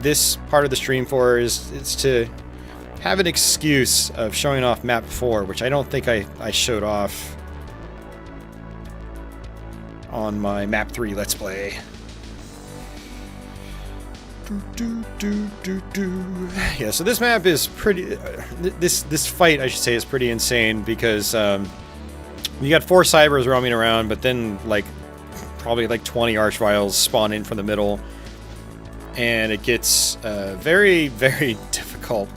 Speaker 1: this part of the stream for is to have an excuse of showing off map 4, which I don't think I showed off on my map 3 Let's Play. Yeah, so this map is pretty... this fight, I should say, is pretty insane because... you got 4 cybers roaming around, but then, like, probably like 20 archviles spawn in from the middle. And it gets very, very difficult.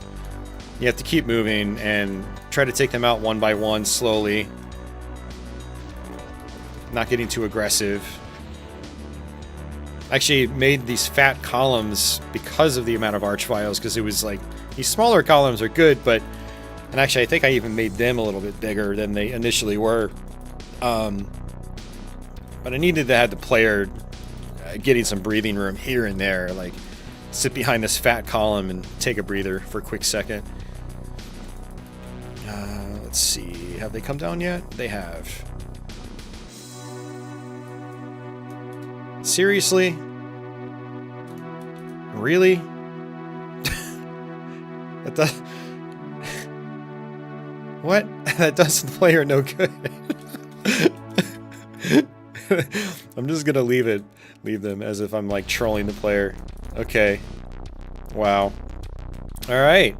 Speaker 1: You have to keep moving and try to take them out one by one, slowly. Not getting too aggressive. I actually made these fat columns because of the amount of archviles, because it was like, these smaller columns are good, but... And actually, I think I even made them a little bit bigger than they initially were. But I needed to have the player getting some breathing room here and there, like sit behind this fat column and take a breather for a quick second. Let's see, have they come down yet? They have. Seriously? Really? That does... What? That does the player no good. I'm just gonna leave them as if I'm like trolling the player. Okay. Wow. Alright.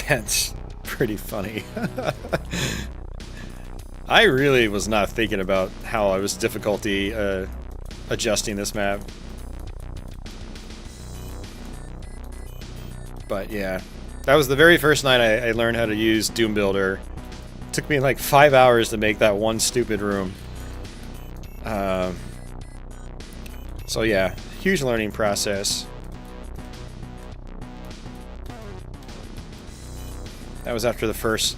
Speaker 1: That's pretty funny. I really was not thinking about how I was difficulty adjusting this map. But yeah, that was the very first night I learned how to use Doom Builder. It took me like 5 hours to make that one stupid room. So yeah, huge learning process. That was after the first,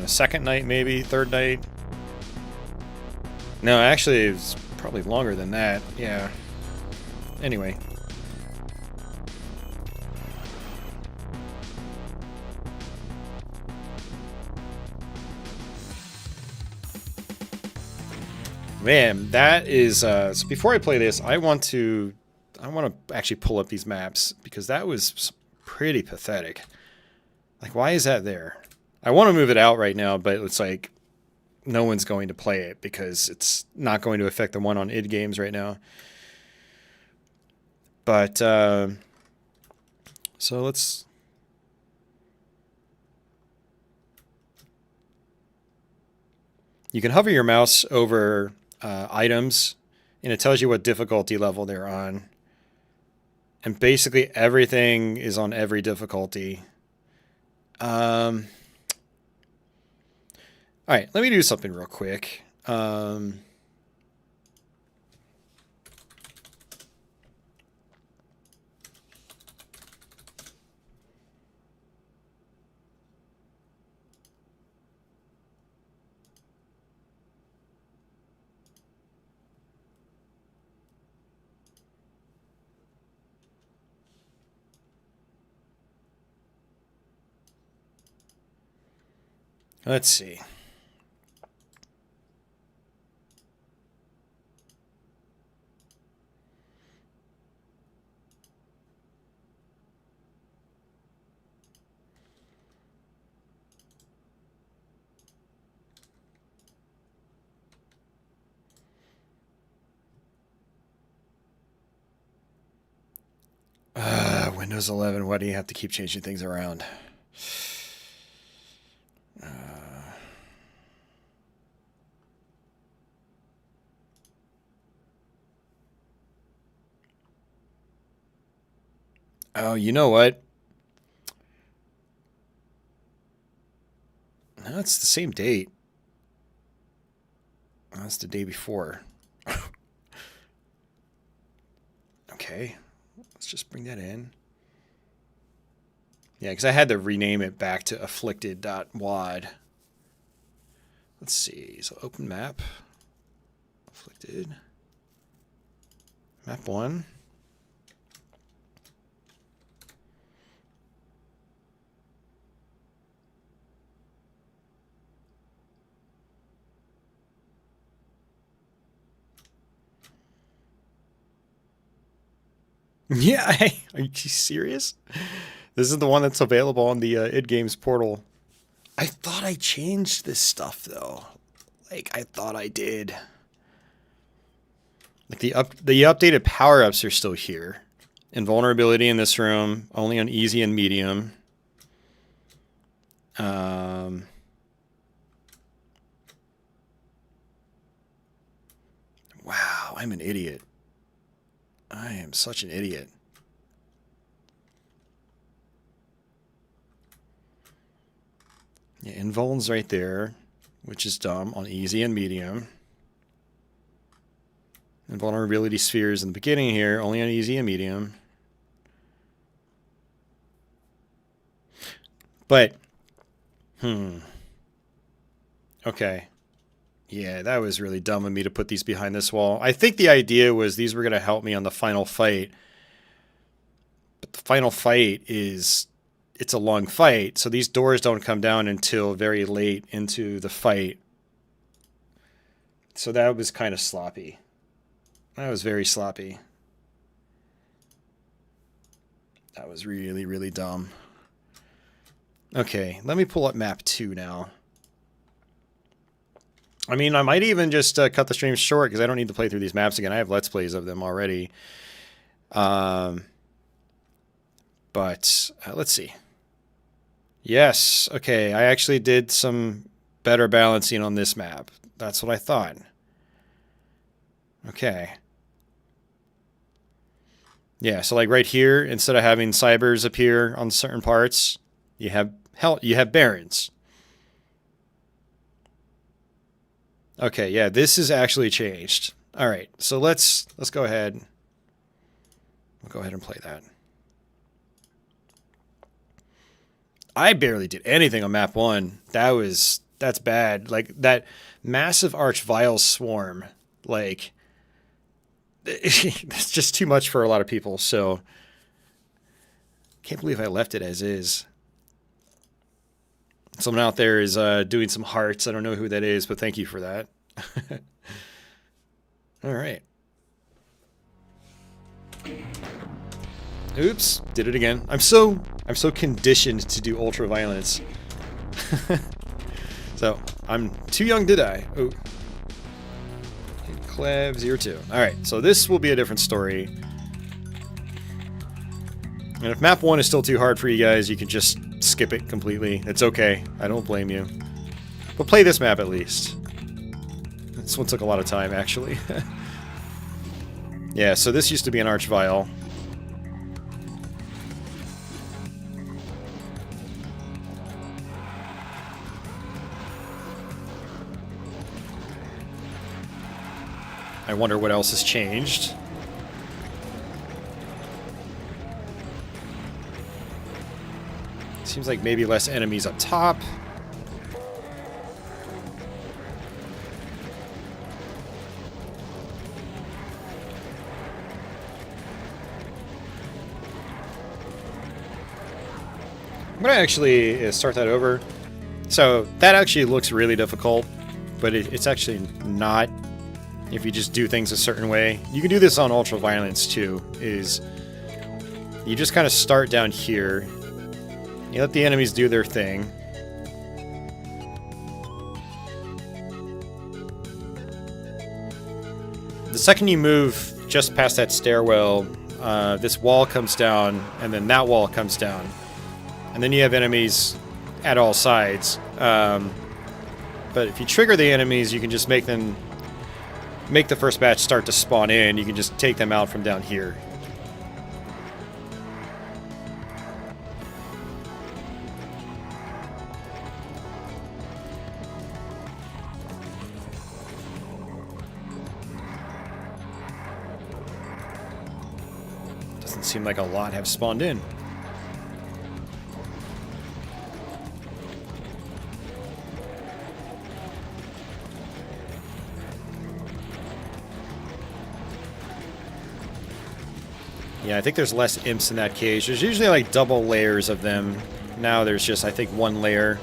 Speaker 1: second night maybe, third night. No, actually it was probably longer than that, yeah. Anyway. Man, that is, so before I play this, I want to actually pull up these maps, because that was pretty pathetic. Like, why is that there? I want to move it out right now, but it's like, no one's going to play it, because it's not going to affect the one on id Games right now. But, so let's... You can hover your mouse over items, and it tells you what difficulty level they're on. And basically everything is on every difficulty. Alright, let me do something real quick. Let's see. Windows 11, why do you have to keep changing things around? Oh, you know what? No, it's the same date. Oh, that's the day before. Okay, let's just bring that in. Yeah, because I had to rename it back to Afflicted.wad. Let's see, so open map. Afflicted. Map 1. Yeah, are you serious? This is the one that's available on the id Games portal. I thought I changed this stuff though. Like I thought I did. Like the updated power-ups are still here. Invulnerability in this room, only on easy and medium. Wow, I'm an idiot. I am such an idiot. Yeah, invuln's right there, which is dumb, on easy and medium. Invulnerability spheres in the beginning here, only on easy and medium. But, okay. Yeah, that was really dumb of me to put these behind this wall. I think the idea was these were going to help me on the final fight. But the final fight is... it's a long fight, so these doors don't come down until very late into the fight. So that was kind of sloppy. That was very sloppy. That was really, really dumb. Okay, let me pull up map 2 now. I mean, I might even just cut the stream short because I don't need to play through these maps again. I have Let's Plays of them already. But let's see. Yes, okay, I actually did some better balancing on this map. That's what I thought. Okay. Yeah, so like right here, instead of having cybers appear on certain parts, you have barons. Okay, yeah, this is actually changed. All right, so let's go ahead. We'll go ahead and play that. I barely did anything on map 1. That's bad. Like that massive Archvile swarm, like that's just too much for a lot of people. So can't believe I left it as is. Someone out there is doing some hearts. I don't know who that is, but thank you for that. All right. Oops, did it again. I'm so conditioned to do ultra violence. So I'm too young to die. Oh, Clev 02. All right, so this will be a different story. And if map 1 is still too hard for you guys, you can just skip it completely. It's okay. I don't blame you. But play this map at least. This one took a lot of time, actually. Yeah, so this used to be an Archvile. I wonder what else has changed. Seems like maybe less enemies up top. I'm gonna actually start that over. So that actually looks really difficult, but it's actually not if you just do things a certain way. You can do this on Ultra Violence too, is you just kind of start down here. You let the enemies do their thing. The second you move just past that stairwell, this wall comes down, and then that wall comes down. And then you have enemies at all sides. But if you trigger the enemies, you can just make the first batch start to spawn in. You can just take them out from down here. Doesn't seem like a lot have spawned in. Yeah, I think there's less imps in that cage. There's usually like double layers of them. Now there's just, I think, one layer.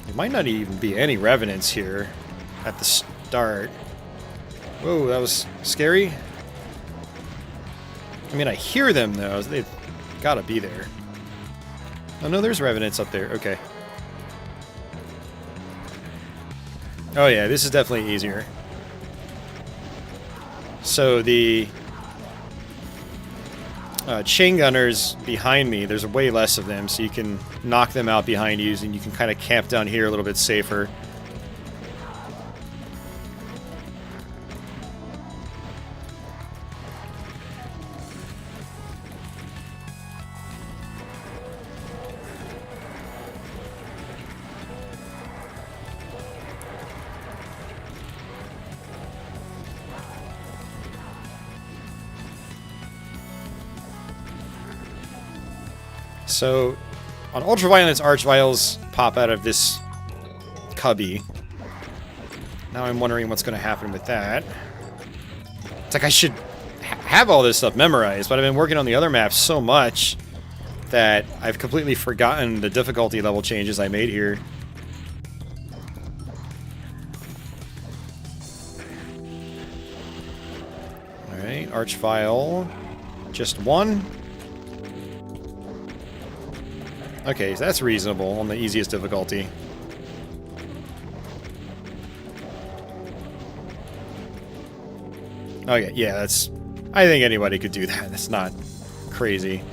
Speaker 1: There might not even be any revenants here at the start. Whoa, that was scary. I mean, I hear them, though. They've got to be there. Oh, no, there's revenants up there. Okay. Oh, yeah, this is definitely easier. So the chain gunners behind me, there's way less of them, so you can knock them out behind you, and you can kind of camp down here a little bit safer. So, on Ultraviolence, Archviles pop out of this cubby. Now I'm wondering what's going to happen with that. It's like I should have all this stuff memorized, but I've been working on the other maps so much that I've completely forgotten the difficulty level changes I made here. Alright, Archvile. Just one. Okay, so that's reasonable on the easiest difficulty. Okay, yeah, that's... I think anybody could do that. That's not crazy.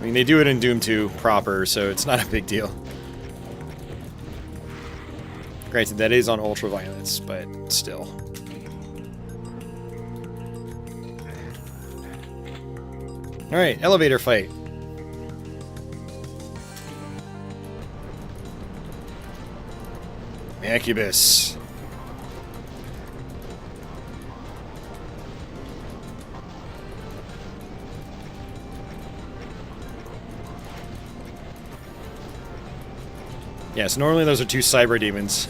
Speaker 1: I mean, they do it in Doom 2 proper, so it's not a big deal. Granted, that is on ultraviolence, but still. Alright, elevator fight. Incubus. Yes, normally those are two cyber demons.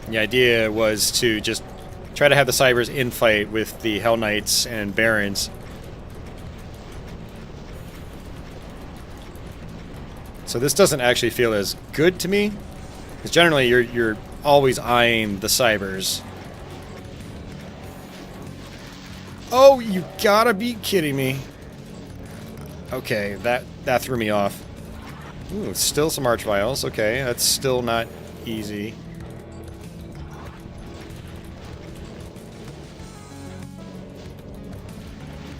Speaker 1: The idea was to just try to have the cybers infight with the Hell Knights and Barons. So this doesn't actually feel as good to me, because generally you're always eyeing the cybers. Oh, you gotta be kidding me. Okay, that threw me off. Ooh, still some Archviles. Okay, that's still not easy.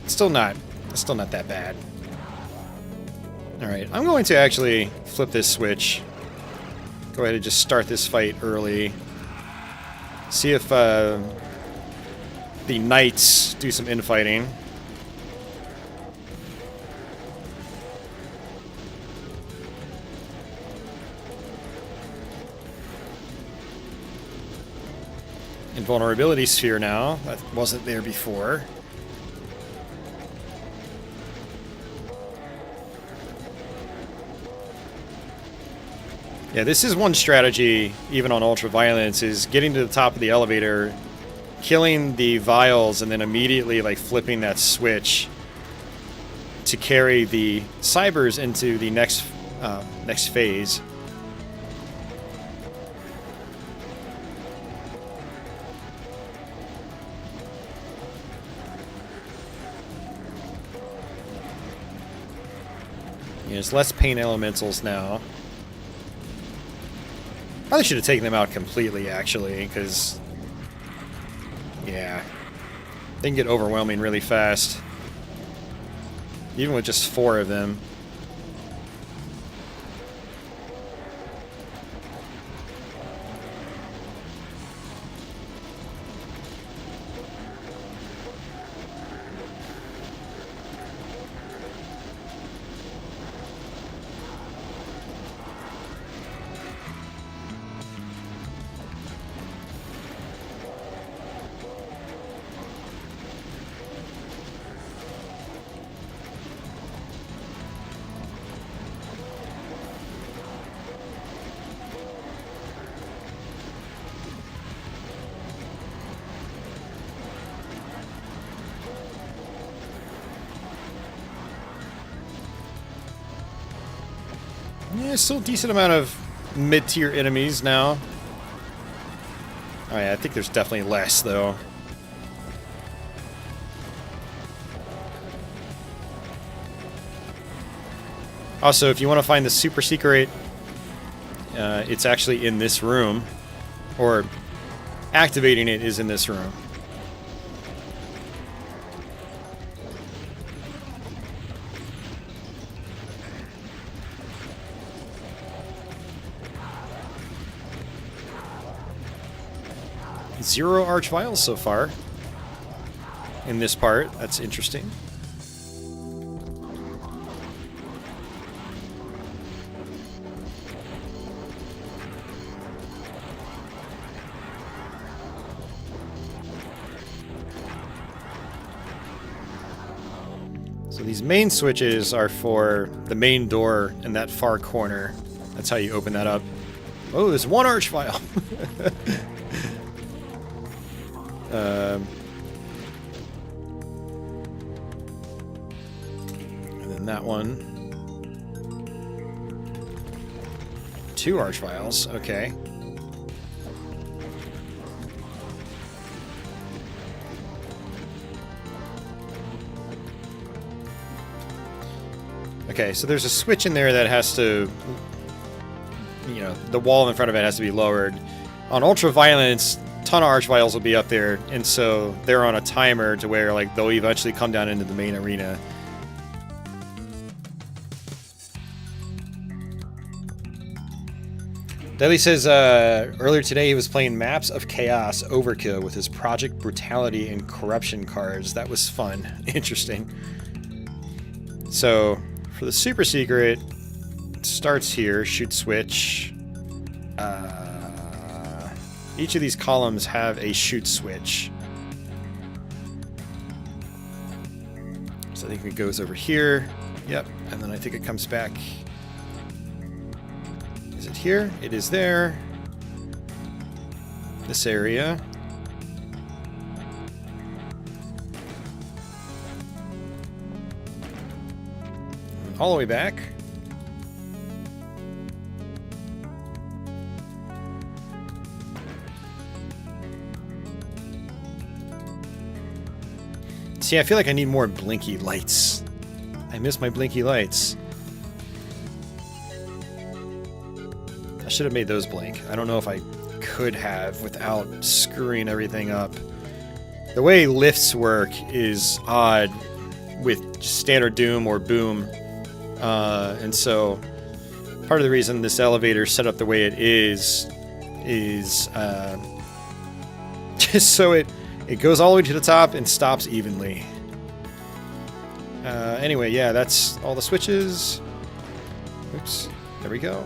Speaker 1: Still not that bad. Alright, I'm going to actually flip this switch. Go ahead and just start this fight early. See if the Knights do some infighting. Invulnerability sphere now. That wasn't there before. Yeah, this is one strategy, even on ultraviolence, is getting to the top of the elevator, killing the vials, and then immediately like flipping that switch to carry the cybers into the next phase. Yeah, there's less pain elementals now. Probably should have taken them out completely, actually, because, yeah, they can get overwhelming really fast, even with just 4 of them. Yeah, still a decent amount of mid-tier enemies now. Oh yeah, I think there's definitely less, though. Also, if you want to find the super secret, it's actually in this room. Or activating it is in this room. Zero Archviles so far in this part. That's interesting. these main switches are for the main door in that far corner. That's how you open that up. Oh, there's one arch file. And then that one. 2 arch files. Okay. Okay, so there's a switch in there that has to, you know, the wall in front of it has to be lowered. On Ultraviolence, a ton of arch files will be up there, and so they're on a timer to where, like, they'll eventually come down into the main arena. Deli says earlier today he was playing Maps of Chaos Overkill with his Project Brutality and Corruption cards. That was fun. Interesting. So, for the super secret, it starts here, shoot switch. Each of these columns have a shoot switch. So I think it goes over here. Yep, and then I think it comes back. Is it here? It is there. This area. And all the way back. See, I feel like I need more blinky lights. I miss my blinky lights. I should have made those blink. I don't know if I could have without screwing everything up. The way lifts work is odd with standard Doom or Boom. And so part of the reason this elevator is set up the way it is just so it goes all the way to the top and stops evenly. Anyway, yeah, that's all the switches. Oops, there we go.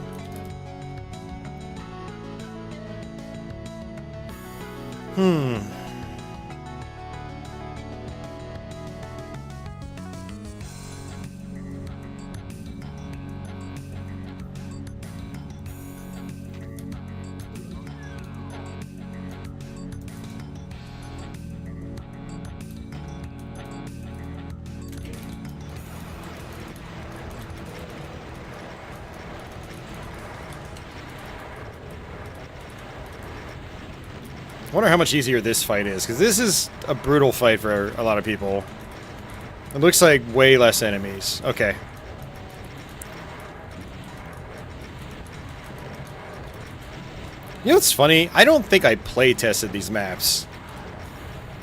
Speaker 1: I wonder how much easier this fight is, because this is a brutal fight for a lot of people. It looks like way less enemies. Okay. You know what's funny? I don't think I play tested these maps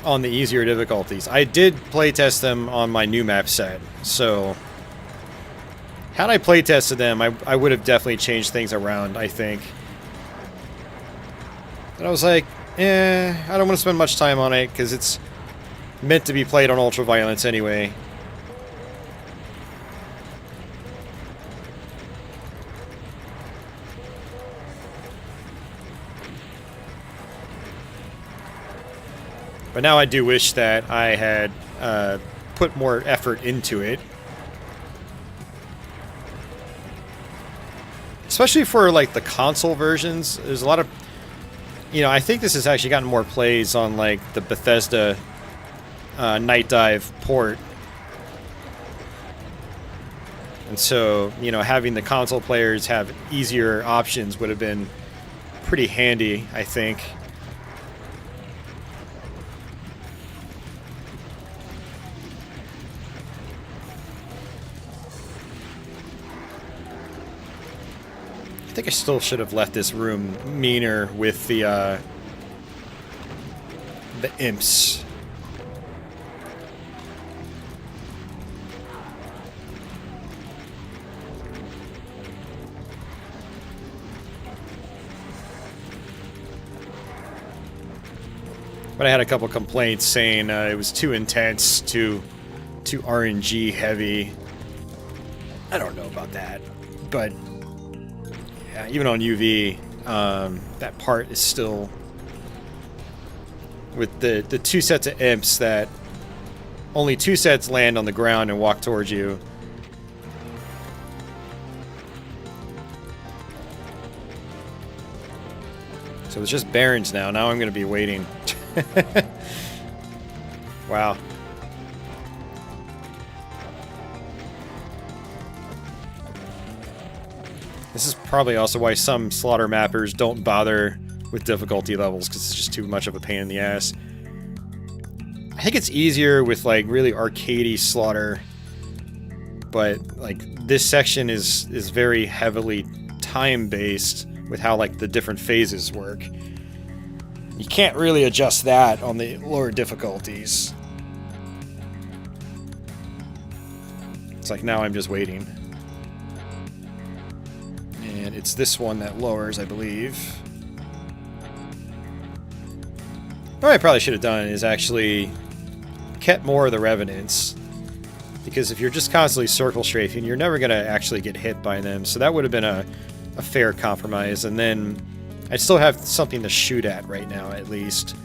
Speaker 1: on the easier difficulties. I did play test them on my new map set, so had I play tested them, I would have definitely changed things around, I think. But I was like, I don't want to spend much time on it, because it's meant to be played on Ultraviolence anyway. But now I do wish that I had put more effort into it. Especially for, like, the console versions. There's a lot of... You know, I think this has actually gotten more plays on, like, the Bethesda Night Dive port. And so, you know, having the console players have easier options would have been pretty handy, I think. I think I still should have left this room meaner with the imps. But I had a couple complaints saying it was too intense, too RNG heavy. I don't know about that, but yeah, even on UV, that part is still with the two sets of imps that only 2 sets land on the ground and walk towards you. So it's just Barons now. Now I'm going to be waiting. Wow. This is probably also why some slaughter mappers don't bother with difficulty levels, because it's just too much of a pain in the ass. I think it's easier with like really arcadey slaughter, but like this section is very heavily time-based with how like the different phases work. You can't really adjust that on the lower difficulties. It's like now I'm just waiting. And it's this one that lowers, I believe. What I probably should have done is actually kept more of the Revenants. Because if you're just constantly circle strafing, you're never going to actually get hit by them. So that would have been a fair compromise. And then I still have something to shoot at right now, at least.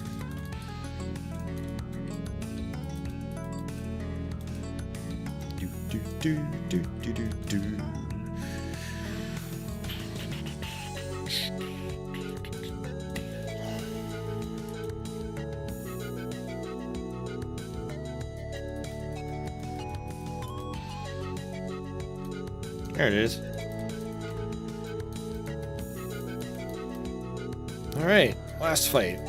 Speaker 1: There it is. Alright, last fight.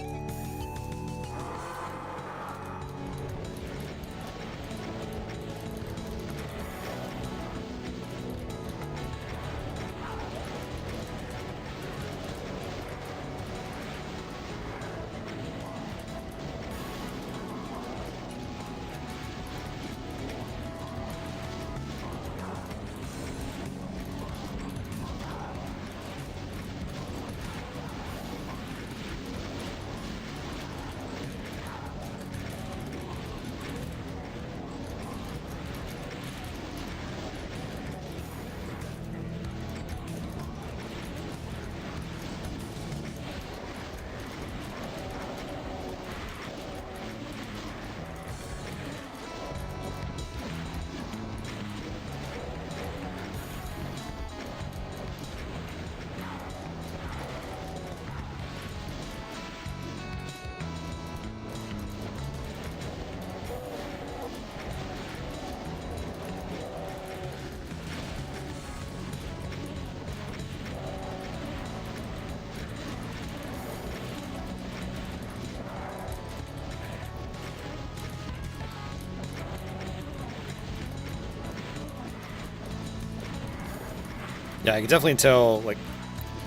Speaker 1: Yeah, I can definitely tell, like,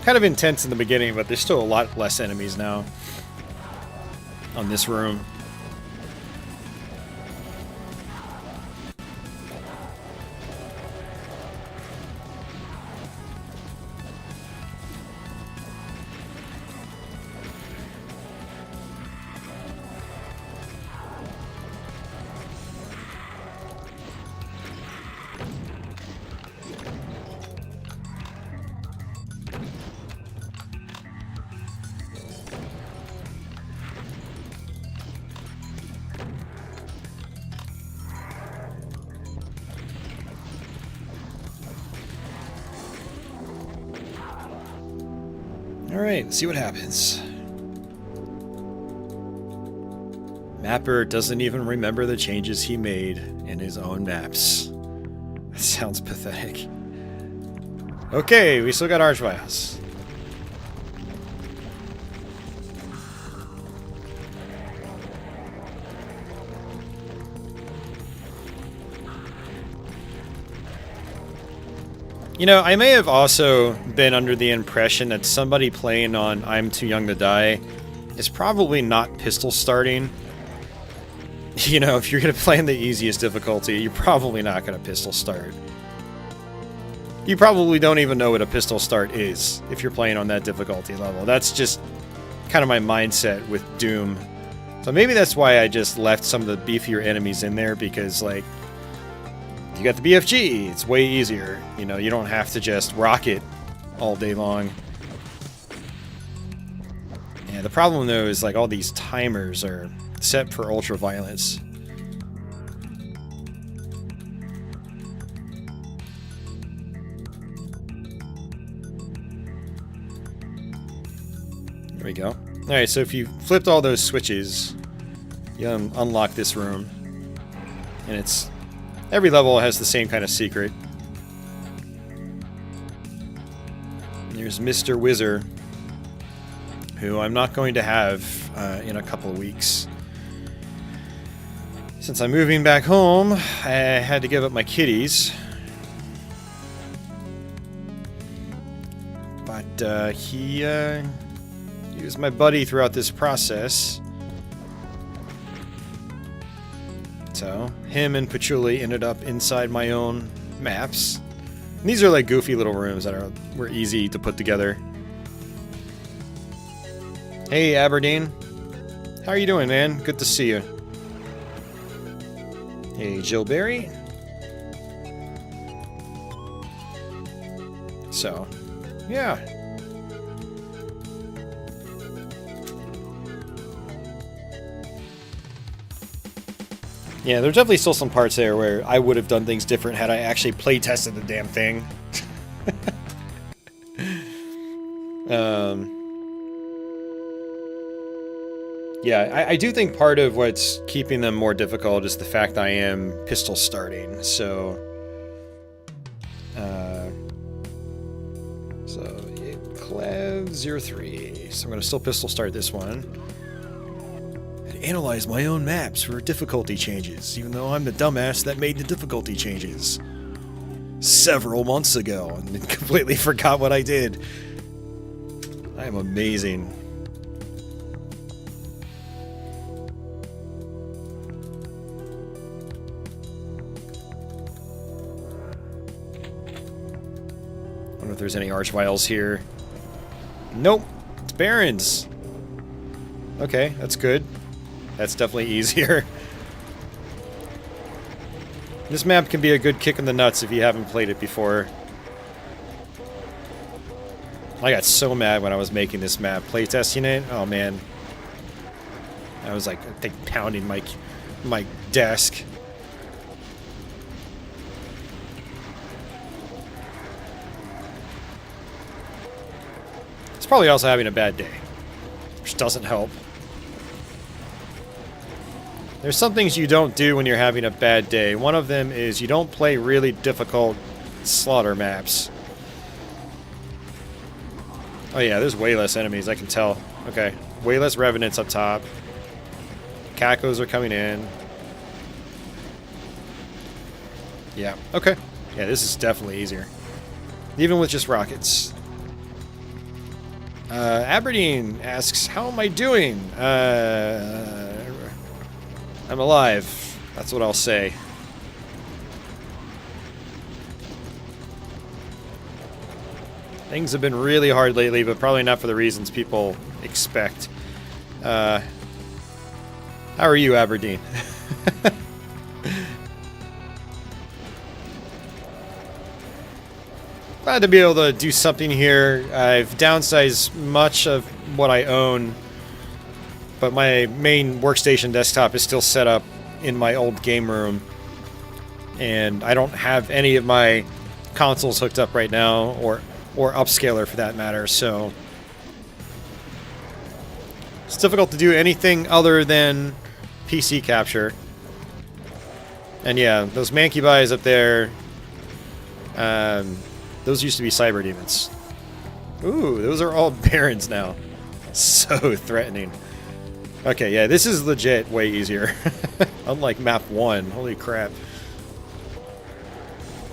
Speaker 1: kind of intense in the beginning, but there's still a lot less enemies now on this room. Alright, let's see what happens. Mapper doesn't even remember the changes he made in his own maps. That sounds pathetic. Okay, we still got Archviles. You know, I may have also been under the impression that somebody playing on I'm Too Young to Die is probably not pistol starting. You know, if you're going to play in the easiest difficulty, you're probably not going to pistol start. You probably don't even know what a pistol start is if you're playing on that difficulty level. That's just kind of my mindset with Doom. So maybe that's why I just left some of the beefier enemies in there, because, like, you got the BFG, it's way easier. You know, you don't have to just rock it all day long. Yeah, the problem though is like all these timers are set for ultra violence. There we go. Alright, so if you flipped all those switches, you unlock this room. And it's... every level has the same kind of secret. There's Mr. Whizzer, who I'm not going to have in a couple of weeks. Since I'm moving back home, I had to give up my kitties. But he was my buddy throughout this process. So, him and Patchouli ended up inside my own maps. And these are like goofy little rooms that were easy to put together. Hey, Aberdeen. How are you doing, man? Good to see you. Hey, Jill Berry. So, yeah. Yeah, there's definitely still some parts there where I would have done things different had I actually play tested the damn thing. Yeah, I do think part of what's keeping them more difficult is the fact I am pistol starting, so... Clev03. So I'm going to still pistol start this one. And analyze my own maps for difficulty changes, even though I'm the dumbass that made the difficulty changes several months ago and completely forgot what I did. I am amazing. I wonder if there's any archviles here. Nope, it's Barrens. Okay, that's good. That's definitely easier. This map can be a good kick in the nuts if you haven't played it before. I got so mad when I was making this map, playtesting it. Oh man, I was like, I think pounding my desk. It's probably also having a bad day, which doesn't help. There's some things you don't do when you're having a bad day. One of them is you don't play really difficult slaughter maps. Oh yeah, there's way less enemies, I can tell. Okay, way less revenants up top. Cacos are coming in. Yeah, okay. Yeah, this is definitely easier. Even with just rockets. Aberdeen asks, how am I doing? I'm alive. That's what I'll say. Things have been really hard lately, but probably not for the reasons people expect. How are you, Aberdeen? Glad to be able to do something here. I've downsized much of what I own, but my main workstation desktop is still set up in my old game room, and I don't have any of my consoles hooked up right now, or upscaler for that matter, so it's difficult to do anything other than PC capture. And yeah, those Mancubi up there, those used to be cyber demons. Ooh, those are all barons now. So threatening. Okay, yeah, this is legit way easier. Unlike map 1. Holy crap.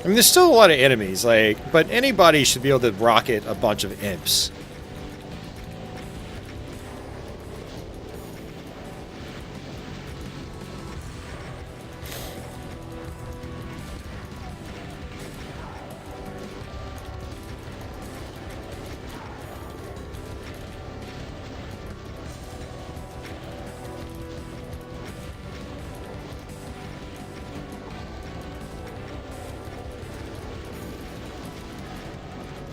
Speaker 1: I mean, there's still a lot of enemies, like, but anybody should be able to rocket a bunch of imps.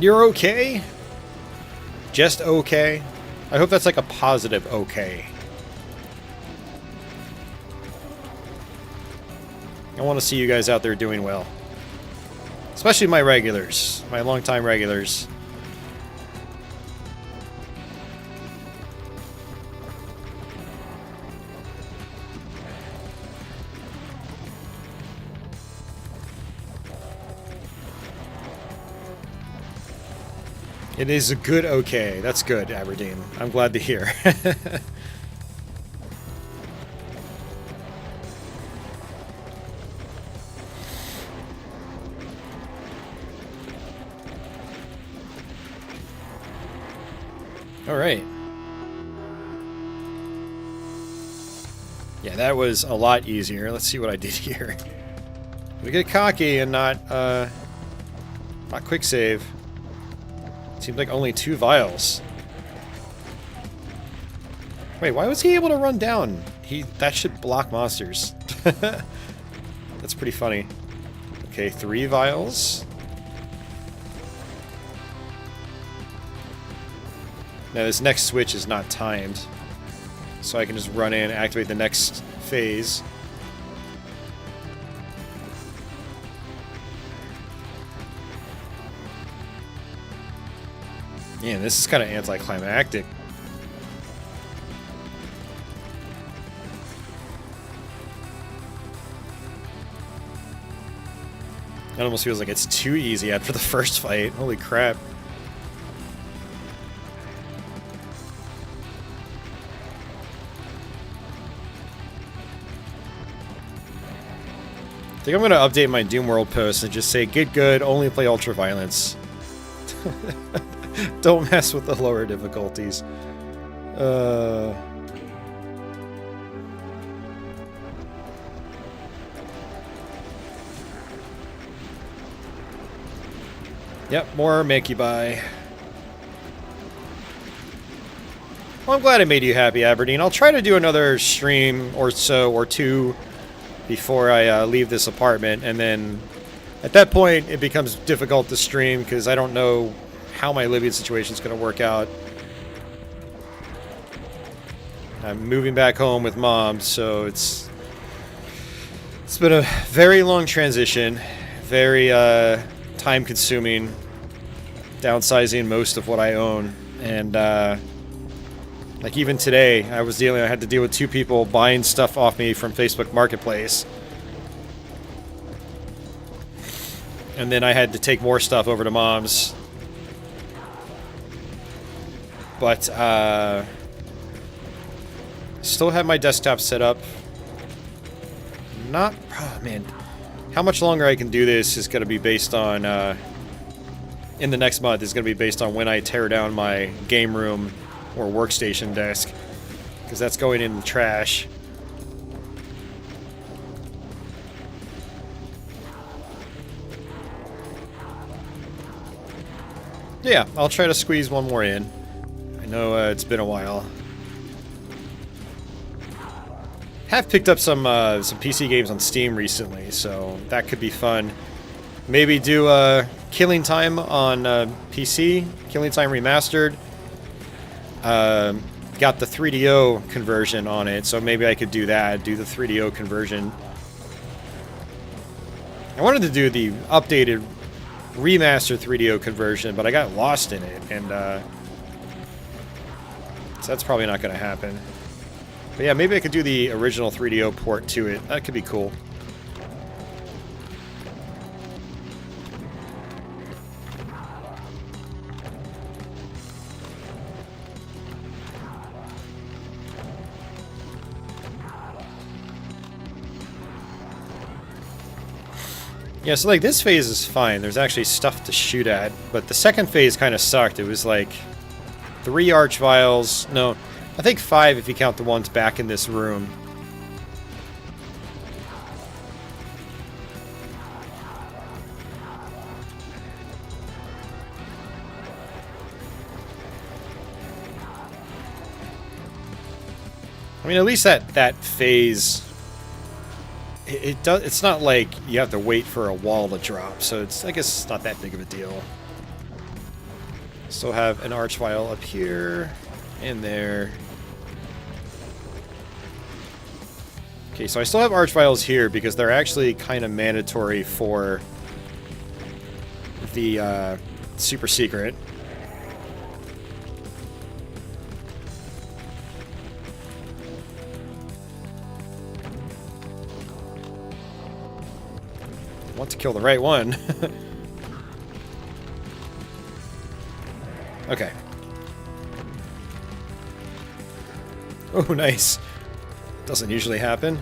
Speaker 1: You're okay? Just okay? I hope that's like a positive okay. I want to see you guys out there doing well. Especially my regulars. My longtime regulars. It is a good okay. That's good, Aberdeen. I'm glad to hear. All right. Yeah, that was a lot easier. Let's see what I did here. We get cocky and not quick save. Seems like only 2 vials. Wait, why was he able to run down? That should block monsters. That's pretty funny. Okay, 3 vials. Now this next switch is not timed, so I can just run in and activate the next phase. Yeah, this is kind of anticlimactic. It almost feels like it's too easy after the first fight. Holy crap. I think I'm going to update my Doom World post and just say, get good, only play Ultra Violence. Don't mess with the lower difficulties. Yep, more make you buy. Well, I'm glad I made you happy, Aberdeen. I'll try to do another stream or so, or 2, before I leave this apartment, and then at that point it becomes difficult to stream because I don't know how my living situation is going to work out. I'm moving back home with Mom, so it's been a very long transition, very time consuming, downsizing most of what I own, and like even today, I had to deal with 2 people buying stuff off me from Facebook Marketplace. And then I had to take more stuff over to Mom's. But, still have my desktop set up. Oh man. How much longer I can do this is going to be based on, in the next month, is going to be based on when I tear down my game room or workstation desk, because that's going in the trash. Yeah, I'll try to squeeze one more in. I know it's been a while. Have picked up some PC games on Steam recently, so that could be fun. Maybe do Killing Time on PC, Killing Time Remastered. Got the 3DO conversion on it, so maybe I could do that, do the 3DO conversion. I wanted to do the updated remastered 3DO conversion, but I got lost in it, and so that's probably not going to happen. But yeah, maybe I could do the original 3DO port to it. That could be cool. Yeah, so like this phase is fine. There's actually stuff to shoot at, but the second phase kind of sucked. It was like 3 arch vials. No, I think 5 if you count the ones back in this room. I mean, at least that phase, it's not like you have to wait for a wall to drop, so I guess it's not that big of a deal. Still have an arch vial up here and there. Okay, so I still have arch vials here because they're actually kind of mandatory for the super secret. Want to kill the right one. Okay. Oh, nice. Doesn't usually happen.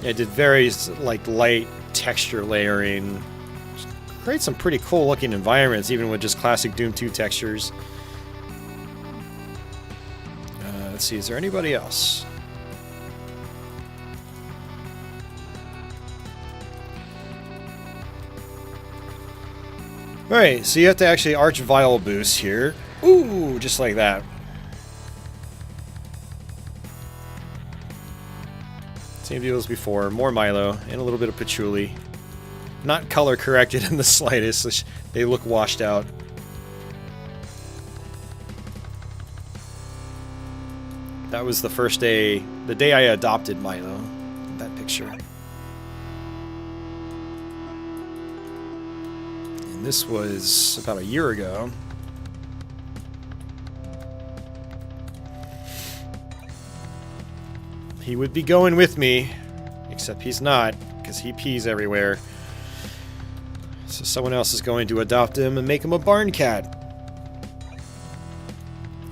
Speaker 1: I did very like light texture layering. Create some pretty cool looking environments, even with just classic Doom 2 textures. Let's see, is there anybody else? Alright, so you have to actually arch vial boost here. Ooh, just like that. Same deal as before. More Milo and a little bit of patchouli. Not color corrected in the slightest. They look washed out. That was the first day, the day I adopted Milo. That picture. And this was about a year ago. He would be going with me, except he's not, because he pees everywhere. So someone else is going to adopt him and make him a barn cat.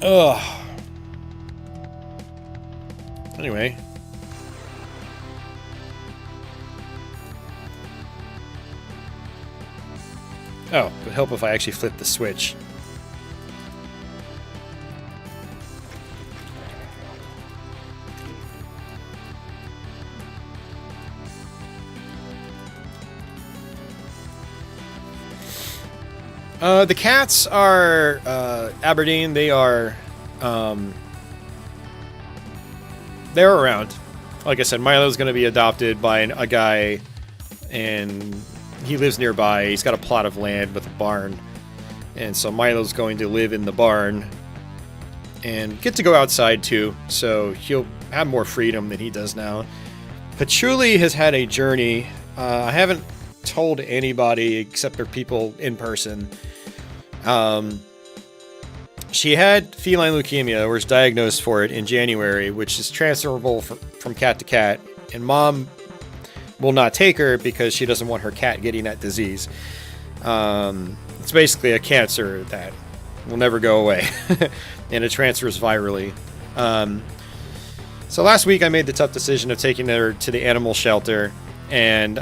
Speaker 1: Ugh. Anyway. Oh, it would help if I actually flipped the switch. The cats are Aberdeen. They are they're around. Like I said, Milo's going to be adopted by a guy, and he lives nearby. He's got a plot of land with a barn, and so Milo's going to live in the barn and get to go outside too. So he'll have more freedom than he does now. Patchouli has had a journey. I haven't told anybody except for people in person. She had feline leukemia, or was diagnosed for it in January, which is transferable from cat to cat, and mom will not take her because she doesn't want her cat getting that disease. It's basically a cancer that will never go away, and it transfers virally. So last week I made the tough decision of taking her to the animal shelter, and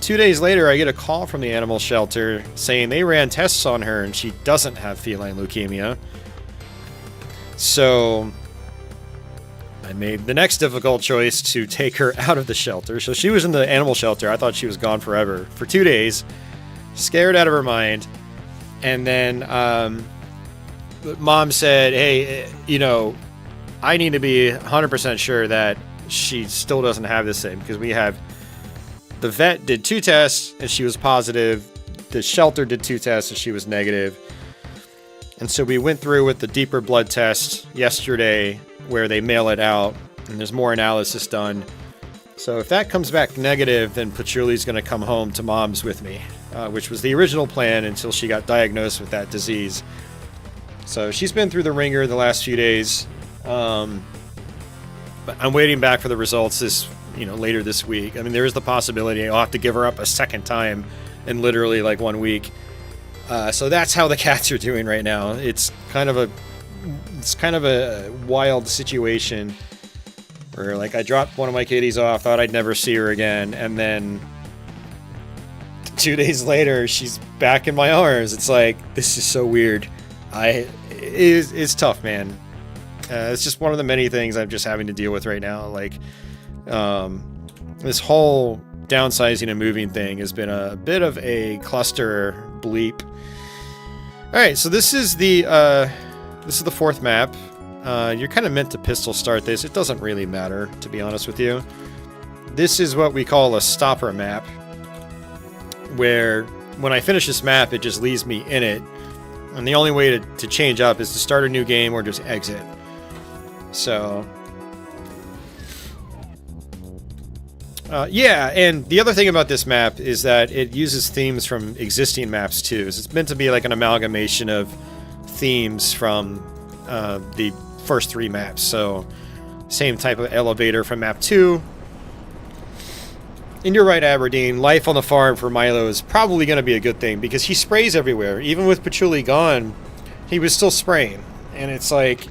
Speaker 1: 2 days later, I get a call from the animal shelter saying they ran tests on her and she doesn't have feline leukemia. So I made the next difficult choice to take her out of the shelter. So she was in the animal shelter. I thought she was gone forever for 2 days, scared out of her mind. And then mom said, hey, you know, I need to be 100% sure that she still doesn't have this thing, because we have... The vet did 2 tests, and she was positive. The shelter did 2 tests, and she was negative. And so we went through with the deeper blood test yesterday, where they mail it out, and there's more analysis done. So if that comes back negative, then Patchouli's going to come home to mom's with me, which was the original plan until she got diagnosed with that disease. So she's been through the ringer the last few days. But I'm waiting back for the results later this week. I mean, there is the possibility I'll have to give her up a second time in literally like 1 week. So that's how the cats are doing right now. It's kind of a wild situation where, like, I dropped one of my kitties off, thought I'd never see her again, and then 2 days later she's back in my arms. It's like, this is so weird. It's tough, man. It's just one of the many things I'm just having to deal with right now. Like, this whole downsizing and moving thing has been a bit of a cluster bleep. All right, so this is the 4th map. You're kind of meant to pistol start this. It doesn't really matter, to be honest with you. This is what we call a stopper map, where when I finish this map, it just leaves me in it. And the only way to change up is to start a new game or just exit. So, yeah, and the other thing about this map is that it uses themes from existing maps too. So it's meant to be like an amalgamation of themes from the first 3 maps. So same type of elevator from map 2. And you're right, Aberdeen. Life on the farm for Milo is probably going to be a good thing because he sprays everywhere. Even with Patchouli gone, he was still spraying. And it's like,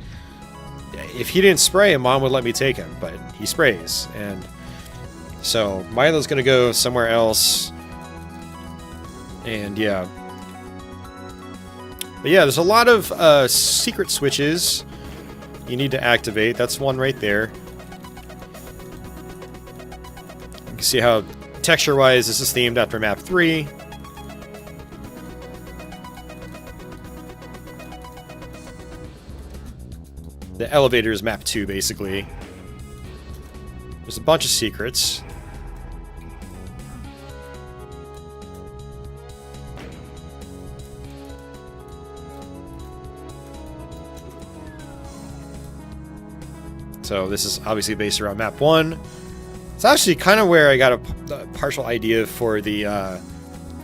Speaker 1: if he didn't spray him, Mom would let me take him. But he sprays. And so Milo's going to go somewhere else. And yeah. But yeah, there's a lot of secret switches you need to activate. That's one right there. You can see how texture-wise this is themed after map 3. The elevator is map 2, basically. There's a bunch of secrets. So this is obviously based around map 1. It's actually kind of where I got a partial idea for the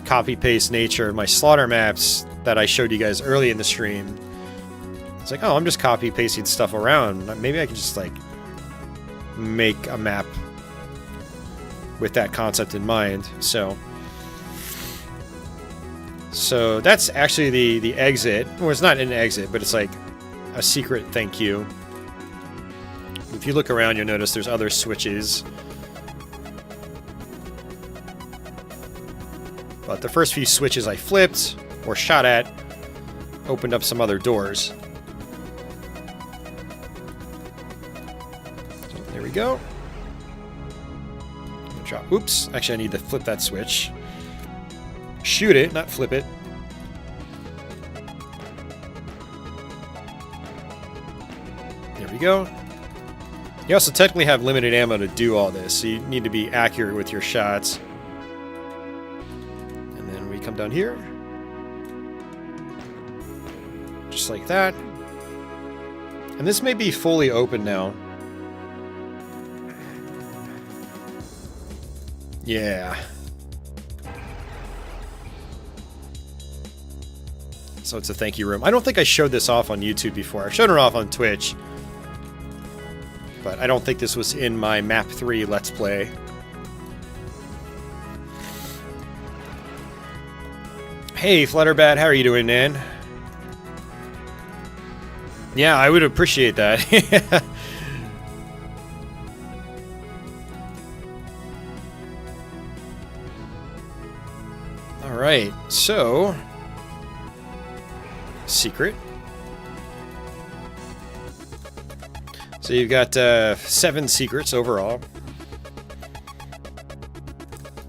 Speaker 1: copy-paste nature of my slaughter maps that I showed you guys early in the stream. It's like, oh, I'm just copy-pasting stuff around. Maybe I can just, like, make a map with that concept in mind. So that's actually the exit. Well, it's not an exit, but it's like a secret thank you. If you look around, you'll notice there's other switches. But the first few switches I flipped or shot at opened up some other doors. So there we go. Drop. Oops. Actually, I need to flip that switch. Shoot it, not flip it. There we go. You also technically have limited ammo to do all this, so you need to be accurate with your shots. And then we come down here. Just like that. And this may be fully open now. Yeah. So it's a thank you room. I don't think I showed this off on YouTube before. I showed it off on Twitch. But I don't think this was in my map 3 Let's Play. Hey, Flutterbad, how are you doing, man? Yeah, I would appreciate that. Alright, so... secret. So you've got 7 secrets overall.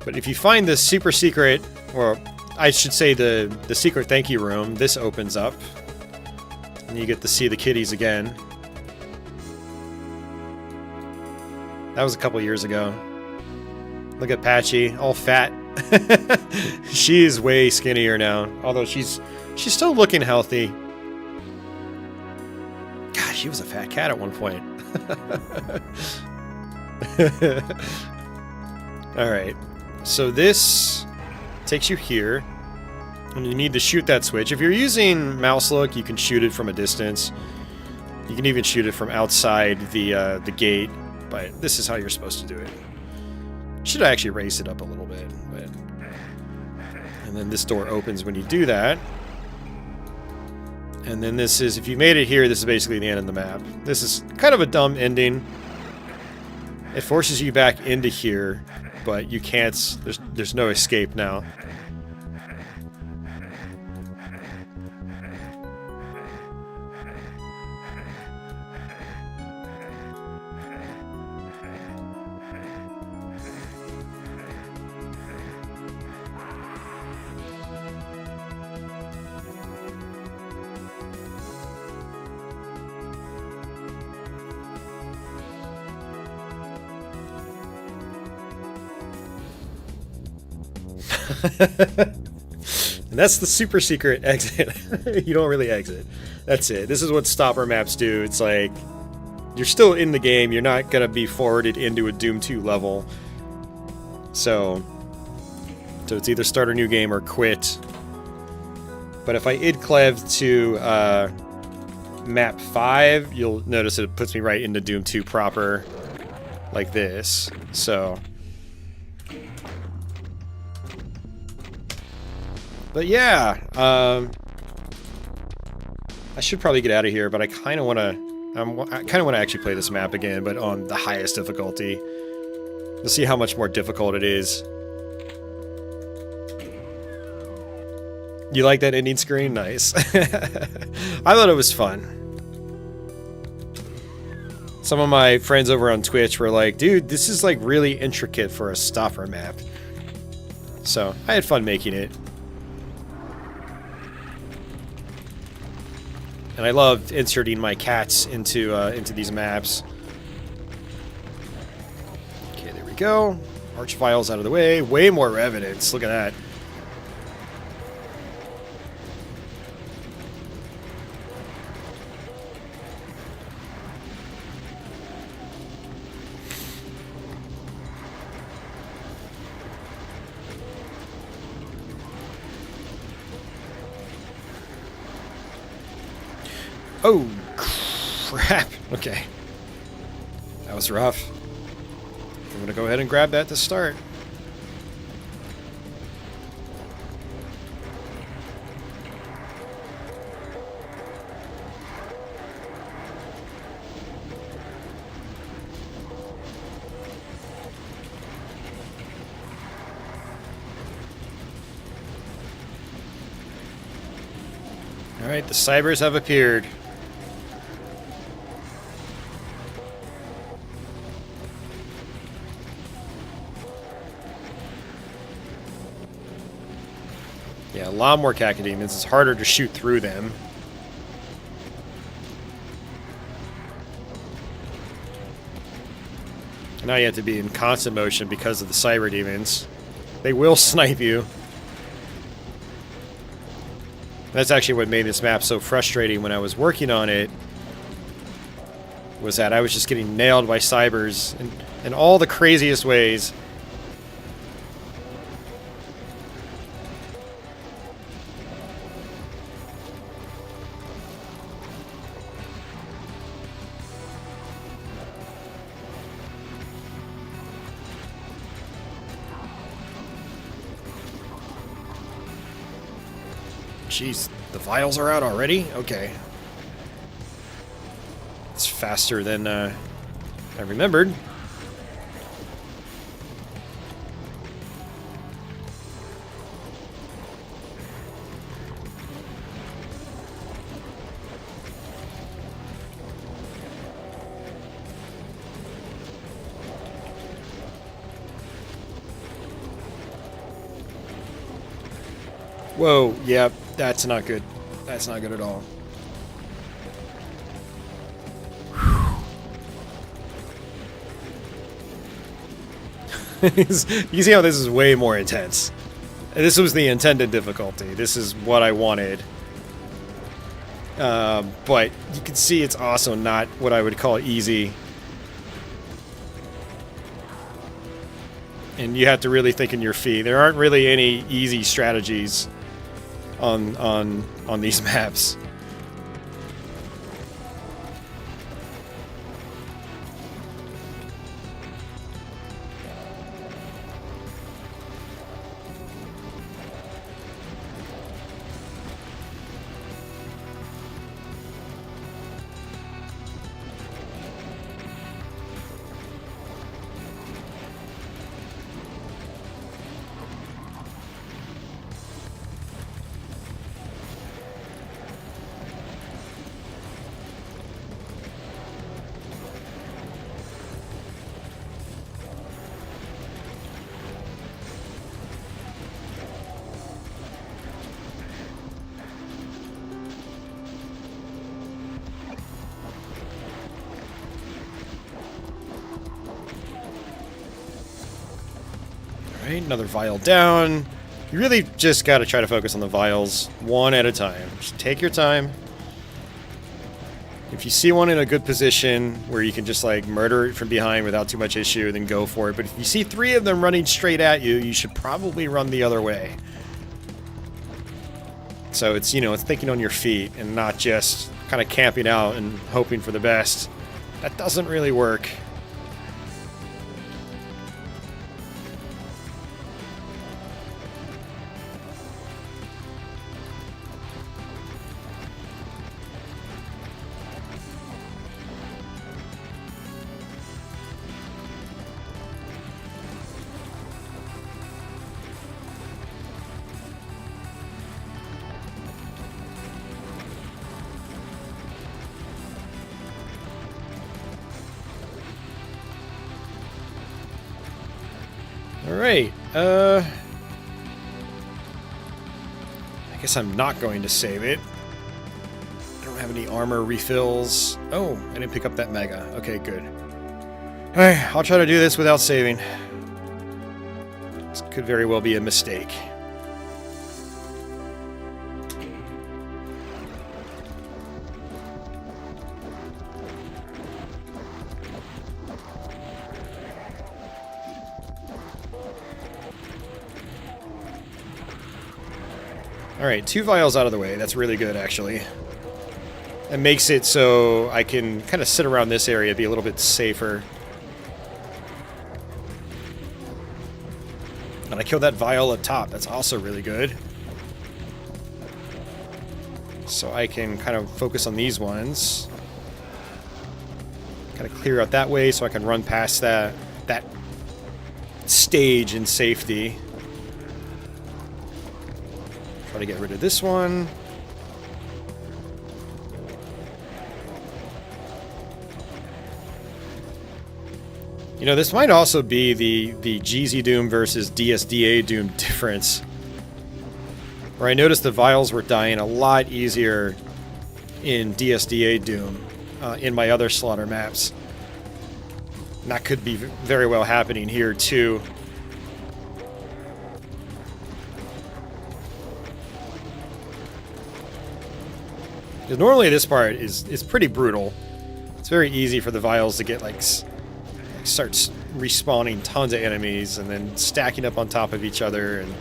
Speaker 1: But if you find the super secret, or I should say the secret thank you room, this opens up. And you get to see the kitties again. That was a couple years ago. Look at Patchy, all fat. She is way skinnier now, although she's still looking healthy. God, she was a fat cat at one point. Alright, so this takes you here, and you need to shoot that switch. If you're using mouse look, you can shoot it from a distance. You can even shoot it from outside the gate, but this is how you're supposed to do it. Should actually raise it up a little bit, but... and then this door opens when you do that. And then this is, if you made it here, this is basically the end of the map. This is kind of a dumb ending. It forces you back into here, but you can't, there's no escape now. And that's the super secret exit. You don't really exit. That's it. This is what stopper maps do. It's like, you're still in the game. You're not going to be forwarded into a Doom 2 level. So it's either start a new game or quit. But if I id-clev to map 5, you'll notice it puts me right into Doom 2 proper, like this. So, but yeah, I should probably get out of here, but I kind of want to actually play this map again, but on the highest difficulty. We'll see how much more difficult it is. You like that ending screen? Nice. I thought it was fun. Some of my friends over on Twitch were like, dude, this is like really intricate for a stopper map. So, I had fun making it. And I loved inserting my cats into these maps. Okay, there we go. Arch files out of the way. Way more evidence. Look at that. Oh, crap. Okay. That was rough. I'm going to go ahead and grab that to start. Alright, the cybers have appeared. Yeah, a lot more cacodemons. It's harder to shoot through them. Now you have to be in constant motion because of the cyber demons. They will snipe you. That's actually what made this map so frustrating when I was working on it. Was that I was just getting nailed by cybers in all the craziest ways. Jeez, the vials are out already? Okay. It's faster than I remembered. Whoa, yeah, that's not good. That's not good at all. You see how this is way more intense. This was the intended difficulty. This is what I wanted. But you can see it's also not what I would call easy. And you have to really think on your feet. There aren't really any easy strategies on these maps. Alright, another vial down. You really just gotta try to focus on the vials one at a time. Just take your time. If you see one in a good position where you can just like murder it from behind without too much issue, then go for it. But if you see 3 of them running straight at you, you should probably run the other way. So it's, you know, it's thinking on your feet and not just kind of camping out and hoping for the best. That doesn't really work. Alright, I guess I'm not going to save it. I don't have any armor refills. Oh, I didn't pick up that mega. Okay, good. Alright, I'll try to do this without saving. This could very well be a mistake. Alright, 2 vials out of the way. That's really good, actually. It makes it so I can kind of sit around this area, be a little bit safer. And I killed that vial up top. That's also really good. So I can kind of focus on these ones. Kind of clear out that way so I can run past that stage in safety. Try to get rid of this one. You know, this might also be the GZ Doom versus DSDA Doom difference. Where I noticed the vials were dying a lot easier in DSDA Doom in my other slaughter maps. And that could be very well happening here too. Because normally this part is pretty brutal. It's very easy for the vials to get like starts respawning tons of enemies and then stacking up on top of each other and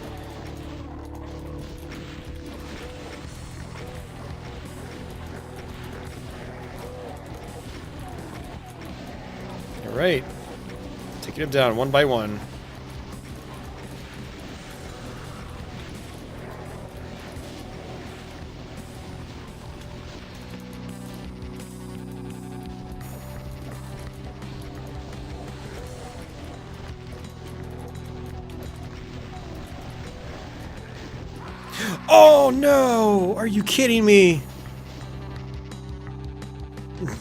Speaker 1: all right, taking them down one by one. Oh no! Are you kidding me?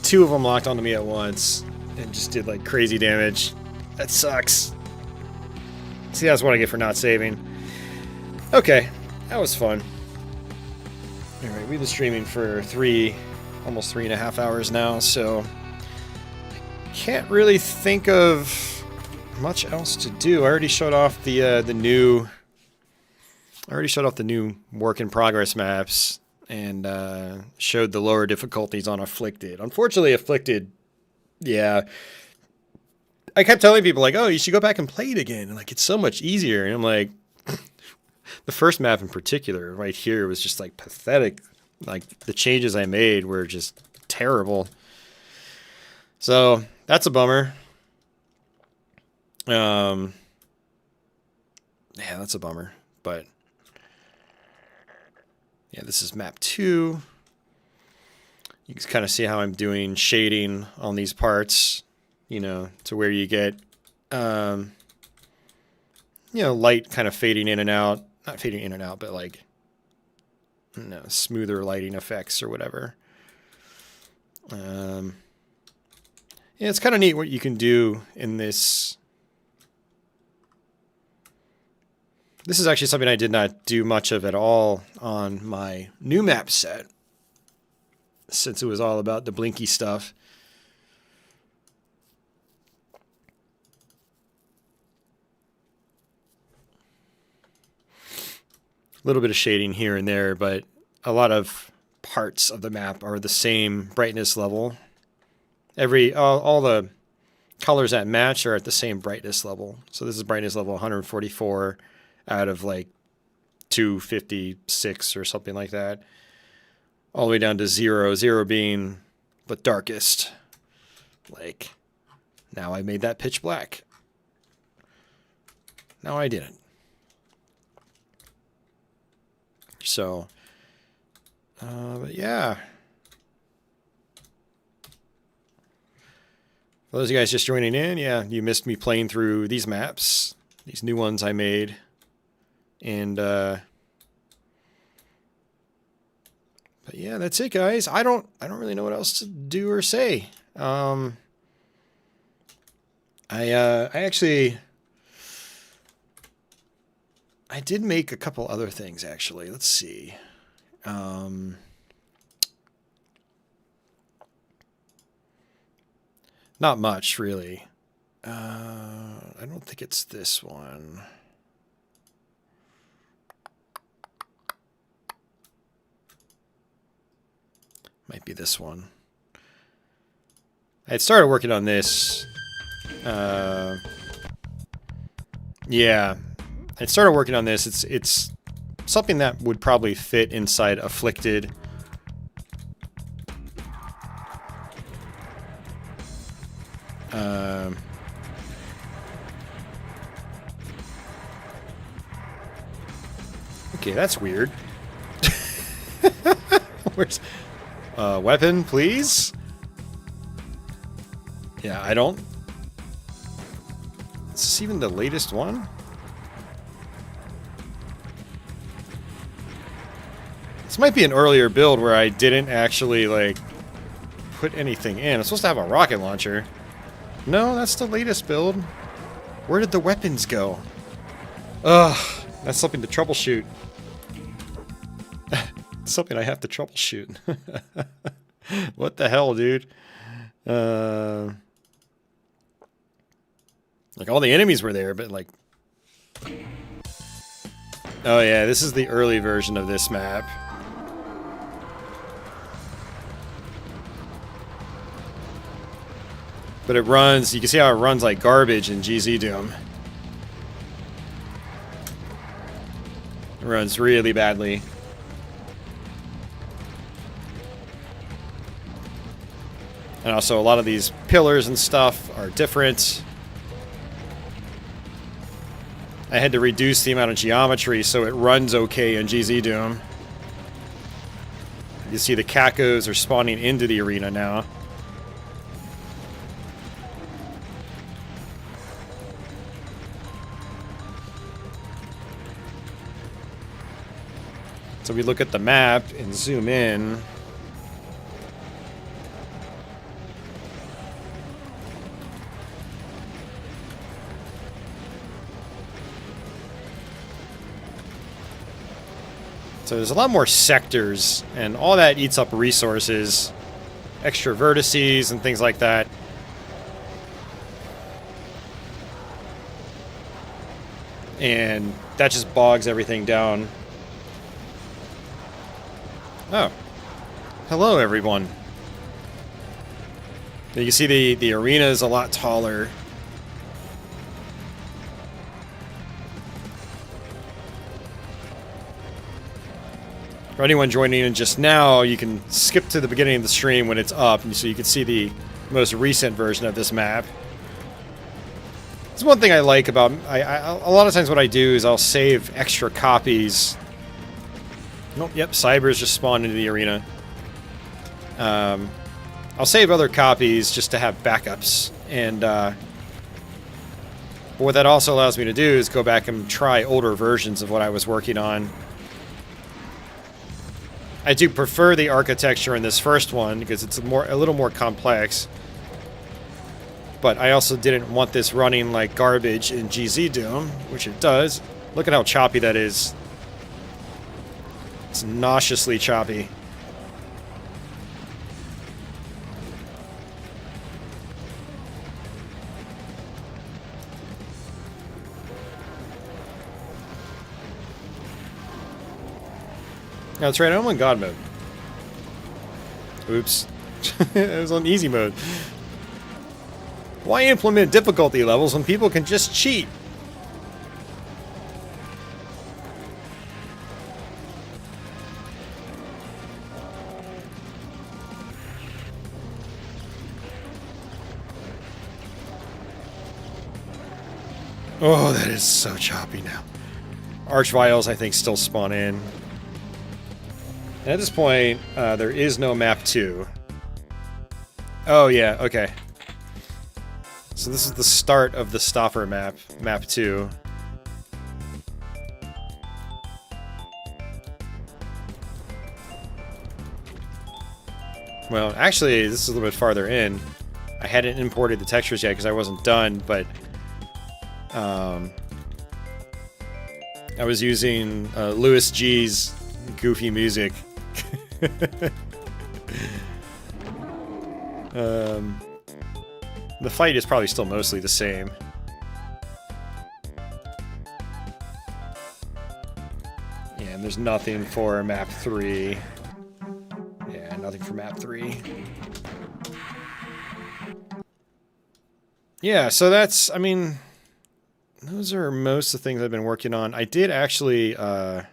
Speaker 1: 2 of them locked onto me at once and just did like crazy damage. That sucks. See, that's what I get for not saving. Okay, that was fun. Alright, we've been streaming for almost 3.5 hours now, so can't really think of much else to do. I already showed off the new work in progress maps and showed the lower difficulties on Afflicted. Unfortunately, Afflicted, yeah. I kept telling people like, "Oh, you should go back and play it again. Like, it's so much easier." And I'm like, the first map in particular, right here, was just like pathetic. Like the changes I made were just terrible. So that's a bummer. Yeah, that's a bummer. But yeah, this is map 2. You can kind of see how I'm doing shading on these parts, you know, to where you get, you know, light kind of fading in and out. Not fading in and out, but like, no, smoother lighting effects or whatever. Yeah, it's kind of neat what you can do in this. This is actually something I did not do much of at all on my new map set, since it was all about the blinky stuff. A little bit of shading here and there, but a lot of parts of the map are the same brightness level. All the colors that match are at the same brightness level. So this is brightness level 144 out of like 256 or something like that. All the way down to 0, 0 being the darkest. Like, now I made that pitch black. No, I didn't. So, but yeah. For those of you guys just joining in, yeah, you missed me playing through these maps, these new ones I made, and but yeah, that's it, guys. I don't really know what else to do or say. I actually. I did make a couple other things, actually. Let's see. Not much, really. I don't think it's this one. Might be this one. I had started working on this. Yeah. I started working on this. It's something that would probably fit inside Afflicted. Okay, that's weird. Where's weapon, please? Yeah, I don't. Is this even the latest one? This might be an earlier build where I didn't actually, like, put anything in. I'm supposed to have a rocket launcher. No, that's the latest build. Where did the weapons go? Ugh, that's something to troubleshoot. Something I have to troubleshoot. What the hell, dude? Like, all the enemies were there, but, like... Oh, yeah, this is the early version of this map. But it runs, you can see how it runs like garbage in GZ Doom. It runs really badly. And also a lot of these pillars and stuff are different. I had to reduce the amount of geometry so it runs okay in GZ Doom. You see the cacos are spawning into the arena now. So we look at the map and zoom in. So there's a lot more sectors, and all that eats up resources, extra vertices and things like that. And that just bogs everything down. Oh. Hello, everyone. You can see the arena is a lot taller. For anyone joining in just now, you can skip to the beginning of the stream when it's up, so you can see the most recent version of this map. It's one thing I like about... a lot of times what I do is I'll save extra copies. Nope, yep, Cybers just spawned into the arena. I'll save other copies just to have backups. And what that also allows me to do is go back and try older versions of what I was working on. I do prefer the architecture in this first one because it's a little more complex. But I also didn't want this running like garbage in GZ Doom, which it does. Look at how choppy that is. It's nauseously choppy. That's right, I'm on God mode. Oops. It was on easy mode. Why implement difficulty levels when people can just cheat? Oh, that is so choppy now. Archviles, I think, still spawn in. And at this point, there is no map 2. Oh, yeah, okay. So this is the start of the stopper map, map 2. Well, actually, this is a little bit farther in. I hadn't imported the textures yet because I wasn't done, but I was using Louis G's goofy music. The fight is probably still mostly the same. Yeah, and there's nothing for map 3. Yeah, nothing for map 3. Yeah, so that's, I mean, those are most of the things I've been working on. I did actually, I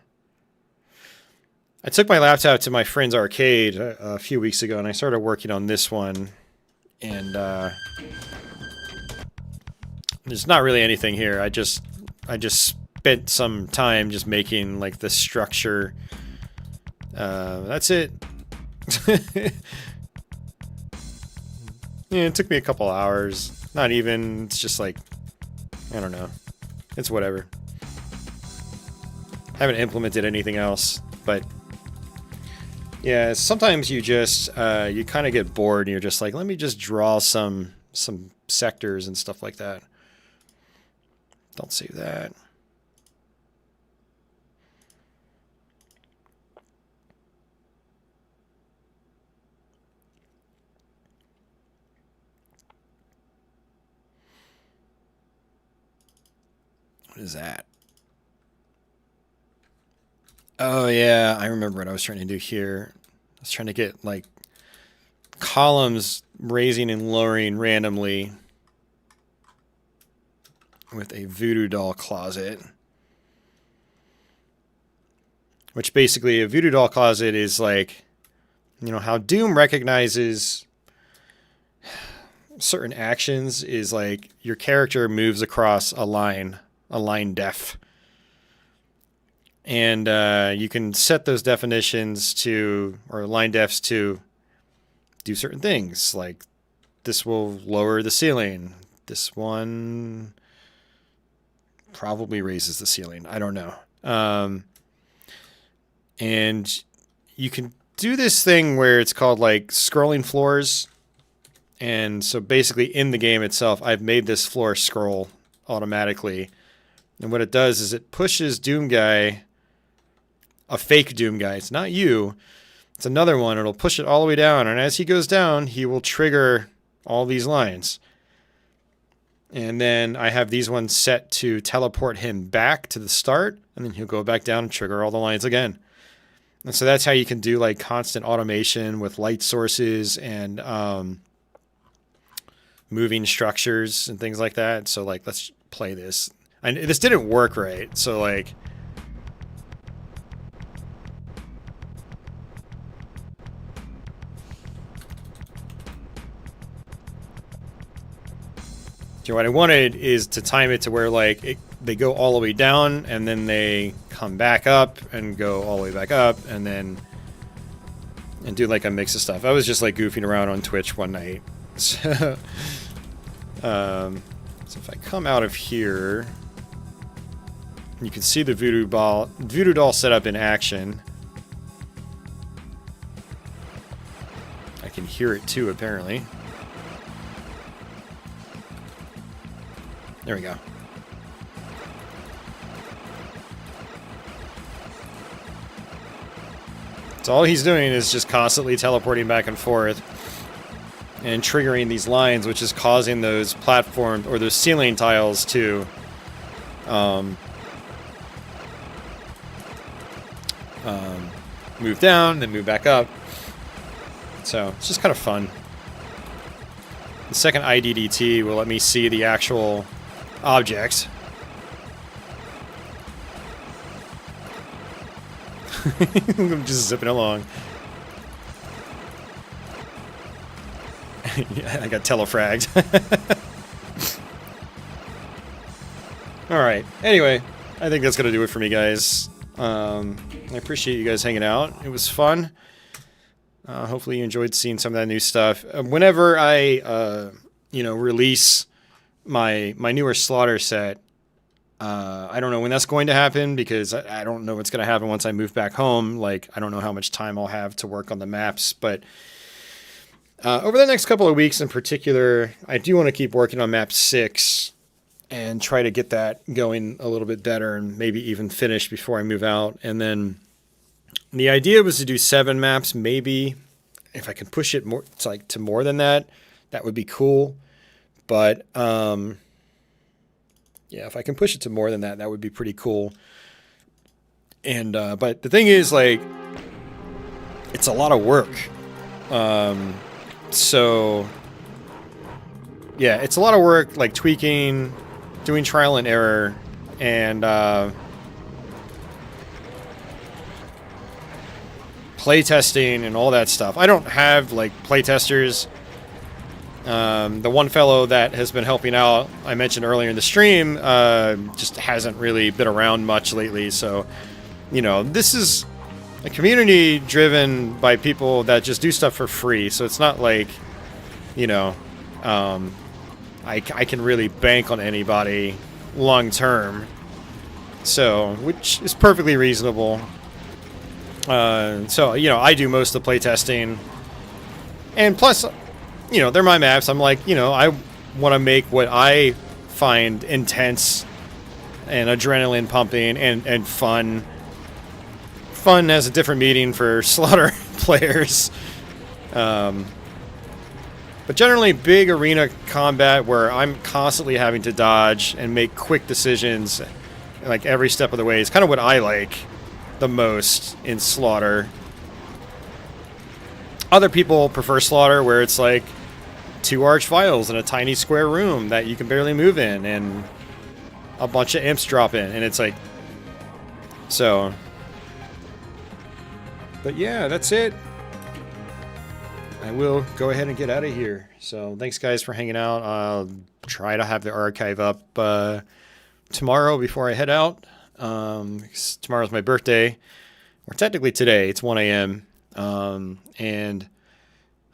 Speaker 1: took my laptop to my friend's arcade a few weeks ago, and I started working on this one. And there's not really anything here. I just spent some time just making like the structure. That's it. Yeah, it took me a couple hours. Not even. It's just like, I don't know. It's whatever. I haven't implemented anything else, but yeah, sometimes you just you kind of get bored and you're just like, let me just draw some sectors and stuff like that. Don't save that. What is that? Oh yeah, I remember what I was trying to do here. I was trying to get like columns raising and lowering randomly with a voodoo doll closet. Which basically, a voodoo doll closet is like, you know, how Doom recognizes certain actions is like your character moves across a line def. And you can set those definitions to, or line defs to do certain things. Like this will lower the ceiling. This one probably raises the ceiling. I don't know. And you can do this thing where it's called like scrolling floors. And so basically in the game itself, I've made this floor scroll automatically. And what it does is it pushes Doom Guy, a fake Doom Guy. It's not you. It's another one. It'll push it all the way down. And as he goes down, he will trigger all these lines. And then I have these ones set to teleport him back to the start. And then he'll go back down and trigger all the lines again. And so that's how you can do like constant automation with light sources and moving structures and things like that. So like, let's play this. And this didn't work right. So like, so what I wanted is to time it to where like they go all the way down and then they come back up and go all the way back up and then do like a mix of stuff. I was just like goofing around on Twitch one night. So, so if I come out of here, you can see the voodoo doll set up in action. I can hear it too, apparently. There we go. So all he's doing is just constantly teleporting back and forth and triggering these lines, which is causing those platforms or those ceiling tiles to move down, then move back up. So it's just kind of fun. The second IDDT will let me see the actual object. I'm just zipping along. Yeah, I got telefragged. All right. Anyway, I think that's going to do it for me, guys. I appreciate you guys hanging out. It was fun. Hopefully you enjoyed seeing some of that new stuff. Whenever I, release my newer Slaughter set, I don't know when that's going to happen because I don't know what's going to happen once I move back home. Like, I don't know how much time I'll have to work on the maps, but over the next couple of weeks in particular, I do want to keep working on map 6 and try to get that going a little bit better and maybe even finish before I move out. And then the idea was to do 7 maps, maybe. If I can push it more to more than that, that would be cool. But yeah, if I can push it to more than that, that would be pretty cool. And but the thing is, like, it's a lot of work. So yeah, it's a lot of work, like tweaking, doing trial and error, and playtesting and all that stuff. I don't have like playtesters. The one fellow that has been helping out, I mentioned earlier in the stream, just hasn't really been around much lately. So, this is a community driven by people that just do stuff for free. So it's not like, I can really bank on anybody long term. So, which is perfectly reasonable. So, I do most of the playtesting. And plus, they're my maps. I'm like, I want to make what I find intense and adrenaline pumping and fun. Fun has a different meaning for Slaughter players. But generally, big arena combat where I'm constantly having to dodge and make quick decisions like every step of the way is kind of what I like the most in Slaughter. Other people prefer Slaughter where it's like 2 arch vials in a tiny square room that you can barely move in and a bunch of imps drop in, and it's like, so. But yeah, that's it. I will go ahead and get out of here. So thanks guys for hanging out. I'll try to have the archive up tomorrow before I head out. Tomorrow's my birthday, or technically today. It's 1 a.m.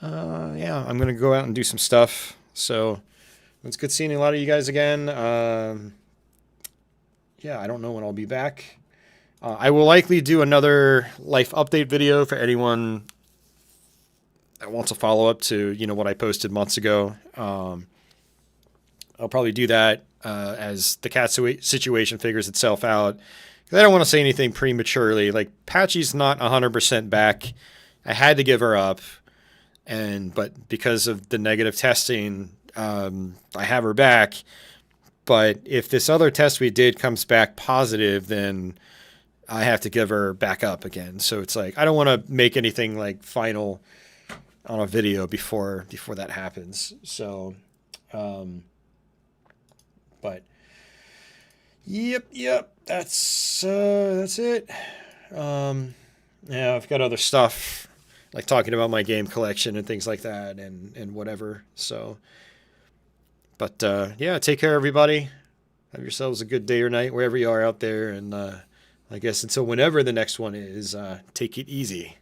Speaker 1: Yeah, I'm gonna go out and do some stuff. So it's good seeing a lot of you guys again. Yeah, I don't know when I'll be back. I will likely do another life update video for anyone that wants a follow-up to, what I posted months ago. I'll probably do that as the cat situation figures itself out. I don't want to say anything prematurely. Like, Patchy's not 100% back. I had to give her up. But because of the negative testing, I have her back. But if this other test we did comes back positive, then I have to give her back up again. So it's like, I don't want to make anything like final on a video before that happens. So, but yep, that's it. Yeah, I've got other stuff like talking about my game collection and things like that and whatever. So, but yeah, take care, everybody. Have yourselves a good day or night wherever you are out there. And I guess until whenever the next one is, take it easy.